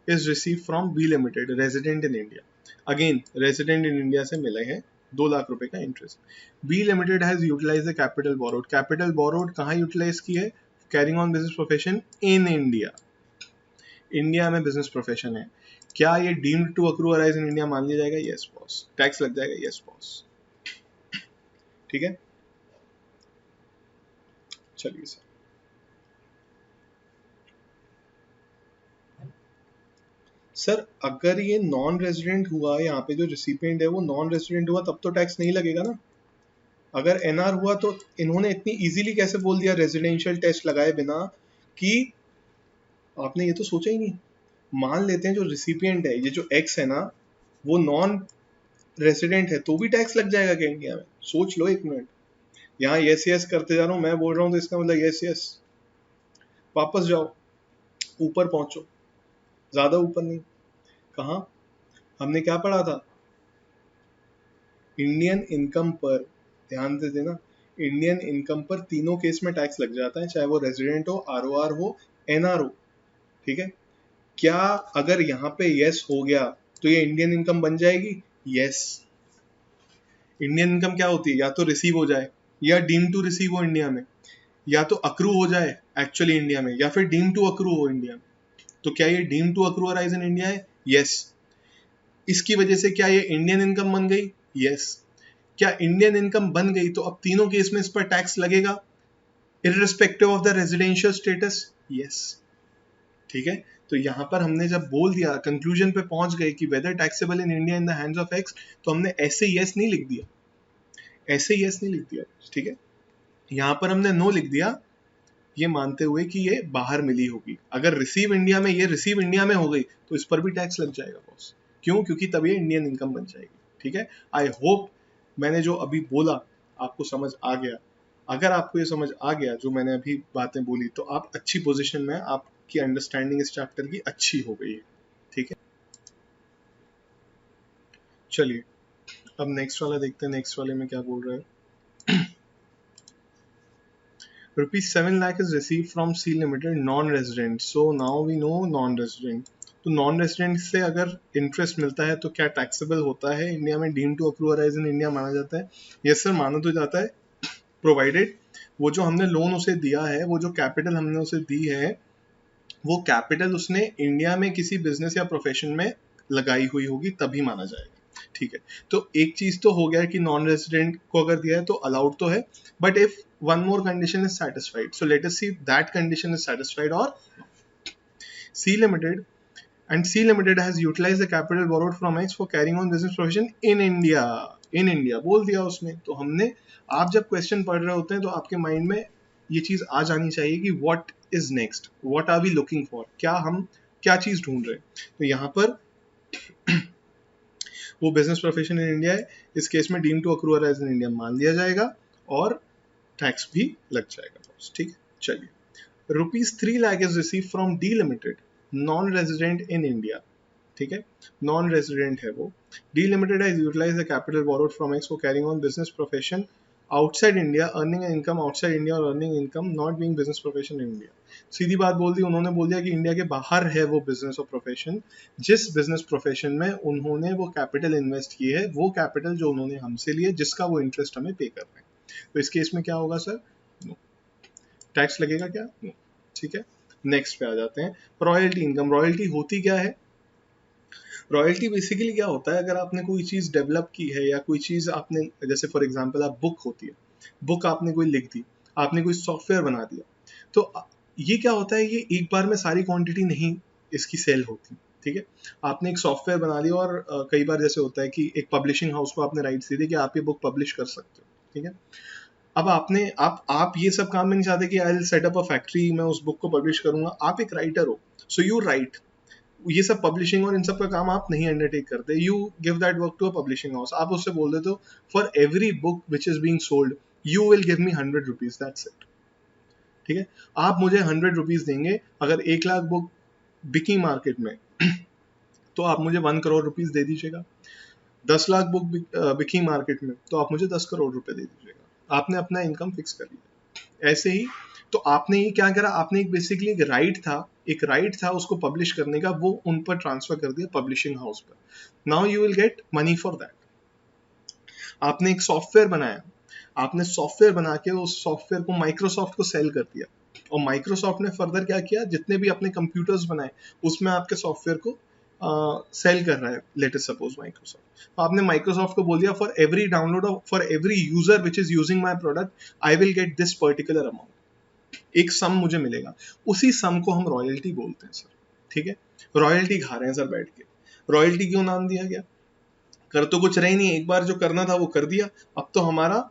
is received from B Limited, resident in India. Again, resident in India से मिले हैं 2 लाख रुपए का interest. B Limited has utilized the capital borrowed. Capital borrowed कहाँ यूटिलाइज की है, carrying on business profession in India, India में business profession है, क्या ये deemed to accrue arise in India मान लिया जाएगा, यस बॉस, टैक्स लग जाएगा, यस बॉस, ठीक है। चलिए सर, सर अगर ये नॉन रेजिडेंट हुआ, यहाँ पे जो रिसिपिएंट है वो नॉन रेजिडेंट हुआ तब तो टैक्स नहीं लगेगा ना, अगर एनआर हुआ तो इन्होंने इतनी इजीली कैसे बोल दिया रेजिडेंशियल टेस्ट लगाए बिना, कि आपने ये तो सोचा ही नहीं। मान लेते हैं जो रिसिपिएंट है, ये जो एक्स है ना, वो नॉन रेजिडेंट है तो भी टैक्स लग जाएगा क्या इंडिया में, सोच लो एक मिनट, यहाँ यस यस करते जा रहा हूँ मैं, बोल रहा हूँ तो इसका मतलब यस यस, वापस जाओ, ऊपर पहुंचो, ज्यादा ऊपर नहीं, कहा हमने क्या पढ़ा था, इंडियन इनकम पर, ध्यान से देना, इंडियन इनकम पर तीनों केस में टैक्स लग जाता है, चाहे वो रेजिडेंट हो, आरओआर हो, एनआर हो, ठीक है। क्या अगर यहाँ पे यस हो गया तो ये इंडियन इनकम बन जाएगी, यस। इंडियन इनकम क्या होती है, या तो रिसीव हो जाए या डीम टू रिसीव हो इंडिया में, या तो अक्रू हो जाए एक्चुअली इंडिया में, या फिर डीम टू अक्रू हो इंडिया में। तो क्या ये deem to accrue arise in India है, यस। इसकी वजह से क्या ये इंडियन इनकम बन गई, यस। क्या इंडियन इनकम बन गई तो अब तीनों केस में इस पर टैक्स लगेगा irrespective of the residential status, yes, ठीक है। तो यहां पर हमने जब बोल दिया, कंक्लूजन पे पहुंच गए कि whether taxable in India in the hands of X, तो हमने ऐसे यस नहीं लिख दिया, ऐसे यस नहीं लिख दिया, ठीक है। यहां पर हमने नो लिख दिया, ये मानते हुए कि ये बाहर मिली होगी, अगर रिसीव इंडिया में, ये रिसीव इंडिया में हो गई तो इस पर भी टैक्स लग जाएगा बॉस। क्यों, क्योंकि तब ये इंडियन इनकम बन जाएगी, ठीक है। आई होप मैंने जो अभी बोला आपको समझ आ गया? अगर आपको ये समझ आ गया जो मैंने अभी बातें बोली, तो आप अच्छी पोजीशन में, आपकी अंडरस्टैंडिंग इस चैप्टर की अच्छी हो गई है। ठीक है, चलिए अब नेक्स्ट वाला देखते हैं। नेक्स्ट वाले में क्या बोल रहा है। ₹7 lakh is received from C Limited non-resident. So now we know non-resident. तो नॉन रेजिडेंट से अगर इंटरेस्ट मिलता है तो क्या टैक्सेबल होता है इंडिया में? Deem to accrue arise in India माना जाता है? यस सर, माना तो जाता है, प्रोवाइडेड वो जो हमने लोन उसे दिया है, वो जो कैपिटल हमने उसे दी है, वो कैपिटल उसने इंडिया में किसी बिजनेस या प्रोफेशन में लगाई हुई होगी, तभी माना जाएगा। ठीक है, तो एक चीज तो हो गया कि नॉन रेजिडेंट को अगर दिया है तो अलाउड तो है, but if one more condition is satisfied, so let us see that condition is satisfied और C Limited and C Limited has utilized the capital borrowed from X for carrying on business profession in India. In India बोल दिया उसने, तो हमने, आप जब question पढ़ रहे होते हैं तो आपके माइंड में ये चीज आ जानी चाहिए कि what is next, what are we looking for, क्या हम क्या चीज ढूंढ रहे हैं। तो यहाँ पर वो बिजनेस प्रोफेशन इन इंडिया है, इस केस में deem to accrue arise in India मान लिया जाएगा और टैक्स भी लग जाएगा। ठीक है, चलिए। ₹3 lakh is receive from D limited non resident in India. ठीक है, नॉन रेजिडेंट है वो। D limited has utilised the capital borrowed from X for carrying on business profession outside India, earning income outside India और earning income not being business profession in India. सीधी बात बोल दी उन्होंने, बोल दिया कि इंडिया के बाहर है वो बिजनेस और प्रोफेशन, जिस बिजनेस प्रोफेशन में उन्होंने वो कैपिटल इन्वेस्ट की है, वो कैपिटल जो उन्होंने हमसे लिए, जिसका वो इंटरेस्ट हमें पे कर रहे हैं। तो इस केस में क्या होगा सर? नो, टैक्स लगेगा क्या? नो। ठीक है, नेक्स्ट पे आ जाते हैं। Royalty income. रॉयल्टी होती क्या है? रॉयल्टी बेसिकली क्या होता है, अगर आपने कोई चीज डेवलप की है या कोई चीज आपने, जैसे फॉर एग्जांपल आप बुक होती है, बुक आपने कोई लिख दी, आपने कोई सॉफ्टवेयर बना दिया, तो ये क्या होता है, ये एक बार में सारी क्वांटिटी नहीं इसकी सेल होती। ठीक है, आपने एक सॉफ्टवेयर बना लिया और कई बार जैसे होता है कि एक पब्लिशिंग हाउस को आपने राइट्स दे दी कि आप ये बुक पब्लिश कर सकते हो। ठीक है, अब आपने आप ये सब काम में नहीं चाहते कि I will set up a factory, मैं उस बुक को पब्लिश करूंगा। आप एक राइटर हो, सो यू राइट, ये सब पब्लिशिंग और इन सब का काम आप नहीं अंडरटेक करते, you give that work to a publishing house. आप उससे बोल देते हो for every book which is being sold you will give me 100 rupees, that's it. ठीक है, आप मुझे 100 रुपीज देंगे, अगर 1 लाख बुक बिकी मार्केट में तो आप मुझे 1 करोड़ रुपीज दे दीजिएगा। 10 लाख बुक बिकी मार्केट में तो आप मुझे 10 करोड़ रुपए दे दीजिएगा। आपने अपना इनकम फिक्स कर लिया। ऐसे ही तो आपने ये क्या करा, आपने एक बेसिकली एक राइट था उसको पब्लिश करने का, वो उन पर ट्रांसफर कर दिया पब्लिशिंग हाउस पर। Now you will get money for that. आपने एक सॉफ्टवेयर बनाया, आपने सॉफ्टवेयर बना के उस सॉफ्टवेयर को माइक्रोसॉफ्ट को सेल कर दिया, और माइक्रोसॉफ्ट ने फर्दर क्या किया, जितने भी अपने कंप्यूटर्स बनाए उसमें आपके सॉफ्टवेयर को सेल कर रहा है, लेटेस्ट सपोज माइक्रोसॉफ्ट। तो आपने माइक्रोसॉफ्ट को बोल दिया for every download, for every user which is using my product I will get this particular amount, एक सम मुझे मिलेगा। उसी सम को हम रॉयल्टी बोलते हैं सर। ठीक है, रॉयल्टी खा रहे हैं सर बैठ के। रॉयल्टी क्यों नाम दिया गया? कर तो कुछ रही नहीं, एक बार जो करना था वो कर दिया, अब तो हमारा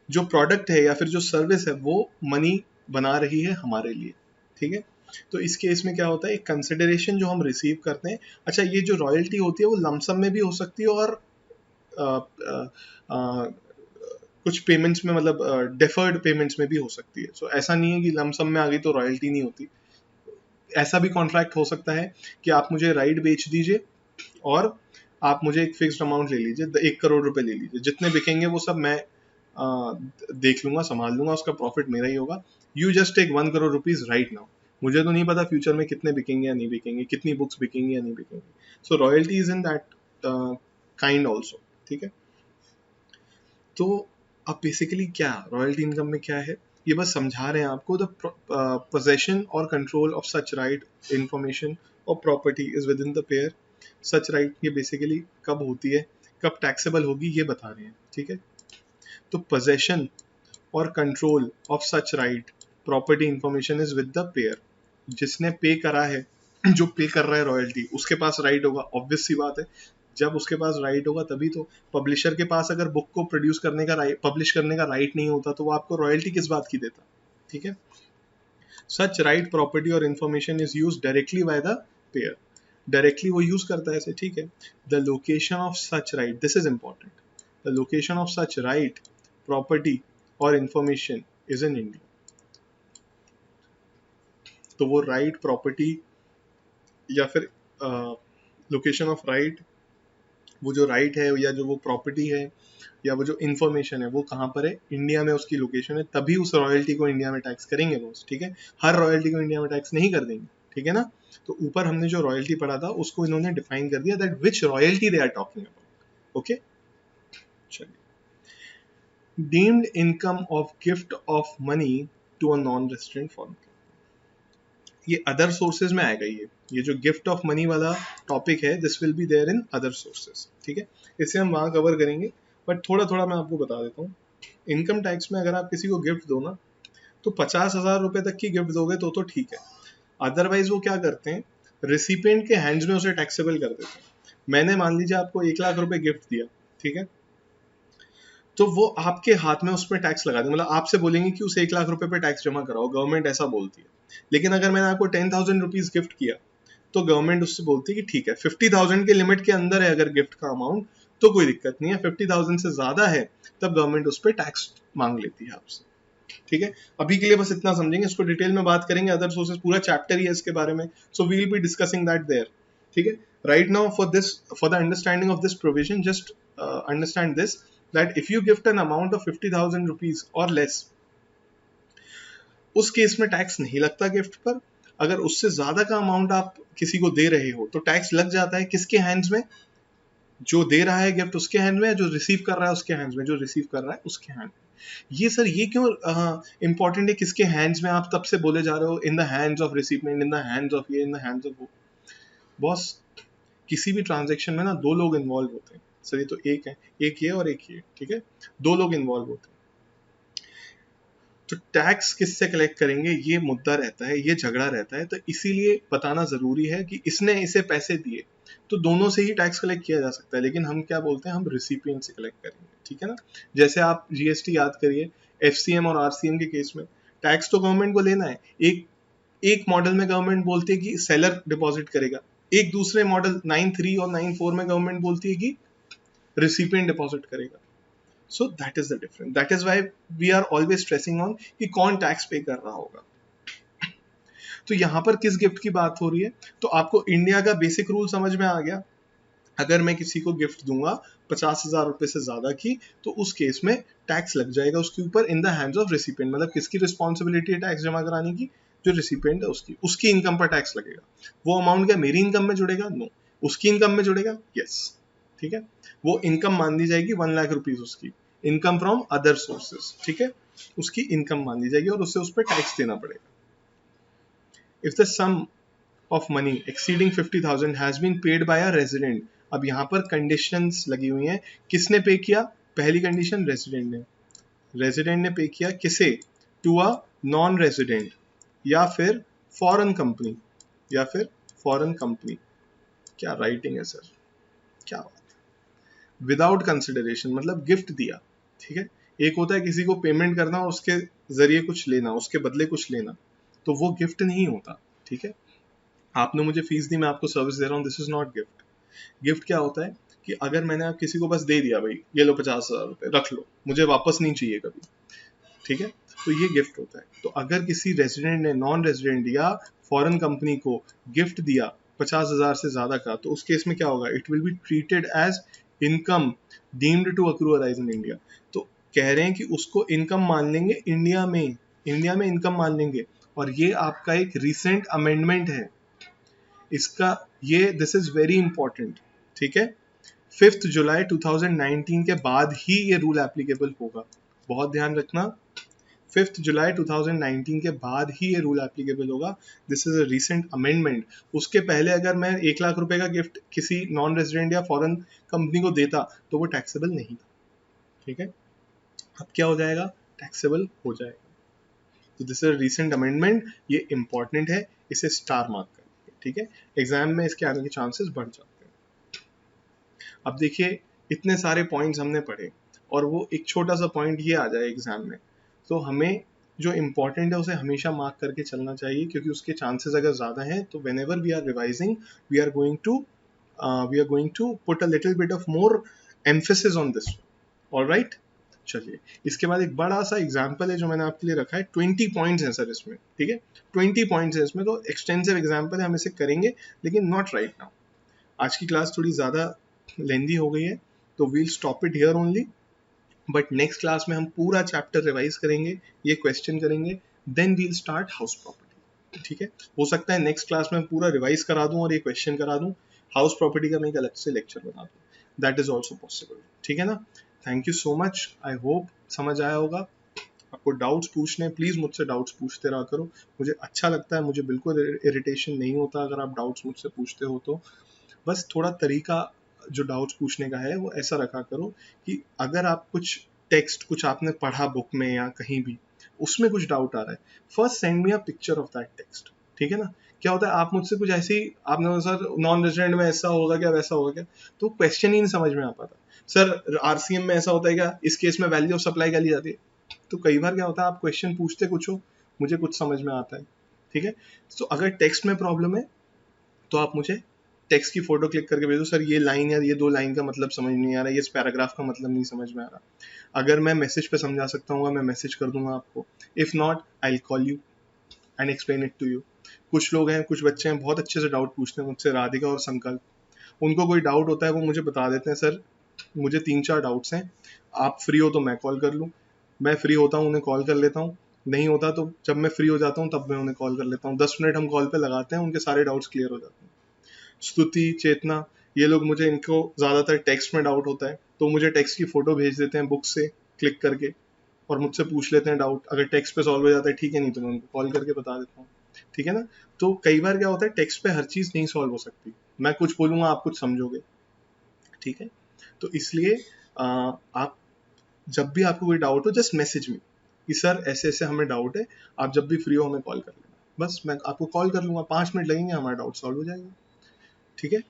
जो प्रोडक्ट है या फिर जो सर्विस है वो मनी बना रही है हमारे लिए। ठीक है, तो इस केस में क्या होता है, एक कंसिडरेशन जो हम रिसीव करते हैं। अच्छा, ये जो रॉयल्टी होती है वो लमसम में भी हो सकती है और आ, आ, आ, कुछ पेमेंट्स में, मतलब डेफर्ड पेमेंट्स में भी हो सकती है। सो ऐसा नहीं है कि लमसम में आ गई तो रॉयल्टी नहीं होती। ऐसा भी कॉन्ट्रैक्ट हो सकता है कि आप मुझे राइट बेच दीजिए और आप मुझे एक फिक्स्ड अमाउंट ले लीजिए, 1 करोड़ रुपए ले लीजिए, जितने बिकेंगे वो सब मैं देख लूंगा, संभाल लूंगा, उसका प्रॉफिट मेरा ही होगा। You just take 1 crore rupees right now. मुझे तो नहीं पता फ्यूचर में कितने बिकेंगे या नहीं बिकेंगे, कितनी बुक्स बिकेंगी या नहीं बिकेंगी। So royalty is in that kind also. ठीक है, तो अब बेसिकली क्या रॉयल्टी इनकम में क्या है, ये बस समझा रहे हैं आपको। द पोजेशन और control of such right, information और property is within the payer. Such right ये बेसिकली कब होती है, कब टैक्सेबल होगी, ये बता रहे हैं। ठीक है, तो पोजेशन और control of such right, property, information is with the pair. जिसने पे करा है, जो पे कर रहा है रॉयल्टी, उसके पास राइट होगा, ऑब्वियस सी बात है। जब उसके पास राइट होगा तभी तो। पब्लिशर के पास अगर बुक को प्रोड्यूस करने का राइट, पब्लिश करने का राइट नहीं होता तो वो आपको रॉयल्टी किस बात की देता? ठीक है, सच राइट, प्रॉपर्टी और information is use directly by the pair. Directly वो यूज करता है ऐसे। ठीक है, the location of such right, this is important. The location of such right, property और इंफॉर्मेशन इज इन इंडिया। तो वो राइट, प्रॉपर्टी या फिर लोकेशन ऑफ राइट, वो जो राइट है या जो वो प्रॉपर्टी है या वो जो इन्फॉर्मेशन है वो कहाँ पर है, इंडिया में उसकी लोकेशन है, तभी उस रॉयल्टी को इंडिया में टैक्स करेंगे बॉस। ठीक है, हर रॉयल्टी को इंडिया में टैक्स नहीं कर देंगे। ठीक है ना। तो ऊपर हमने जो रॉयल्टी पढ़ा था उसको इन्होंने डिफाइन कर दिया, that which royalty they are talking about. Okay, चलिए। Deemed income of gift of money to a non resident foreign, ये अदर सोर्सेज में आएगा। ये जो गिफ्ट ऑफ मनी वाला टॉपिक है, this will be there in other sources. ठीक है, इसे हम वहां कवर करेंगे, बट थोड़ा थोड़ा मैं आपको बता देता हूँ। इनकम टैक्स में अगर आप किसी को गिफ्ट दो ना, तो 50,000 रुपए तक की गिफ्ट दोगे तो ठीक है। अदरवाइज वो क्या करते हैं, रिसिपिएंट के हैंड्स में उसे टैक्सेबल कर देते हैं। मैंने मान लीजिए आपको 1 लाख रुपए गिफ्ट दिया, ठीक है, तो वो आपके हाथ में उस पर टैक्स लगा दें, मतलब आपसे बोलेंगे कि उस 1 लाख रुपए पे टैक्स जमा कराओ, गवर्नमेंट ऐसा बोलती है। लेकिन अगर मैंने आपको 10,000 रुपीज गिफ्ट किया तो गवर्नमेंट उससे बोलती है कि ठीक है 50,000 के लिमिट के अंदर है अगर गिफ्ट का अमाउंट तो कोई दिक्कत नहीं है, 50,000 से ज्यादा है तब गवर्नमेंट उस पर टैक्स मांग लेती है आपसे। ठीक है, अभी के लिए बस इतना समझेंगे, इसको डिटेल में बात करेंगे, अदर सोर्सेज पूरा चैप्टर ही है इसके बारे में, so we will be discussing that there. ठीक है, right now for the understanding of this provision, just understand this that if you gift an amount of 50,000 rupees or less, उस case में टैक्स नहीं लगता गिफ्ट पर। अगर उससे ज्यादा का अमाउंट आप किसी को दे रहे हो तो टैक्स लग जाता है। किसके हैंड्स में, जो दे रहा है गिफ्ट उसके हैंड में, जो रिसीव कर रहा है उसके हैंड्स में, जो रिसीव कर रहा है उसके हैंड में। ये सर ये क्यों इंपॉर्टेंट है, किसके हैंड्स में, आप तब से बोले जा रहे हो इन the hands of recipient, in the hands of ये, इन द हैंड्स ऑफ वो। बॉस, किसी भी ट्रांजेक्शन में ना दो लोग इन्वॉल्व होते हैं सर, ये तो एक है, एक ये और एक ये। ठीक है, दो लोग इन्वॉल्व होते हैं। तो टैक्स किससे कलेक्ट करेंगे ये मुद्दा रहता है, ये झगड़ा रहता है, तो इसीलिए बताना जरूरी है कि इसने इसे पैसे दिए तो दोनों से ही टैक्स कलेक्ट किया जा सकता है, लेकिन हम क्या बोलते हैं, हम रिसिपिएंट से कलेक्ट करेंगे। ठीक है ना, जैसे आप जीएसटी याद करिए, एफसीएम और आरसीएम के केस में टैक्स तो गवर्नमेंट को लेना है। एक मॉडल में गवर्नमेंट बोलती है कि सेलर डिपॉजिट करेगा, एक दूसरे मॉडल 9(3) और 9(4) में गवर्नमेंट बोलती है कि रिसिपिएंट डिपॉजिट करेगा। So that is the difference, that is why we are always stressing on कि कौन टैक्स पे कर रहा होगा। तो यहां पर किस गिफ्ट की बात हो रही है, तो आपको इंडिया का बेसिक रूल समझ में आ गया। अगर मैं किसी को गिफ्ट दूंगा 50,000 रुपए से ज्यादा की, तो उस केस में टैक्स लग जाएगा उसके ऊपर इन द हैंड्स ऑफ रिसिपिएंट। मतलब किसकी रिस्पॉन्सिबिलिटी है टैक्स जमा कराने की, जो रिसिपिएंट है उसकी इनकम पर टैक्स लगेगा। वो अमाउंट क्या मेरी इनकम में जुड़ेगा, नो, उसकी इनकम में जुड़ेगा, यस। ठीक है, वो इनकम मान ली जाएगी 1 लाख रुपीज, उसकी इनकम फ्रॉम अदर सोर्सेज। ठीक है, उसकी इनकम मान ली जाएगी और उससे उस पर टैक्स देना पड़ेगा। If the sum of money exceeding 50,000 has been paid by a resident, अब यहाँ पर कंडीशंस लगी हुई हैं, किसने पे किया, पहली कंडीशन रेजिडेंट ने पे किया, किसे, टू अ नॉन रेजिडेंट या फिर फॉरेन कंपनी, या फिर फॉरेन कंपनी। क्या राइटिंग है सर, क्या विदाउट कंसिडरेशन, मतलब गिफ्ट दिया। ठीक है, एक होता है किसी को पेमेंट करना और उसके जरिए कुछ लेना, उसके बदले कुछ लेना, तो वो गिफ्ट नहीं होता। ठीक है, आपने मुझे फीस दी, मैं आपको सर्विस दे रहा हूँ, this is not gift. Gift क्या होता है कि अगर मैंने आप किसी को बस दे दिया, भाई ये लो 50,000 रुपए रख लो, मुझे वापस नहीं चाहिए कभी, ठीक है, तो ये गिफ्ट होता है। तो अगर किसी रेजिडेंट ने नॉन रेजिडेंट या फॉरेन कंपनी को गिफ्ट दिया 50,000 से ज्यादा का, तो उस केस में क्या होगा, it will be treated as income deemed to accrue arise in India. तो कह रहे हैं कि उसको इनकम मान लेंगे, इंडिया में इनकम मान लेंगे। और ये आपका एक रिसेंट अमेंडमेंट है इसका, ये दिस इज वेरी इंपॉर्टेंट। ठीक है, 5 जुलाई 2019 के बाद ही ये रूल एप्लीकेबल होगा, बहुत ध्यान रखना। 5 जुलाई 2019 के बाद ही ये रूल एप्लीकेबल होगा, this is a recent amendment. उसके पहले अगर मैं 1 लाख रुपए का गिफ्ट किसी नॉन रेजिडेंट या फॉरेन कंपनी को देता तो वो टैक्सेबल नहीं था। ठीक है, अब क्या हो जाएगा, टैक्सेबल हो जाएगा। तो this is a recent amendment, ये इंपॉर्टेंट है, इसे स्टार मार्क कर। ठीक है, एग्जाम में इसके आने के चांसेस बढ़ जाते हैं। अब देखिए इतने सारे पॉइंट्स हमने पढ़े और वो एक छोटा सा पॉइंट ये आ जाए एग्जाम में, तो हमें जो इम्पोर्टेंट है उसे हमेशा मार्क करके चलना चाहिए, क्योंकि उसके चांसेस अगर ज़्यादा हैं तो whenever we are revising we are going to put a little bit of more emphasis on this. Alright, चलिए इसके बाद एक बड़ा सा एग्जाम्पल है जो मैंने आपके लिए रखा है। 20 पॉइंट्स हैं सर इसमें, ठीक है, 20 पॉइंट्स हैं इसमें, तो एक्सटेंसिव एग्जाम्पल है, हम इसे करेंगे लेकिन नॉट राइट नाउ। आज की क्लास थोड़ी ज़्यादा लेंदी हो गई है, तो we'll stop it here only, but next class में हम पूरा चैप्टर रिवाइज करेंगे, ये क्वेश्चन करेंगे, then we'll start house property, ठीक है। हो सकता है नेक्स्ट क्लास में पूरा रिवाइज करा दूं और ये क्वेश्चन करा दूं, हाउस प्रॉपर्टी का मैं एक अलग से लेक्चर बना दूं, दैट इज ऑल्सो पॉसिबल, ठीक है ना। Thank you so much, I hope समझ आया होगा। आपको डाउट्स पूछने, प्लीज मुझसे डाउट्स पूछते रहा करो, मुझे अच्छा लगता है, मुझे बिल्कुल इरिटेशन नहीं होता अगर आप डाउट्स मुझसे पूछते हो तो। बस थोड़ा तरीका जो डाउट्स पूछने का है वो ऐसा रखा करो कि अगर आप कुछ टेक्स्ट, कुछ आपने पढ़ा बुक में या कहीं भी, उसमें कुछ डाउट आ रहा है, first send me a picture of that text, ठीक है ना। क्या होता है, आप मुझसे कुछ ऐसे ही, आपने बोला सर नॉन रेजिडेंट में ऐसा होगा क्या, वैसा होगा क्या, तो क्वेश्चन ही नहीं समझ में आ पाता। सर आरसीएम में ऐसा होता है क्या, इस केस में वैल्यू ऑफ सप्लाई क्या ली जाती है, तो कई बार क्या होता है आप क्वेश्चन पूछते कुछ हो, मुझे कुछ समझ में आता है, ठीक है। तो अगर टेक्स्ट में प्रॉब्लम है तो आप मुझे टेक्स्ट की फोटो क्लिक करके भेजो, सर ये लाइन या ये 2 लाइन का मतलब समझ नहीं आ रहा, ये पैराग्राफ का मतलब नहीं समझ में आ रहा। अगर मैं मैसेज पे समझा सकता हूँ मैं मैसेज कर दूंगा आपको, if not I will call you and explain it to you. कुछ लोग हैं, कुछ बच्चे हैं, बहुत अच्छे से डाउट पूछते हैं मुझसे, राधिका और संकल्प, उनको कोई डाउट होता है वो मुझे बता देते हैं, सर मुझे 3-4 डाउट्स हैं, आप फ्री हो तो मैं कॉल कर लूँ। मैं फ्री होता हूँ उन्हें कॉल कर लेता हूँ, नहीं होता तो जब मैं फ्री हो जाता हूँ तब मैं उन्हें कॉल कर लेता हूँ, 10 मिनट हम कॉल पे लगाते हैं, उनके सारे डाउट्स क्लियर हो जाते हैं। स्तुति, चेतना, ये लोग, मुझे इनको ज़्यादातर टेक्स्ट में डाउट होता है तो मुझे टेक्स्ट की फ़ोटो भेज देते हैं बुक से क्लिक करके और मुझसे पूछ लेते हैं डाउट, अगर टेक्स्ट पे सॉल्व हो जाता है ठीक है, नहीं तो मैं उनको कॉल करके बता देता हूँ, ठीक है ना। तो कई बार क्या होता है टेक्स्ट पे हर चीज़ नहीं सॉल्व हो सकती, मैं कुछ बोलूँगा आप कुछ समझोगे, ठीक है। तो इसलिए आप जब भी आपको कोई डाउट हो जस्ट मैसेज मी कि सर ऐसे ऐसे हमें डाउट है, आप जब भी फ्री हो हमें कॉल कर लेना, बस मैं आपको कॉल कर लूँगा, 5 मिनट लगेंगे, हमारा डाउट सॉल्व हो जाएगा, ठीक है।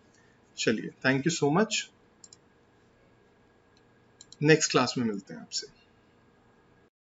चलिए thank you so much, next class में मिलते हैं आपसे।